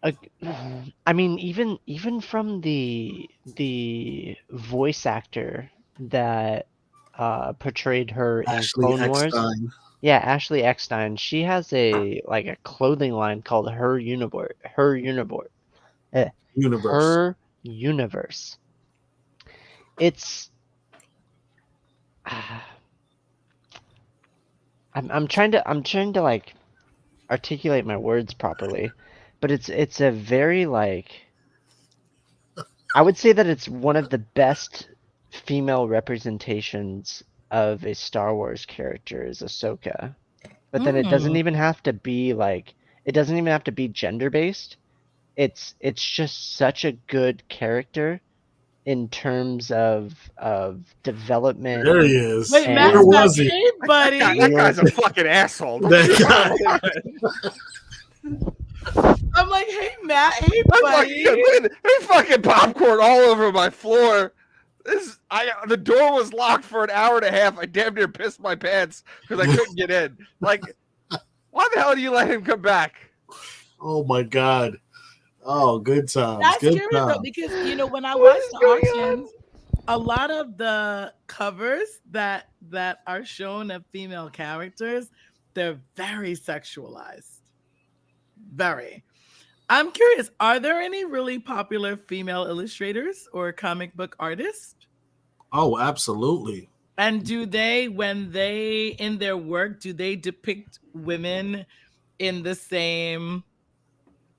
I mean, even from the voice actor that portrayed her in Clone Wars. Yeah, Ashley Eckstein. She has a clothing line called Her Universe. Her Universe. It's. I'm trying to articulate my words properly, but it's a very like I would say that it's one of the best female representations of a Star Wars character is Ahsoka. But then it doesn't even have to be like it doesn't even have to be gender based. It's just such a good character in terms of development.
There he is.
Wait,
And-
Matt's
Where
not
was he?
hey, buddy.
That guy's a fucking asshole.
I'm like, hey, Matt, hey,
Look
buddy.
at there's fucking popcorn all over my floor. The door was locked for an hour and a half. I damn near pissed my pants because I couldn't get in. Like, why the hell do you let him come back?
Oh my God. Oh, good times.
That's
good
curious though,
times.
because when I watch the auctions, a lot of the covers that are shown of female characters, they're very sexualized. Very. I'm curious, are there any really popular female illustrators or comic book artists?
Oh, absolutely.
And do they, when they in their work, do they depict women in the same?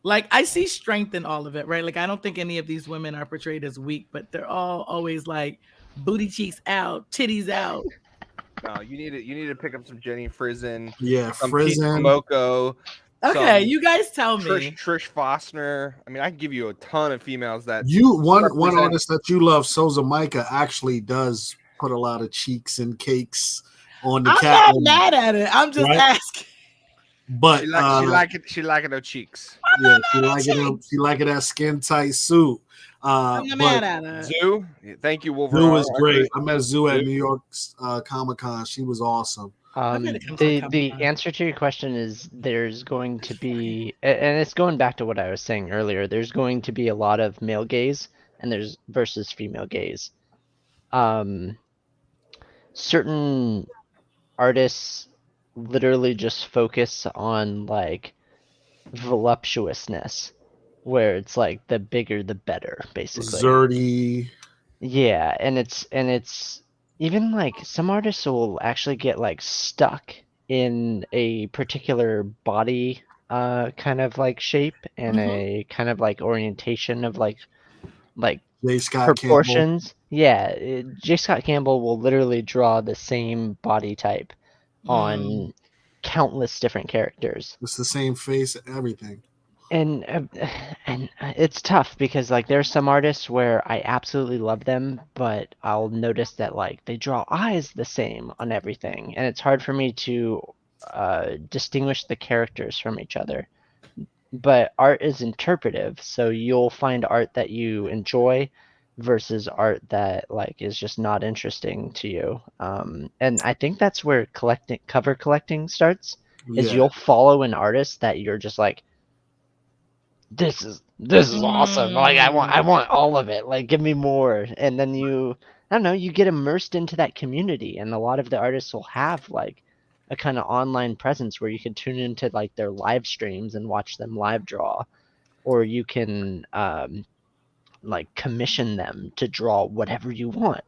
Like, I see strength in all of it, right? Like, I don't think any of these women are portrayed as weak, but they're all always like booty cheeks out, titties out.
No, you need to pick up some Jenny Frizen,
Yeah,
some Pete
Frizen.
Momoko.
Okay, you guys tell me.
Trish Fossner. I mean, I can give you a ton of females that
One
represent-
artist that you love, Soza Micah, actually does put a lot of cheeks and cakes on the
I'm
cat.
not mad at it. I'm just
Right?
asking.
But
she liking her cheeks.
yeah, she like it that skin tight suit.
I'm not mad at it.
Zoo, thank you, Wolverine.
Zoo is great. I met Zoo at New York Comic Con. She was awesome.
The answer to your question is there's going to be, and it's going back to what I was saying earlier. There's going to be a lot of male gaze, and there's versus female gaze. Certain artists literally just focus on like voluptuousness, where it's like the bigger the better, basically.
Zerdy.
Yeah, and it's even like some artists will actually get like stuck in a particular body kind of like shape and a kind of like orientation of like
J. Scott
proportions.
Campbell.
Yeah, J. Scott Campbell will literally draw the same body type on countless different characters.
It's the same face, everything.
And it's tough because like there's some artists where I absolutely love them, but I'll notice that like they draw eyes the same on everything, and it's hard for me to distinguish the characters from each other. But art is interpretive, so you'll find art that you enjoy versus art that like is just not interesting to you. And I think that's where cover collecting starts. Is you'll follow an artist that you're just like, this is awesome. Like I want all of it. Like give me more. And then I don't know, you get immersed into that community, and a lot of the artists will have like a kind of online presence where you can tune into like their live streams and watch them live draw, or you can like commission them to draw whatever you want,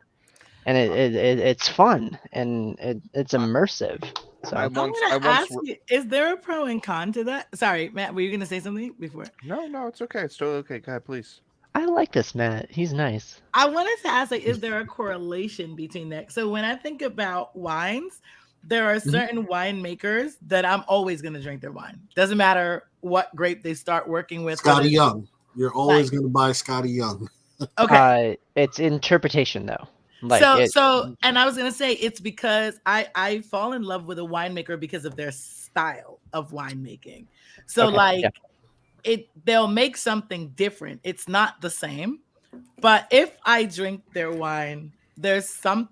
and it's fun and it's immersive. So
I'm gonna ask you, is there a pro and con to that? Sorry, Matt, were you gonna say something before?
No, it's okay. It's totally okay. Go ahead, please.
I like this, Matt. He's nice.
I wanted to ask, like, is there a correlation between that? So when I think about wines, there are certain winemakers that I'm always gonna drink their wine. Doesn't matter what grape they start working with.
Scotty Young. You're always gonna buy Scotty Young.
Okay.
It's interpretation though. Like
so and I was gonna say it's because I fall in love with a winemaker because of their style of winemaking. So they'll make something different. It's not the same, but if I drink their wine, there's some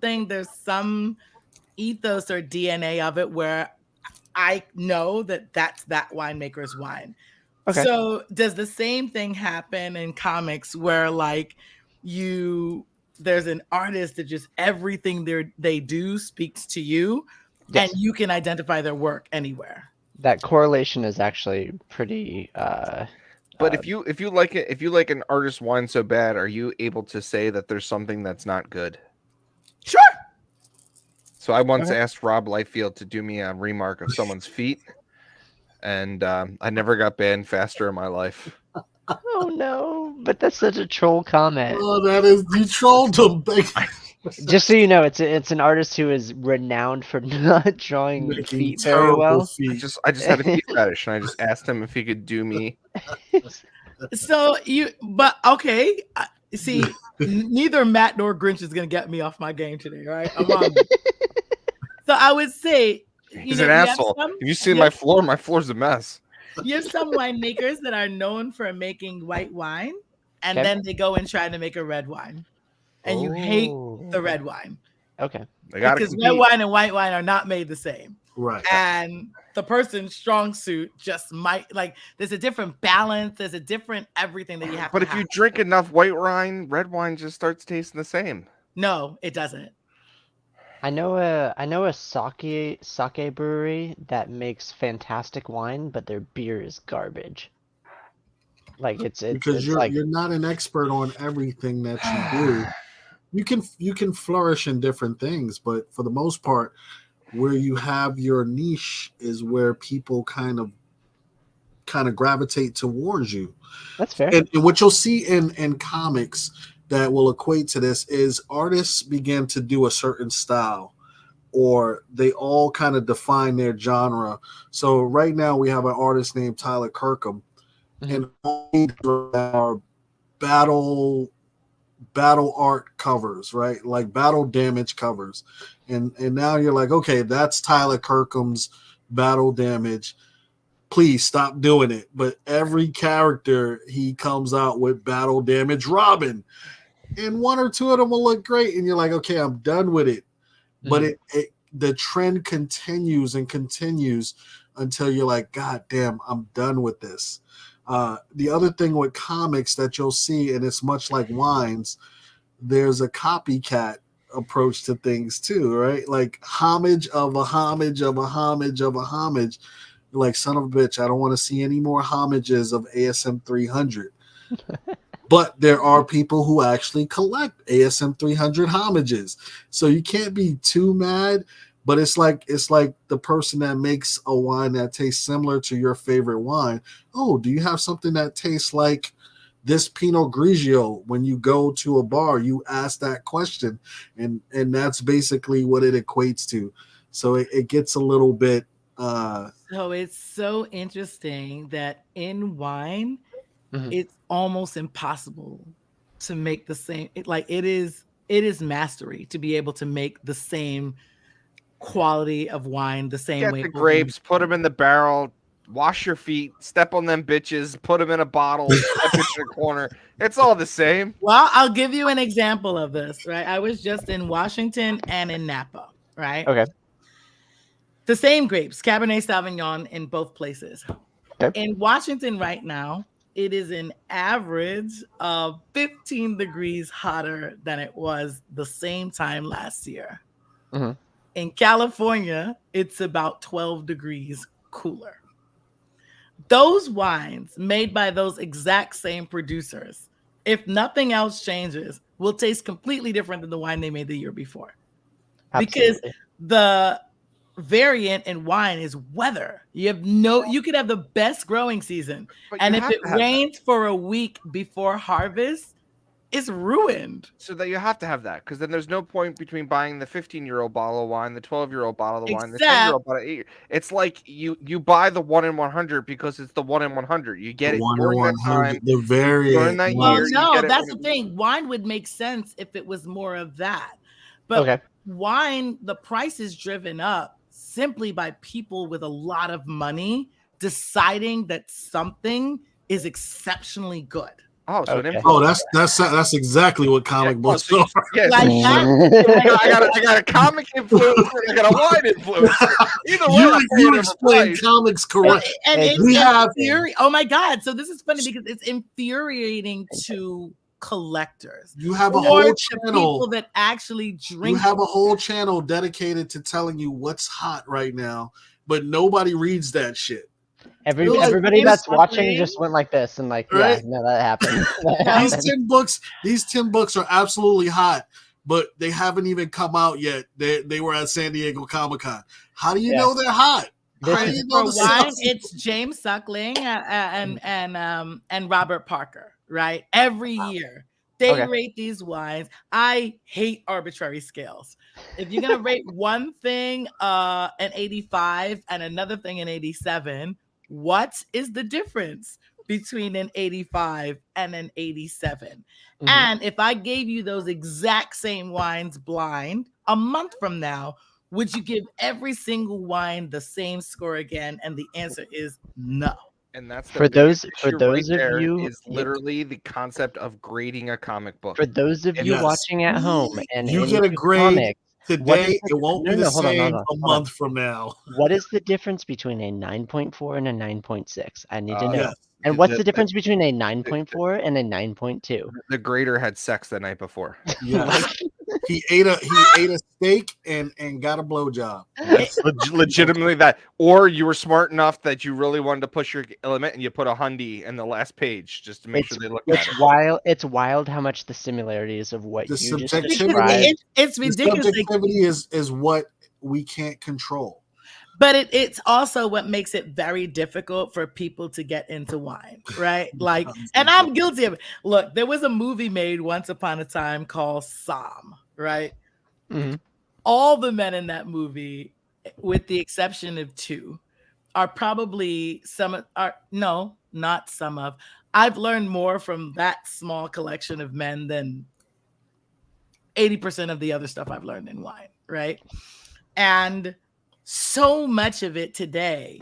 ethos or DNA of it where I know that that's that winemaker's wine. Okay. So does the same thing happen in comics where like there's an artist that just everything they do speaks to you, and you can identify their work anywhere?
That correlation is actually pretty.
But if you like an artist's wine so bad, are you able to say that there's something that's not good?
Sure.
So I once asked Rob Liefeld to do me a remark of someone's feet, and I never got banned faster in my life.
Oh no! But that's such a troll comment.
Oh, that is, you trolled him.
Just so you know, it's an artist who is renowned for not drawing
Making
feet very well.
feet.
I just had a feet fetish, and I just asked him if he could do me.
So okay. See, neither Matt nor Grinch is gonna get me off my game today, right? So I would say
he's an asshole. Have you seen my floor? My floor's a mess.
You have some winemakers that are known for making white wine, and then they go and try to make a red wine, and you hate the red wine.
Okay.
Because red wine and white wine are not made the same.
Right.
And the person's strong suit just might, like, there's a different balance, there's a different everything that you have.
But if you drink enough white wine, red wine just starts tasting the same.
No, it doesn't.
I know a sake brewery that makes fantastic wine, but their beer is garbage. Like it's
because you're not an expert on everything that you do. You can flourish in different things, but for the most part, where you have your niche is where people kind of gravitate towards you.
That's fair.
And what you'll see in comics that will equate to this is artists begin to do a certain style, or they all kind of define their genre. So right now we have an artist named Tyler Kirkham, and our battle art covers, right? Like battle damage covers. And now you're like, okay, that's Tyler Kirkham's battle damage. Please stop doing it. But every character he comes out with battle damage Robin, and one or two of them will look great, and you're like, okay, I'm done with it. But the trend continues and continues until you're like, God damn, I'm done with this. The other thing with comics that you'll see, and it's much like wines, there's a copycat approach to things too, right? Like homage of a homage of a homage of a homage. Like, son of a bitch, I don't want to see any more homages of ASM 300. But there are people who actually collect ASM 300 homages. So you can't be too mad, but it's like the person that makes a wine that tastes similar to your favorite wine. Oh, do you have something that tastes like this Pinot Grigio? When you go to a bar, you ask that question, and that's basically what it equates to. So it gets a little bit
so it's so interesting that in wine, it's almost impossible to make the same. It is mastery to be able to make the same quality of wine the same way.
Get the grapes, put them in the barrel, wash your feet, step on them bitches, put them in a bottle, step in a corner. It's all the same.
Well, I'll give you an example of this, right? I was just in Washington and in Napa, right?
Okay.
The same grapes, Cabernet Sauvignon in both places.
Okay.
In Washington right now, it is an average of 15 degrees hotter than it was the same time last year.
Mm-hmm.
In California, it's about 12 degrees cooler. Those wines made by those exact same producers, if nothing else changes, will taste completely different than the wine they made the year before.
Absolutely.
Because the variant in wine is weather. You could have the best growing season, and if it rains for a week before harvest, it's ruined.
So that you have to have that, because then there's no point between buying the 15-year-old bottle of wine, the 12-year-old bottle of wine, the 10-year-old bottle of 8. It's like you buy the 1 in 100 because it's the 1 in 100. You get it during that time,
the variant.
during that
Well,
year.
no, that's the thing. Wine would make sense if it was more of that, but wine, the price is driven up simply by people with a lot of money deciding that something is exceptionally good.
Oh, so
that's exactly what comic books are.
Yes. I got a comic influence and I got a wine influence. Either way,
you explain comics correct.
And it's oh my God. So this is funny because it's infuriating to collectors.
You have a whole channel.
People that actually drink.
You have a whole channel dedicated to telling you what's hot right now, but nobody reads that shit.
Everybody that's watching just went like this and like, right? Yeah, no, that happened.
These 10 books are absolutely hot, but they haven't even come out yet. They were at San Diego Comic-Con. How do you know they're hot?
For wine, it's James Suckling and Robert Parker, right? Every year they rate these wines. I hate arbitrary scales. If you're gonna rate one thing an 85 and another thing an 87, what is the difference between an 85 and an 87? Mm-hmm. And if I gave you those exact same wines blind a month from now, would you give every single wine the same score again? And the answer is no.
And that's
for those of
you is literally the concept of grading a comic book.
For those of you watching at home, and
you get a grade today, it won't be the same a month from now.
What is the difference between a 9.4 and a 9.6? I need to know. Yes. And what's the difference between a 9.4 and a 9.2?
The grader had sex the night before.
Yeah. He ate a steak and got a blowjob.
That's legitimately that. Or you were smart enough that you really wanted to push your limit and you put a hundy in the last page just to make sure they look at it.
It's wild how much the similarities of what
the
you just
described.
It's ridiculous.
The subjectivity is what we can't control.
But it's also what makes it very difficult for people to get into wine, right? Like, and I'm guilty of it. Look, there was a movie made once upon a time called Somm, right? Mm-hmm. All the men in that movie, with the exception of two, are probably not some of. I've learned more from that small collection of men than 80% of the other stuff I've learned in wine, right? And so much of it today,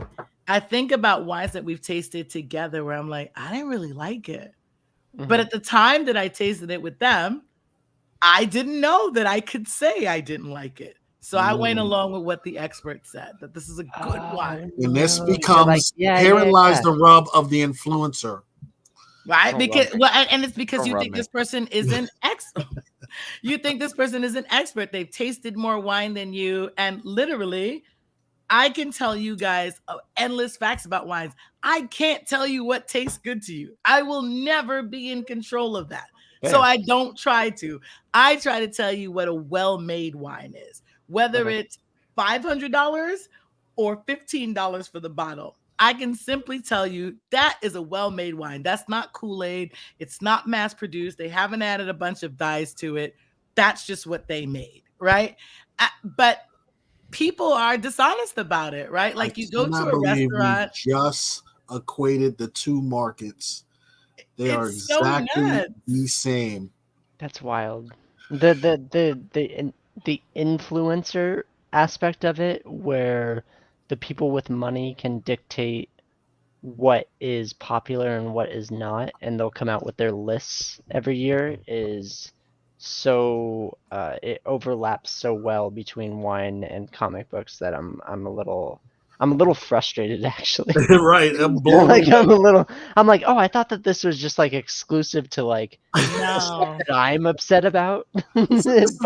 I think about wines that we've tasted together where I'm like, I didn't really like it. Mm-hmm. But at the time that I tasted it with them, I didn't know that I could say I didn't like it. So I went along with what the expert said, that this is a good wine.
And this becomes, herein lies the rub of the influencer.
Right? And it's because you think this person is an expert. You think this person is an expert. They've tasted more wine than you. And literally, I can tell you guys endless facts about wines. I can't tell you what tastes good to you. I will never be in control of that. Yeah. So I don't try to. I try to tell you what a well-made wine is, whether it's $500 or $15 for the bottle. I can simply tell you that is a well-made wine. That's not Kool-Aid. It's not mass-produced. They haven't added a bunch of dyes to it. That's just what they made, right? But people are dishonest about it, right? Like you go to a restaurant.
Just equated the two markets. They are exactly the same.
That's wild. The influencer aspect of it, where the people with money can dictate what is popular and what is not, and they'll come out with their lists every year, is so it overlaps so well between wine and comic books that I'm a little frustrated, actually.
Right.
I'm like, oh, I thought that this was just like exclusive to like stuff that I'm upset about.
This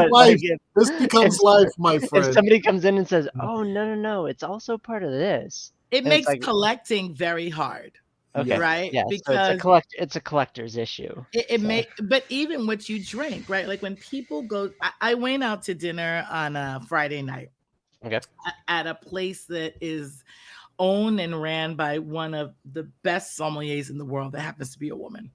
becomes life, my friend.
If somebody comes in and says, oh, no, it's also part of this.
It makes collecting very hard.
Okay.
Right.
Yeah.
Because
so it's a collector's issue.
But even what you drink, right? Like when people go, I went out to dinner on a Friday night.
Okay.
At a place that is owned and ran by one of the best sommeliers in the world that happens to be a woman.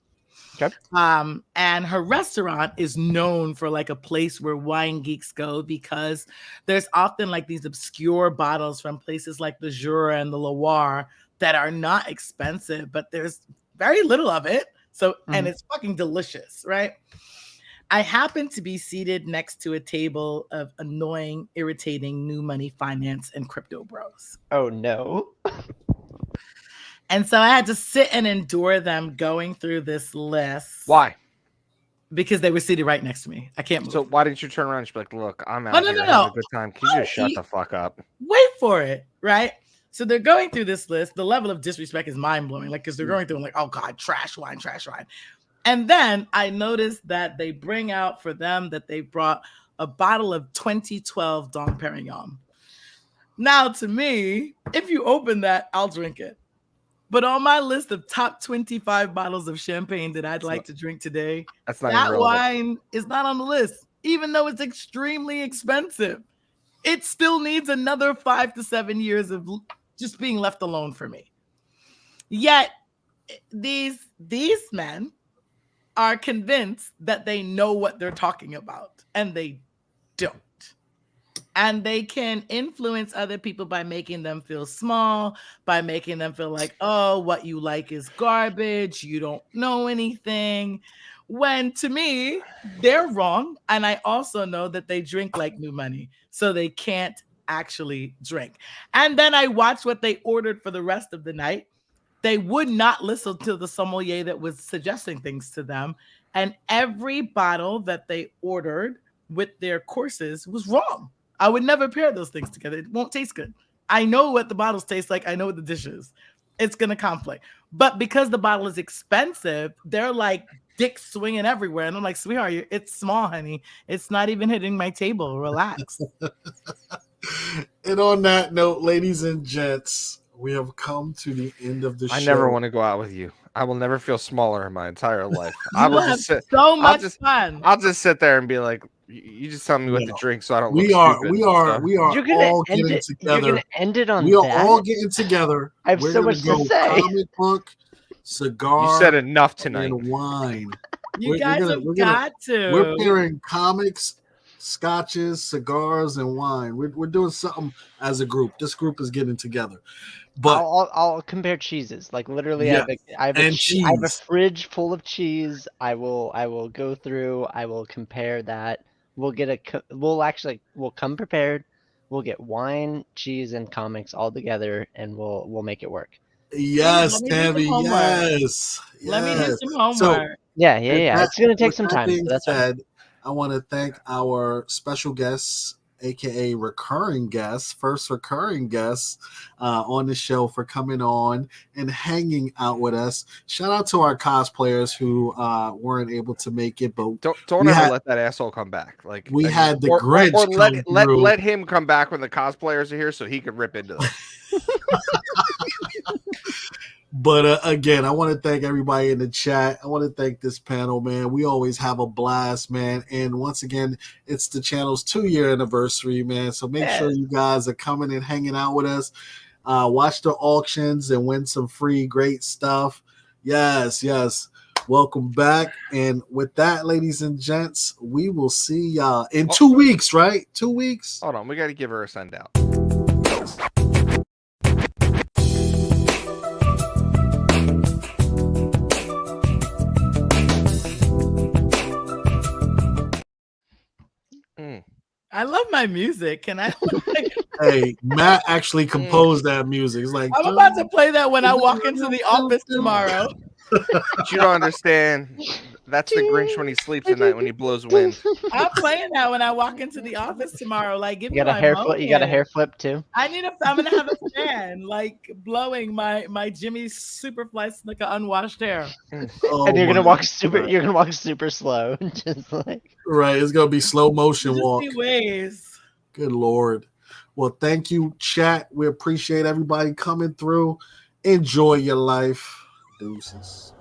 Okay.
And her restaurant is known for like a place where wine geeks go, because there's often like these obscure bottles from places like the Jura and the Loire that are not expensive, but there's very little of it. So, and it's fucking delicious, right? I happen to be seated next to a table of annoying, irritating new money finance and crypto bros.
Oh no.
And so I had to sit and endure them going through this list.
Why?
Because they were seated right next to me. I can't move.
So why didn't you turn around and just be like, look, I'm out here having a good time. Can you just shut the fuck up?
Wait for it, right? So they're going through this list. The level of disrespect is mind-blowing. Like, because they're going through and like, oh God, trash wine. And then I noticed that they bring out for them that they brought a bottle of 2012 Dom Perignon. Now, to me, if you open that, I'll drink it. But on my list of top 25 bottles of champagne that I'd like to drink today, that wine is not on the list, even though it's extremely expensive. It still needs another 5 to 7 years of just being left alone for me. Yet these men are convinced that they know what they're talking about, and they don't. And they can influence other people by making them feel small, by making them feel like, oh, what you like is garbage. You don't know anything. When to me, they're wrong. And I also know that they drink like new money, so they can't actually drink. And then I watched what they ordered for the rest of the night. They would not listen to the sommelier that was suggesting things to them. And every bottle that they ordered with their courses was wrong. I would never pair those things together. It won't taste good. I know what the bottles taste like. I know what the dish is. It's going to conflict. But because the bottle is expensive, they're like dick swinging everywhere. And I'm like, sweetheart, it's small, honey. It's not even hitting my table. Relax.
And on that note, ladies and gents, we have come to the end of the show.
I never want to go out with you. I will never feel smaller in my entire life. I will
have
just sit,
so much fun.
I'll just sit there and be like, you just tell me what to drink so I don't.
We are all getting together.
You're gonna end it on
we are all getting together.
I have so much to say.
Comic book, cigar.
You said enough tonight.
And wine.
You guys have got to.
We're pairing comics, scotches, cigars, and wine. We're doing something as a group. This group is getting together. But
I'll compare cheeses. Like literally, I have a fridge full of cheese. I will go through. I will compare that. We'll come prepared. We'll get wine, cheese, and comics all together, and we'll make it work.
Yes, Tammy. Yes.
Let me do some homework. So,
yeah. It's gonna take some time.
So that's said, I want to thank our special guests, aka first recurring guests on the show, for coming on and hanging out with us. Shout out to our cosplayers who weren't able to make it, but
don't ever let that asshole come back. Like
we had the Grinch,
or let him come back when the cosplayers are here so he could rip into them.
But again, I want to thank everybody in the chat. I want to thank this panel, man. We always have a blast, man. And once again, it's the channel's 2-year anniversary, man. So make sure you guys are coming and hanging out with us. Watch the auctions and win some free great stuff. Yes. Welcome back. And with that, ladies and gents, we will see y'all in 2 weeks, right? 2 weeks.
Hold on. We got to give her a send out.
I love my music. Can I?
Hey, Matt actually composed that music. It's like
I'm about to play that when I walk into the office tomorrow.
But you don't understand. That's the Grinch when he sleeps at night when he blows wind.
I'm playing that when I walk into the office tomorrow. Like, give me my
You got a hair flip too.
I'm gonna have a fan like blowing my Jimmy Superfly Snicker unwashed hair.
Oh,
and you're gonna walk super slow, just like
right. It's gonna be slow motion walk.
Ways.
Good Lord. Well, thank you, chat. We appreciate everybody coming through. Enjoy your life. Deuces.